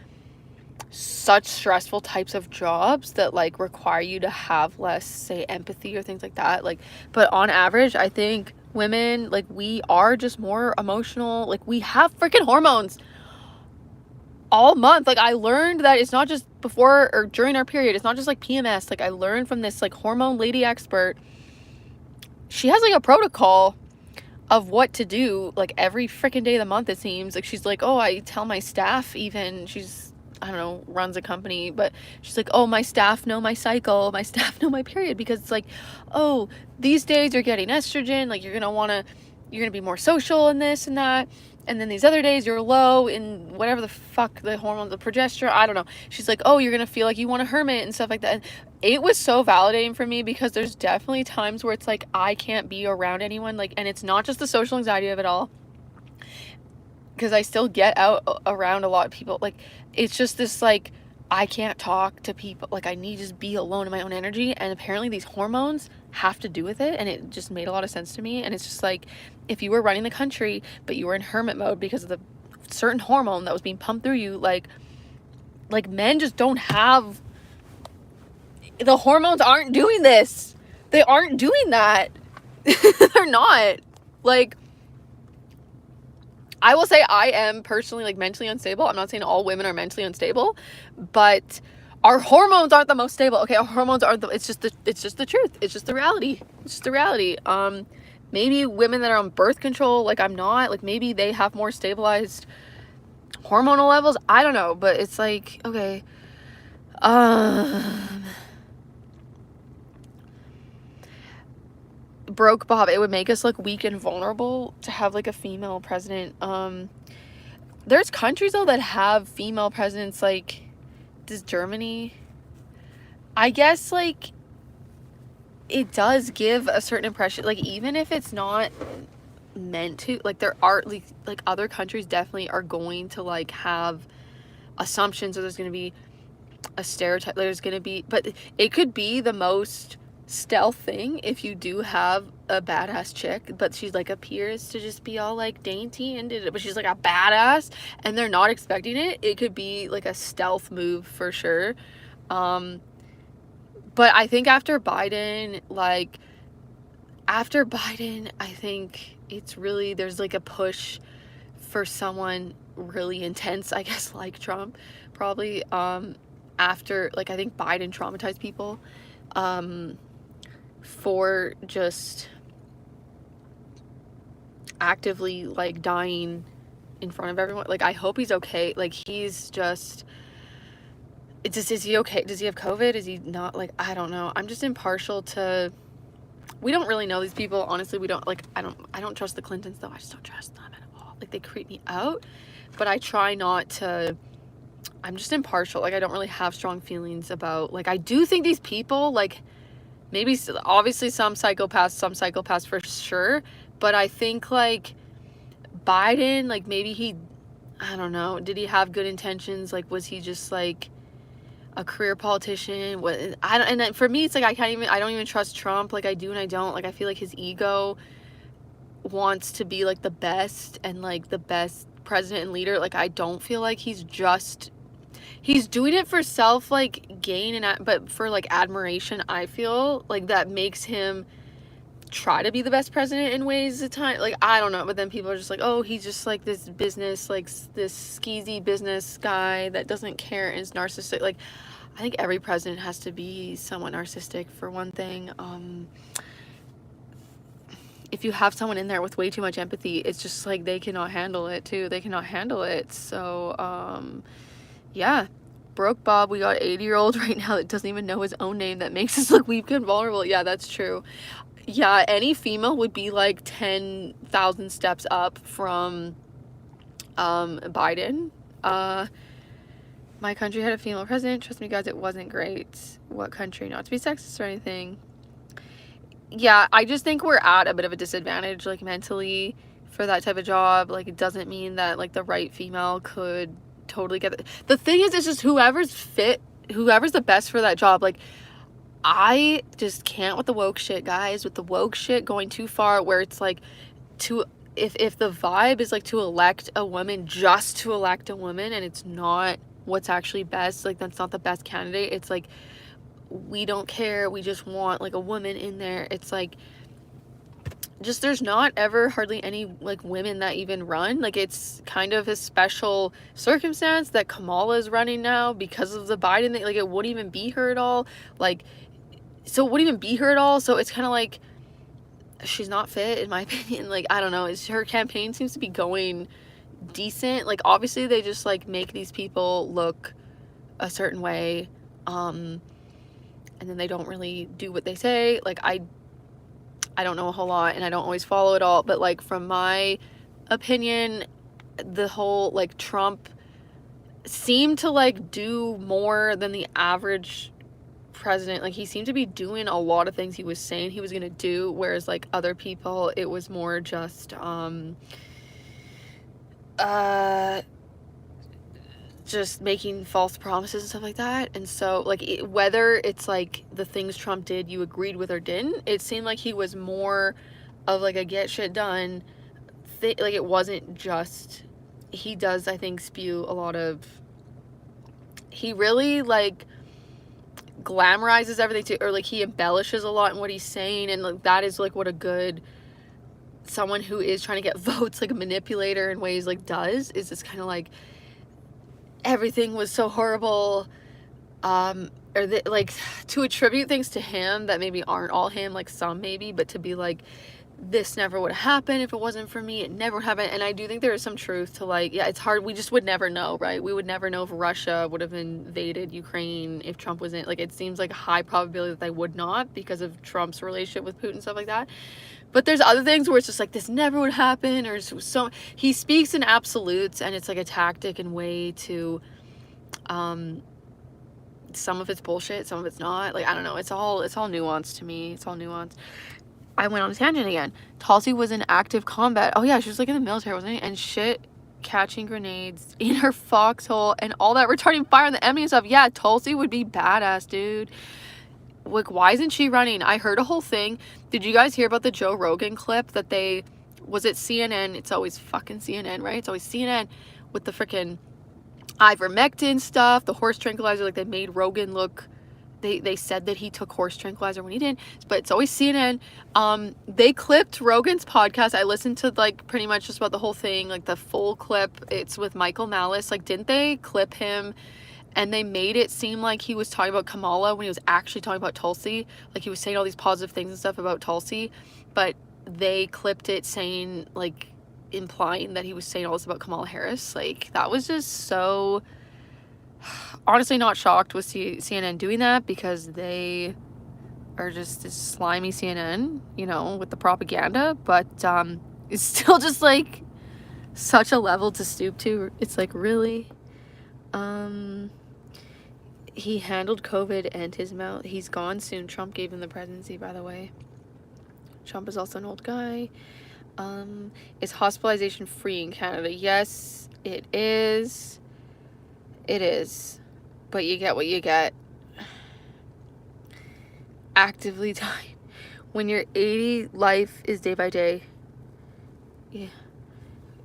such stressful types of jobs that, like, require you to have less, say, empathy or things like that. Like, but on average, I think women, like, we are just more emotional. Like, we have freaking hormones all month. Like, I learned that it's not just before or during our period. It's not just, like, PMS. Like, I learned from this, like, hormone lady expert. She has, like, a protocol of what to do, like, every freaking day of the month, it seems. Like, she's like, oh, I tell my staff, even, I don't know, runs a company, but she's like, oh, my staff know my cycle, my staff know my period, because it's like, oh, these days you're getting estrogen, like, you're gonna be more social and this and that, and then these other days you're low in whatever the fuck the hormone, the progesterone, I don't know. She's like, oh, you're gonna feel like you want a hermit and stuff like that. And it was so validating for me, because there's definitely times where it's like I can't be around anyone, like, and it's not just the social anxiety of it all, because I still get out around a lot of people. Like, it's just this, like, I can't talk to people. Like, I need to just be alone in my own energy. And apparently these hormones have to do with it. And it just made a lot of sense to me. And it's just like, if you were running the country, but you were in hermit mode because of the certain hormone that was being pumped through you, like men just don't have, the hormones aren't doing this. They aren't doing that. They're not. Like, I will say I am personally like mentally unstable. I'm not saying all women are mentally unstable, but our hormones aren't the most stable. Okay, our hormones aren't the, it's just the truth. It's just the reality. It's just the reality. Maybe women that are on birth control, like I'm not, like maybe they have more stabilized hormonal levels. I don't know, but it's like, okay. Broke Bob, it would make us look weak and vulnerable to have like a female president. There's countries though that have female presidents, like, does Germany? I guess like it does give a certain impression, like even if it's not meant to, like there are like other countries definitely are going to like have assumptions, or there's going to be a stereotype, there's going to be, but it could be the most stealth thing if you do have a badass chick, but she's like appears to just be all like dainty and but she's like a badass and they're not expecting it. It could be like a stealth move for sure. But I think after Biden, I think it's really, there's like a push for someone really intense, I guess, like Trump, probably. After, like, I think Biden traumatized people for just actively like dying in front of everyone. Like, I hope he's okay. Like, he's just, is he okay? Does he have COVID? Is he not? Like, I don't know. I'm just impartial to, we don't really know these people. Honestly, we don't, like, I don't trust the Clintons though. I just don't trust them at all. Like, they creep me out, but I try not to. I'm just impartial. Like, I don't really have strong feelings about, like, I do think these people, like, maybe obviously some psychopaths for sure, but I think like Biden, like maybe he, I don't know, did he have good intentions? Like, was he just like a career politician? What, I don't, and then for me it's like I don't even trust Trump. Like, I do and I don't. Like, I feel like his ego wants to be like the best and like the best president and leader. Like, I don't feel like he's doing it for self like gain and but for like admiration. I feel like that makes him try to be the best president in ways at time. Like, I don't know, but then people are just like, oh, he's just like this business, like this skeezy business guy that doesn't care and is narcissistic. Like, I think every president has to be somewhat narcissistic for one thing. If you have someone in there with way too much empathy, it's just like they cannot handle it too. They cannot handle it. So yeah, broke Bob. We got 80-year-old right now that doesn't even know his own name, that makes us look weak and vulnerable. Yeah, that's true. Yeah, any female would be like 10,000 steps up from Biden. My country had a female president. Trust me, guys, it wasn't great. What country? Not to be sexist or anything. Yeah, I just think we're at a bit of a disadvantage, like, mentally for that type of job. Like, it doesn't mean that like the right female could totally get it. The thing is, it's just whoever's fit, whoever's the best for that job. Like, I just can't with the woke shit, guys, with the woke shit going too far, where it's like, if the vibe is like to elect a woman just to elect a woman, and it's not what's actually best, like that's not the best candidate. It's like, we don't care, we just want like a woman in there. It's like, just, there's not ever hardly any like women that even run. Like, it's kind of a special circumstance that Kamala is running now because of the Biden thing. Like, it wouldn't even be her at all. Like, so it wouldn't even be her at all. So it's kind of like, she's not fit, in my opinion. Like, I don't know, her campaign seems to be going decent. Like, obviously they just like make these people look a certain way, and then they don't really do what they say. Like, I don't know a whole lot and I don't always follow it all, but like, from my opinion, the whole like Trump seemed to like do more than the average president. Like, he seemed to be doing a lot of things he was saying he was gonna do, whereas like other people, it was more just making false promises and stuff like that. And so like, whether it's like the things Trump did you agreed with or didn't, it seemed like he was more of like a get shit done like, it wasn't just, he does, I think, spew a lot of, he really like glamorizes everything too, or like he embellishes a lot in what he's saying, and like that is like what a good someone who is trying to get votes, like a manipulator in ways, like does, is this kind of like everything was so horrible, or like to attribute things to him that maybe aren't all him, like some maybe, but to be like, this never would have happened if it wasn't for me, it never would happen. And I do think there is some truth to, like, yeah, it's hard, we just would never know, right? We would never know if Russia would have invaded Ukraine if Trump was in, like, it seems like a high probability that they would not because of Trump's relationship with Putin, stuff like that. But there's other things where it's just like, this never would happen, or so he speaks in absolutes, and it's like a tactic and way to, some of it's bullshit, some of it's not, like, I don't know, it's all nuanced to me, it's all nuanced. I went on a tangent again. Tulsi was in active combat. Oh yeah, she was like in the military, wasn't she? And shit, catching grenades in her foxhole and all that, retarding fire on the enemy and stuff. Yeah, Tulsi would be badass, dude. Like, why isn't she running? I heard a whole thing. Did you guys hear about the Joe Rogan clip that they, was it CNN? It's always fucking CNN, right? It's always CNN with the freaking ivermectin stuff, the horse tranquilizer. Like, they made Rogan look, they said that he took horse tranquilizer when he didn't, but it's always CNN. They clipped Rogan's podcast. I listened to, like, pretty much just about the whole thing, like the full clip. It's with Michael Malice. Like, didn't they clip him and they made it seem like he was talking about Kamala when he was actually talking about Tulsi? Like, he was saying all these positive things and stuff about Tulsi, but they clipped it saying, like, implying that he was saying all this about Kamala Harris. Like, that was just so, honestly not shocked with CNN doing that, because they are just this slimy CNN, you know, with the propaganda. But it's still just like such a level to stoop to. It's like, really? He handled COVID and his mouth. He's gone soon. Trump gave him the presidency, by the way. Trump is also an old guy. Is hospitalization free in Canada? Yes, it is. It is. But you get what you get. Actively dying. When you're 80, life is day by day. Yeah.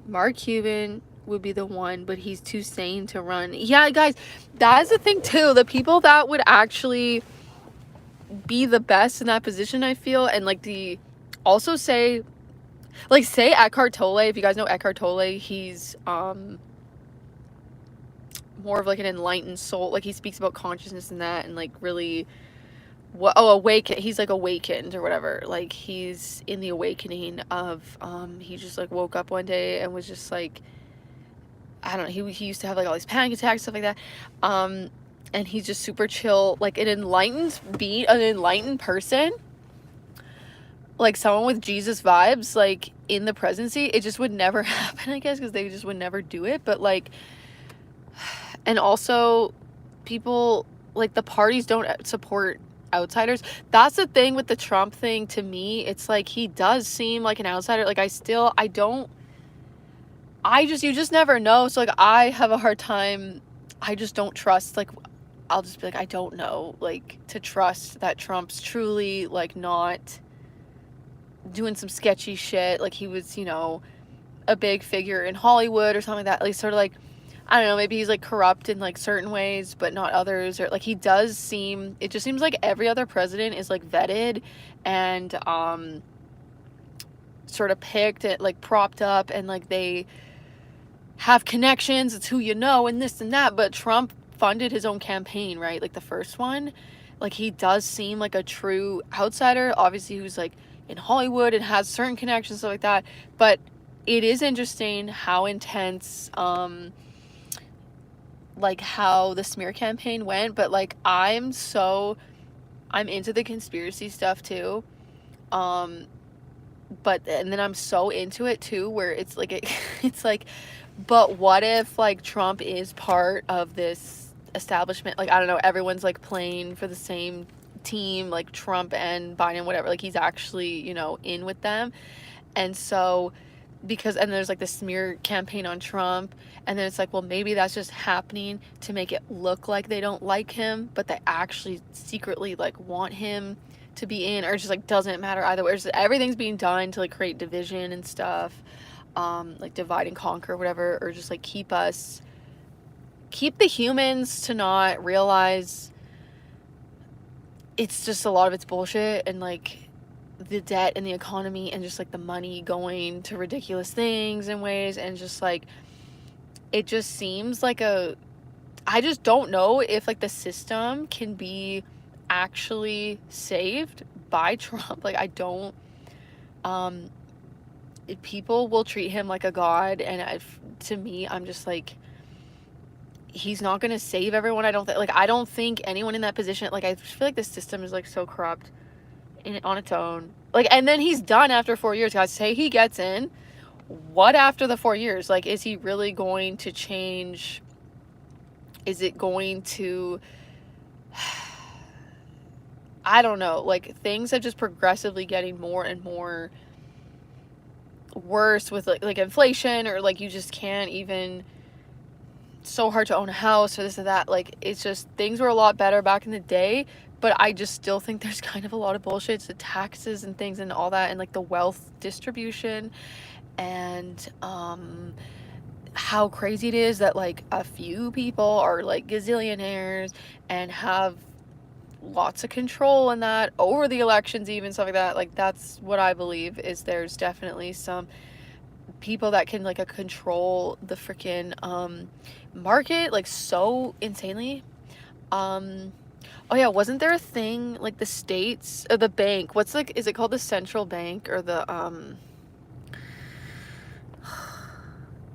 Mark Cuban would be the one, but he's too sane to run. Yeah, guys, that is the thing too. The people that would actually be the best in that position, I feel, and like also say, like, say Eckhart Tolle. If you guys know Eckhart Tolle, he's more of like an enlightened soul. Like, he speaks about consciousness and that, and like really he's like awakened or whatever. Like, he's in the awakening of he just like woke up one day and was just like, I don't know, he used to have like all these panic attacks, stuff like that, and he's just super chill, like an enlightened person, like someone with Jesus vibes, like in the presidency. It just would never happen, I guess, because they just would never do it. But like, and also don't like, the parties don't support outsiders. That's the thing with the Trump thing. To me, it's like, he does seem like an outsider. Like, you just never know. So like, I have a hard time, I just don't trust, like, I'll just be like, I don't know, like, to trust that Trump's truly like not doing some sketchy shit. Like, he was, you know, a big figure in Hollywood or something like that. Like, sort of like, I don't know, maybe he's like corrupt in like certain ways but not others, or like, it just seems like every other president is like vetted and sort of picked it, like propped up, and like they have connections. It's who you know and this and that. But Trump funded his own campaign, right? Like, the first one, like, he does seem like a true outsider, obviously, who's like in Hollywood and has certain connections, stuff like that. But it is interesting how intense like how the smear campaign went. But like, I'm into the conspiracy stuff too, but and then I'm so into it too, where it's like it's like, but what if like Trump is part of this establishment? Like, I don't know, everyone's like playing for the same team, like Trump and Biden, whatever, like he's actually, you know, in with them. And so and there's like the smear campaign on Trump, and then it's like, well, maybe that's just happening to make it look like they don't like him, but they actually secretly like want him to be in, or just like doesn't matter either way. Just everything's being done to like create division and stuff, like divide and conquer, whatever, or just like keep the humans to not realize it's just a lot of it's bullshit, and like the debt and the economy and just like the money going to ridiculous things and ways, and just like it just seems like I just don't know if like the system can be actually saved by Trump. Like I don't people will treat him like a god, and to me I'm just like, he's not gonna save everyone. I don't think anyone in that position, like I feel like the system is like so corrupt on its own. Like, and then he's done after 4 years, guys. Say he gets in, what after the 4 years? Like, is he really going to change? Is it going to I don't know. Like, things are just progressively getting more and more worse with like inflation, or like you just can't even, so hard to own a house or this or that. Like, it's just, things were a lot better back in the day, but I just still think there's kind of a lot of bullshit. It's the taxes and things and all that, and like the wealth distribution, and how crazy it is that like a few people are like gazillionaires and have lots of control in that over the elections, even stuff like that. Like, that's what I believe, is there's definitely some people that can like control the freaking market like so insanely. Oh yeah, wasn't there a thing like the states or the bank, what's like, is it called the central bank, or the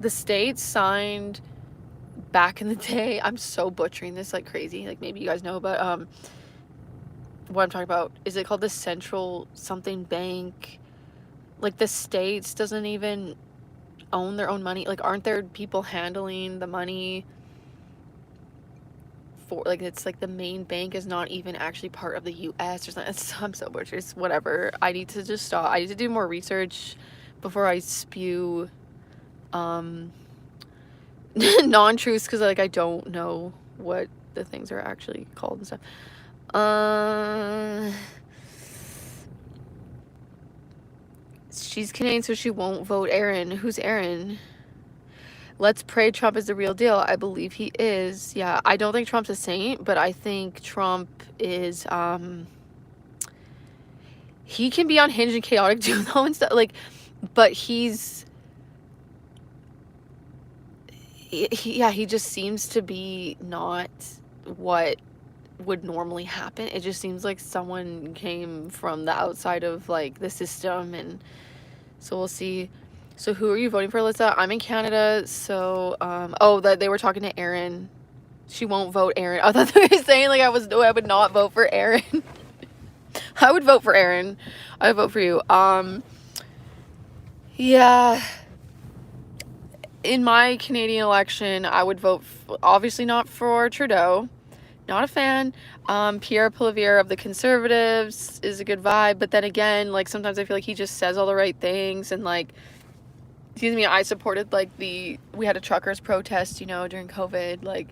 states signed back in the day, I'm so butchering this like crazy, like maybe you guys know, but what I'm talking about, is it called the central something bank? Like, the states doesn't even own their own money. Like, aren't there people handling the money for, like, it's like the main bank is not even actually part of the US or something. I'm so butchered. It's whatever. I need to just stop. I need to do more research before I spew non-truths, because like I don't know what the things are actually called and stuff. She's Canadian, so she won't vote Aaron. Who's Aaron? Let's pray Trump is the real deal. I believe he is. Yeah, I don't think Trump's a saint, but I think Trump is, he can be unhinged and chaotic too, though, and stuff. Like, but he just seems to be not what would normally happen. It just seems like someone came from the outside of like the system, and so we'll see. So who are you voting for, Alyssa? I'm in Canada, so oh, that they were talking to Aaron. She won't vote Aaron. I thought they were saying like I would not vote for Aaron. I would vote for Aaron. I would vote for you. Yeah. In my Canadian election, I would vote obviously not for Trudeau. Not a fan. Pierre Poilievre of the Conservatives is a good vibe, but then again, like sometimes I feel like he just says all the right things, and like, excuse me, I supported like we had a truckers protest, you know, during COVID, like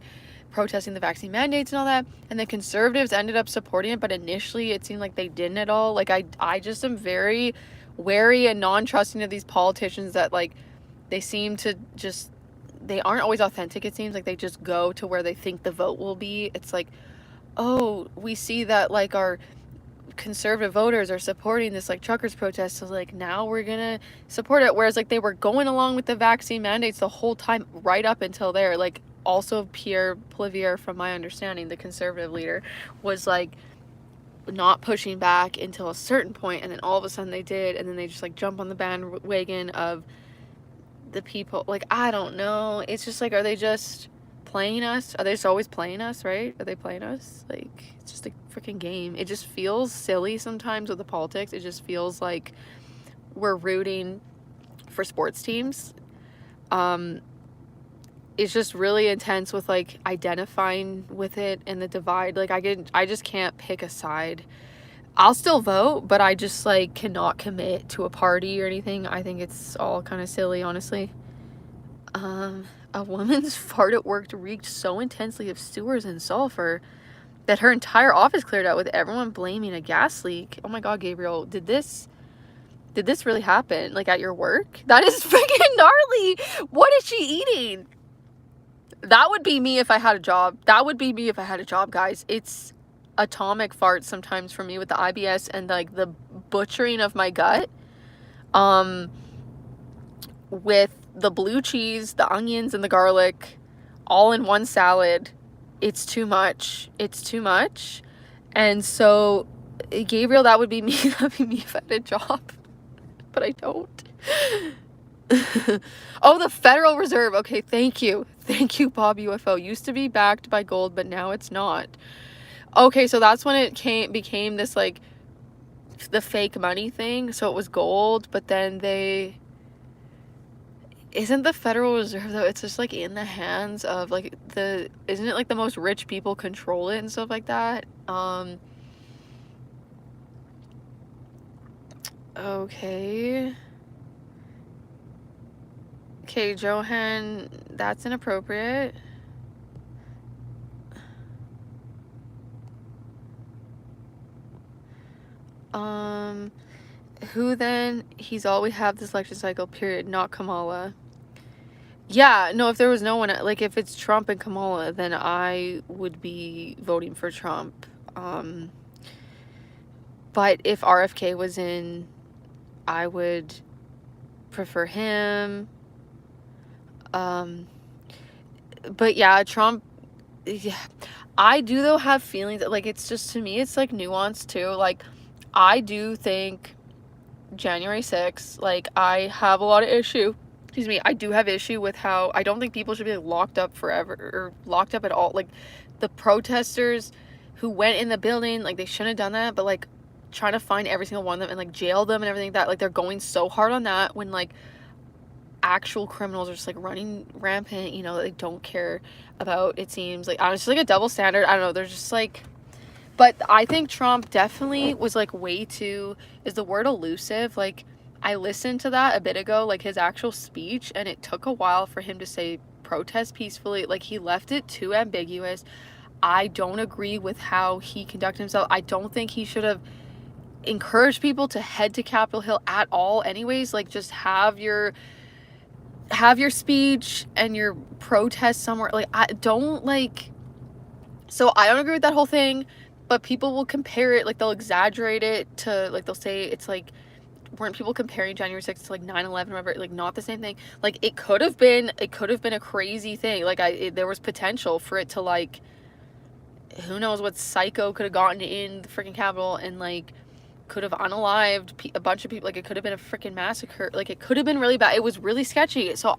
protesting the vaccine mandates and all that, and the Conservatives ended up supporting it, but initially it seemed like they didn't at all. Like I just am very wary and non-trusting of these politicians that like they seem to just, they aren't always authentic. It seems like they just go to where they think the vote will be. It's like, oh, we see that like our conservative voters are supporting this like truckers protest, so like now we're gonna support it, whereas like they were going along with the vaccine mandates the whole time right up until there. Like, also Pierre Poilievre, from my understanding, the conservative leader, was like not pushing back until a certain point, and then all of a sudden they did, and then they just like jump on the bandwagon of the people. Like, I don't know, it's just like, are they just playing us? Are they just always playing us, right? Are they playing us? Like, it's just a freaking game. It just feels silly sometimes with the politics. It just feels like we're rooting for sports teams. It's just really intense with like identifying with it and the divide. Like, I just can't pick a side. I'll still vote, but I just like cannot commit to a party or anything. I think it's all kind of silly, honestly. A woman's fart at work reeked so intensely of sewers and sulfur that her entire office cleared out, with everyone blaming a gas leak. Oh my god, Gabriel, did this really happen, like at your work? That is freaking gnarly. What is she eating? That would be me if I had a job. That would be me if I had a job, guys. It's atomic farts sometimes for me with the IBS and like the butchering of my gut. With the blue cheese, the onions, and the garlic all in one salad, it's too much. It's too much. And so, Gabriel, that would be me. That'd be me if I had a job. But I don't. Oh, the Federal Reserve. Okay, thank you. Thank you, Bob UFO. Used to be backed by gold, but now it's not. Okay, so that's when it became this, like, the fake money thing. So it was gold, but then they... Isn't the Federal Reserve, though, it's just, like, in the hands of, like, isn't it, like, the most rich people control it and stuff like that? Okay. Okay, Johan, that's inappropriate. Who then? He's all we have this election cycle, period, not Kamala. Yeah, no, if there was no one, like, if it's Trump and Kamala, then I would be voting for Trump. But if RFK was in, I would prefer him. But yeah, Trump, yeah. I do, though, have feelings, like, it's just, to me, it's, like, nuanced, too. Like, I do think January 6th, like, I have a lot of issue. Excuse me, I do have issue with how I don't think people should be, like, locked up forever, or locked up at all. Like, the protesters who went in the building, like, they shouldn't have done that, but, like, trying to find every single one of them and, like, jail them and everything like that. Like, they're going so hard on that when, like, actual criminals are just, like, running rampant, you know, they don't care about, it seems. Like, honestly, like, a double standard. I don't know, they're just, like... But I think Trump definitely was, like, way too... Is the word elusive? Like, I listened to that a bit ago, like, his actual speech, and it took a while for him to say protest peacefully. Like, he left it too ambiguous. I don't agree with how he conducted himself. I don't think he should have encouraged people to head to Capitol Hill at all anyways. Like, just have your speech and your protest somewhere. Like, I don't, like... So I don't agree with that whole thing, but people will compare it, like, they'll exaggerate it to, like, they'll say it's, like, weren't people comparing January 6th to, like, 9/11 or whatever? Like, not the same thing. Like, it could have been a crazy thing. Like, there was potential for it to, like, who knows what psycho could have gotten in the freaking Capitol and, like, could have unalived a bunch of people. Like, it could have been a freaking massacre. Like, it could have been really bad. It was really sketchy. So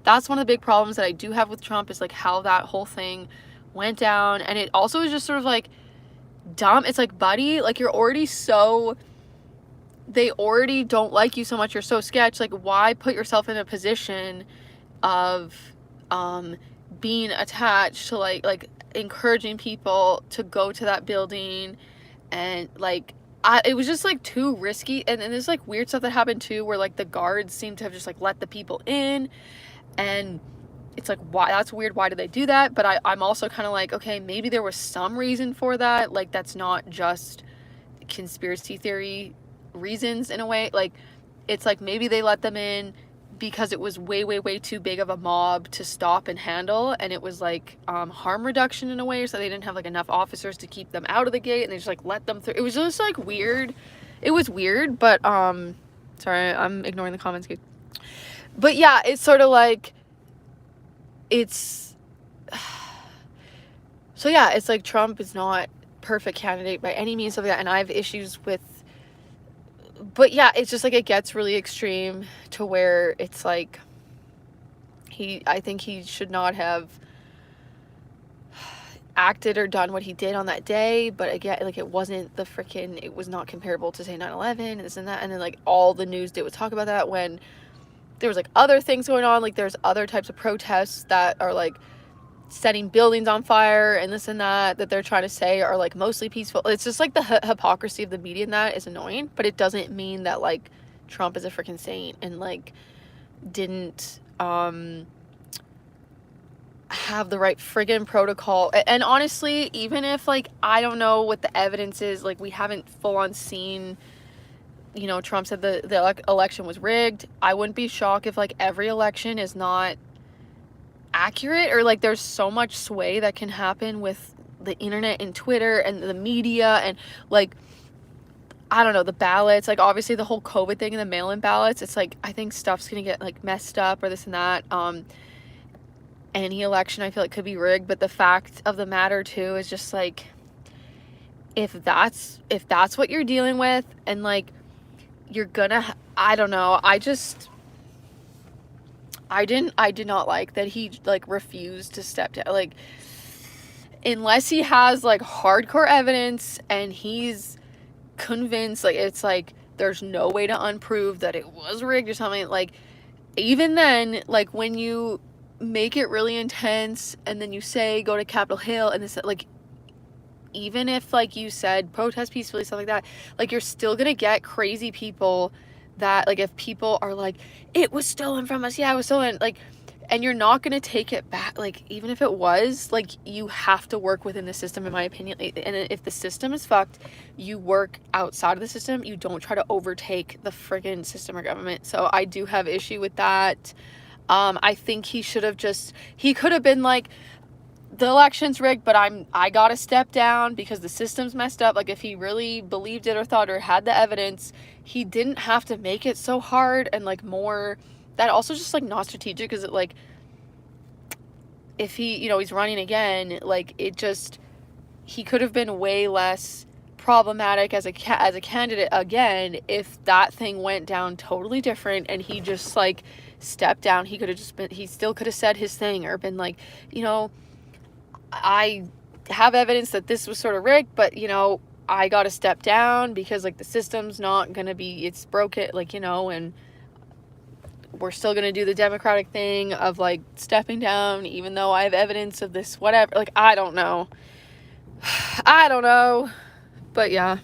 that's one of the big problems that I do have with Trump, is, like, how that whole thing went down. And it also is just sort of, like, dumb. It's like, buddy, like, you're already so... They already don't like you so much. You're so sketch. Like, why put yourself in a position of being attached to, like encouraging people to go to that building, and, like, it was just, like, too risky. And there's, like, weird stuff that happened too, where, like, the guards seem to have just, like, let the people in, and it's like, why? That's weird. Why did they do that? But I'm also kind of like, okay, maybe there was some reason for that. Like, that's not just conspiracy theory reasons in a way. Like, it's like, maybe they let them in because it was way, way, way too big of a mob to stop and handle, and it was, like, harm reduction in a way, so they didn't have, like, enough officers to keep them out of the gate, and they just, like, let them through. It was just, like, weird. It was weird, but sorry, I'm ignoring the comments. But yeah, it's sort of like, it's... So yeah, it's like, Trump is not perfect candidate by any means of that, and I have issues with... But yeah, it's just, like, it gets really extreme to where it's like, I think he should not have acted or done what he did on that day. But again, like, it was not comparable to, say, 9/11 and this and that. And then, like, all the news did was talk about that, when there was, like, other things going on. Like, there's other types of protests that are, like, setting buildings on fire and this and that they're trying to say are, like, mostly peaceful. It's just, like, the hypocrisy of the media in that is annoying, but it doesn't mean that, like, Trump is a freaking saint and, like, didn't have the right friggin' protocol. And honestly, even if, like, I don't know what the evidence is, like, we haven't full on seen, you know, Trump said the election was rigged. I wouldn't be shocked if, like, every election is not accurate, or, like, there's so much sway that can happen with the internet and Twitter and the media and like, I don't know, the ballots, like obviously the whole COVID thing and the mail-in ballots, it's like I think stuff's gonna get like messed up or this and that. Any election I feel like could be rigged, but the fact of the matter too is just like, if that's what you're dealing with, and like you're gonna, I don't know, I did not like that he like refused to step down, like unless he has like hardcore evidence and he's convinced, like it's like there's no way to unprove that it was rigged or something, like even then, like when you make it really intense and then you say go to Capitol Hill and this, like even if like you said protest peacefully, stuff like that, like you're still gonna get crazy people that like, if people are like it was stolen from us, yeah it was stolen, like, and you're not gonna take it back, like even if it was, like you have to work within the system in my opinion, and if the system is fucked, you work outside of the system, you don't try to overtake the friggin' system or government. So I do have issue with that. I think he should have he could have been like, the election's rigged, but I gotta step down because the system's messed up. Like if he really believed it or thought or had the evidence, he didn't have to make it so hard and like more, that also just like not strategic, because it like, if he, you know, he's running again, like it just, he could have been way less problematic as a candidate again if that thing went down totally different and he just like stepped down. He could have just been, he still could have said his thing or been like, you know, I have evidence that this was sort of rigged, but you know, I got to step down because like the system's not going to be, it's broken, like, you know, and we're still going to do the democratic thing of like stepping down even though I have evidence of this, whatever. Like, I don't know. But yeah.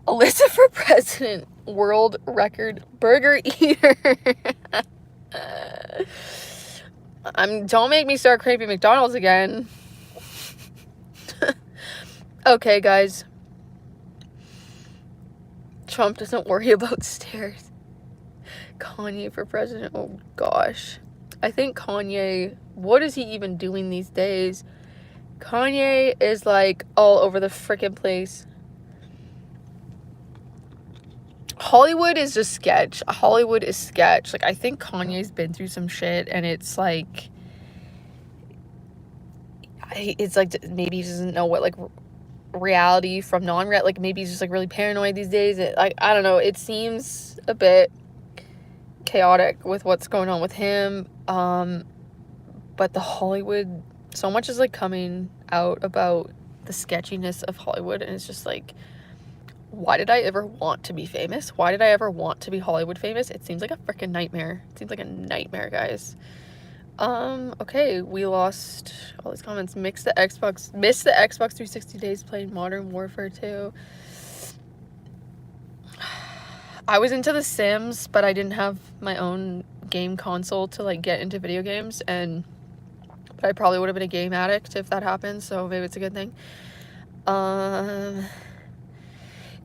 Alyssa for president, world record burger eater. Don't make me start craving McDonald's again. Okay, guys. Trump doesn't worry about stairs. Kanye for president. Oh gosh. I think Kanye, what is he even doing these days? Kanye is like all over the freaking place. Hollywood is just sketch. Hollywood is sketch. Like, I think Kanye's been through some shit, and it's like, it's like maybe he doesn't know what like reality from non-reality. Like maybe he's just like really paranoid these days. Like, I don't know. It seems a bit chaotic with what's going on with him. But the Hollywood, so much is like coming out about the sketchiness of Hollywood, and it's just like, why did I ever want to be famous? Why did I ever want to be Hollywood famous? It seems like a freaking nightmare. It seems like a nightmare, guys. Okay, we lost all these comments. Missed the Xbox 360 days playing Modern Warfare 2. I was into The Sims, but I didn't have my own game console to like get into video games, but I probably would have been a game addict if that happened, so maybe it's a good thing.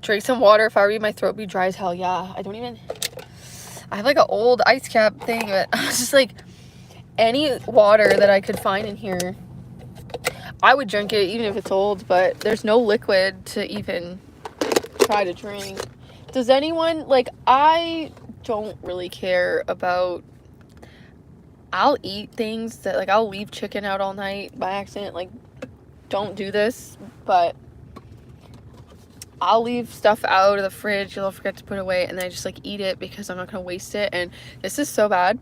Drink some water. If I were you, my throat be dry as hell. Yeah, I have like an old ice cap thing, but I was just like, any water that I could find in here, I would drink it even if it's old, but there's no liquid to even try to drink. Does anyone, like, I don't really care about, I'll eat things that, like, I'll leave chicken out all night by accident, like, don't do this, but I'll leave stuff out of the fridge, you'll forget to put it away, and then I just like eat it because I'm not gonna waste it. And this is so bad.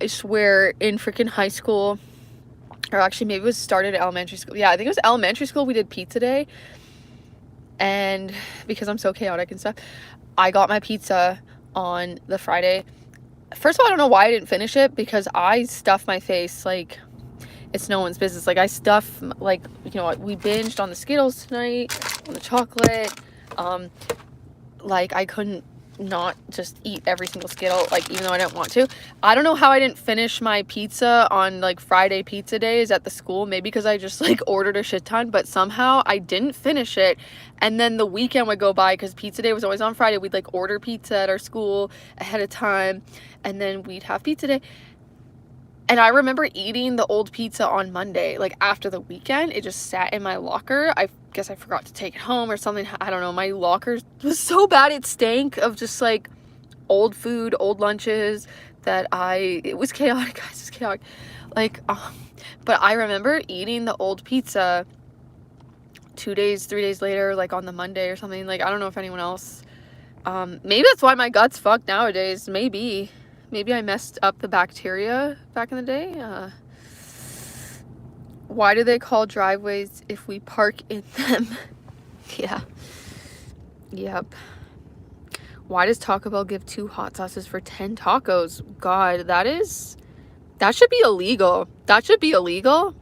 I swear, in freaking high school, or actually maybe it was started at elementary school. Yeah, I think it was elementary school, we did pizza day. And because I'm so chaotic and stuff, I got my pizza on the Friday. First of all, I don't know why I didn't finish it, because I stuffed my face like it's no one's business. Like, I stuff, like, you know, we binged on the Skittles tonight, on the chocolate. Like, I couldn't not just eat every single Skittle, like, even though I didn't want to. I don't know how I didn't finish my pizza on, like, Friday pizza days at the school. Maybe because I just, like, ordered a shit ton, but somehow I didn't finish it. And then the weekend would go by, because pizza day was always on Friday. We'd, like, order pizza at our school ahead of time, and then we'd have pizza day. And I remember eating the old pizza on Monday, like after the weekend. It just sat in my locker. I guess I forgot to take it home or something. I don't know. My locker was so bad. It stank of just like old food, old lunches it was chaotic, guys. It's chaotic. Like, but I remember eating the old pizza 2 days, 3 days later, like on the Monday or something. Like, I don't know if anyone else, maybe that's why my gut's fucked nowadays. Maybe I messed up the bacteria back in the day. Why do they call driveways if we park in them? Yeah. Yep. Why does Taco Bell give 2 hot sauces for 10 tacos? God, that should be illegal. That should be illegal.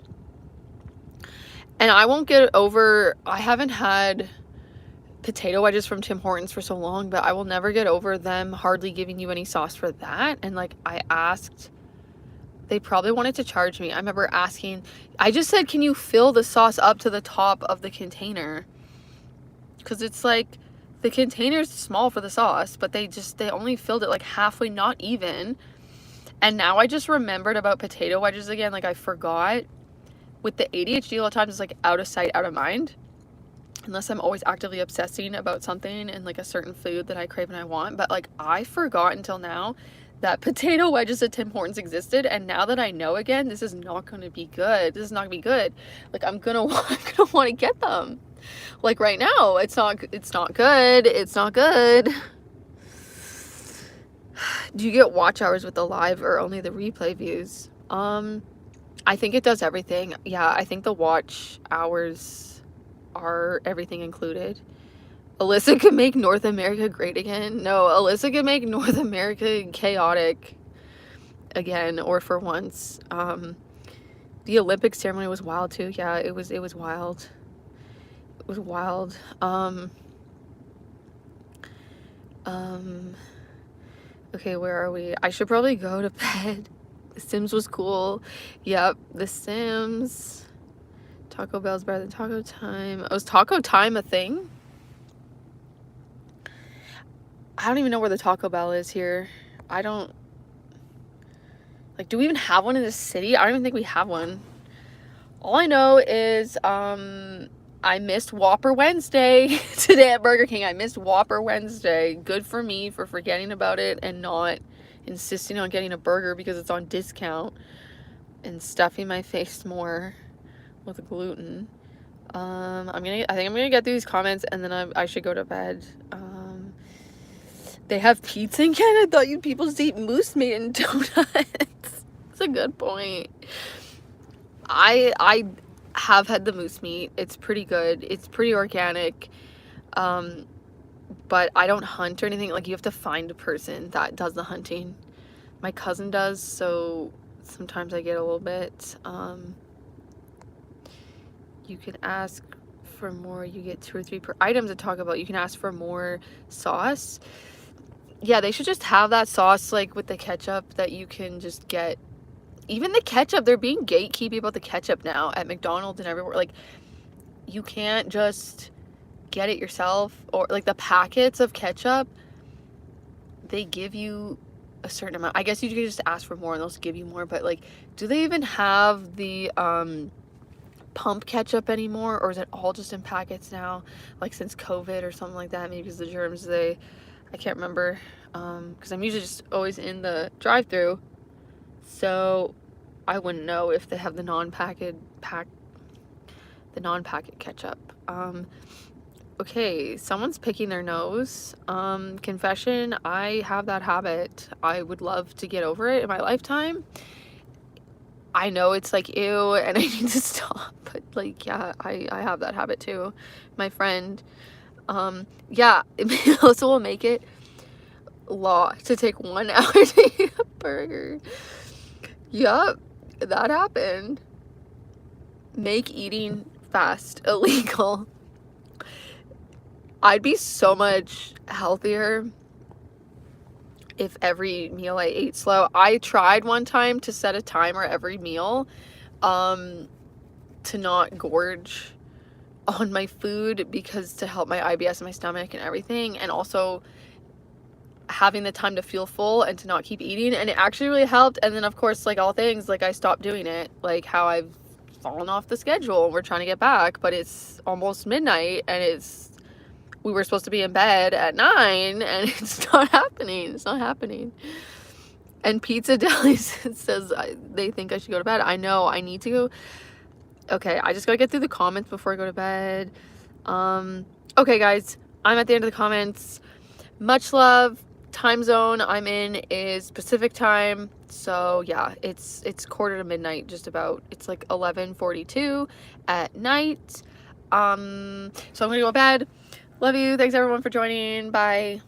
And I won't get over, I haven't had potato wedges from Tim Hortons for so long, but I will never get over them hardly giving you any sauce for that. And like, I asked, they probably wanted to charge me. I remember asking, I just said, can you fill the sauce up to the top of the container? Because it's like, the container's small for the sauce, but they only filled it like halfway, not even. And now I just remembered about potato wedges again. Like, I forgot. With the ADHD, a lot of times it's like out of sight, out of mind. Unless I'm always actively obsessing about something and like a certain food that I crave and I want. But like, I forgot until now that potato wedges at Tim Hortons existed. And now that I know again, this is not going to be good. This is not going to be good. Like, I'm gonna want to get them. Like right now, it's not good. It's not good. Do you get watch hours with the live or only the replay views? I think it does everything. Yeah, I think the watch hours are everything included. Alyssa could make North America great again. No, Alyssa could make North America chaotic again, or for once. The Olympic ceremony was wild too. Yeah, it was wild. It was wild. Okay, where are we? I should probably go to bed. The Sims was cool. Yep, The Sims. Taco Bell's better than Taco Time. Was Taco Time a thing? I don't even know where the Taco Bell is here. I don't... Like, do we even have one in the city? I don't even think we have one. All I know is, I missed Whopper Wednesday today at Burger King. I missed Whopper Wednesday. Good for me for forgetting about it and not insisting on getting a burger because it's on discount and stuffing my face more with gluten. I think I'm gonna get through these comments and then I should go to bed. They have pizza in Canada. I thought you people just eat moose meat and donuts. That's a good point. I have had the moose meat. It's pretty good. It's pretty organic. But I don't hunt or anything. Like, you have to find a person that does the hunting. My cousin does, so sometimes I get a little bit. You can ask for more. You get 2 or 3 per item to talk about. You can ask for more sauce. Yeah, they should just have that sauce, like, with the ketchup that you can just get. Even the ketchup, they're being gatekeepy about the ketchup now at McDonald's and everywhere. Like, you can't just get it yourself. Or, like, the packets of ketchup, they give you a certain amount. I guess you can just ask for more and they'll just give you more. But, like, do they even have the pump ketchup anymore? Or is it all just in packets now? Like, since COVID or something like that. Maybe because the germs, I can't remember. Because I'm usually just always in the drive-thru. So I wouldn't know if they have the non-packet ketchup. Okay, someone's picking their nose. Confession, I have that habit. I would love to get over it in my lifetime. I know it's like ew and I need to stop, but like, yeah, I have that habit too. My friend, yeah, Melissa will make it law to take 1 hour to eat a burger. Yup, that happened. Make eating fast illegal. I'd be so much healthier if every meal I ate slow. I tried one time to set a timer every meal to not gorge on my food, because to help my IBS in my stomach and everything, and also having the time to feel full and to not keep eating, and it actually really helped. And then of course, like all things, like I stopped doing it, like how I've fallen off the schedule. We're trying to get back, but it's almost midnight and we were supposed to be in bed at 9 and it's not happening. It's not happening. And Pizza Deli says they think I should go to bed. I know, I need to go. Okay, I just gotta get through the comments before I go to bed. Okay guys, I'm at the end of the comments. Much love. Time zone I'm in is Pacific time, so yeah, it's quarter to midnight, just about. It's like 11:42 at night. So I'm gonna go to bed. Love you. Thanks everyone for joining. Bye.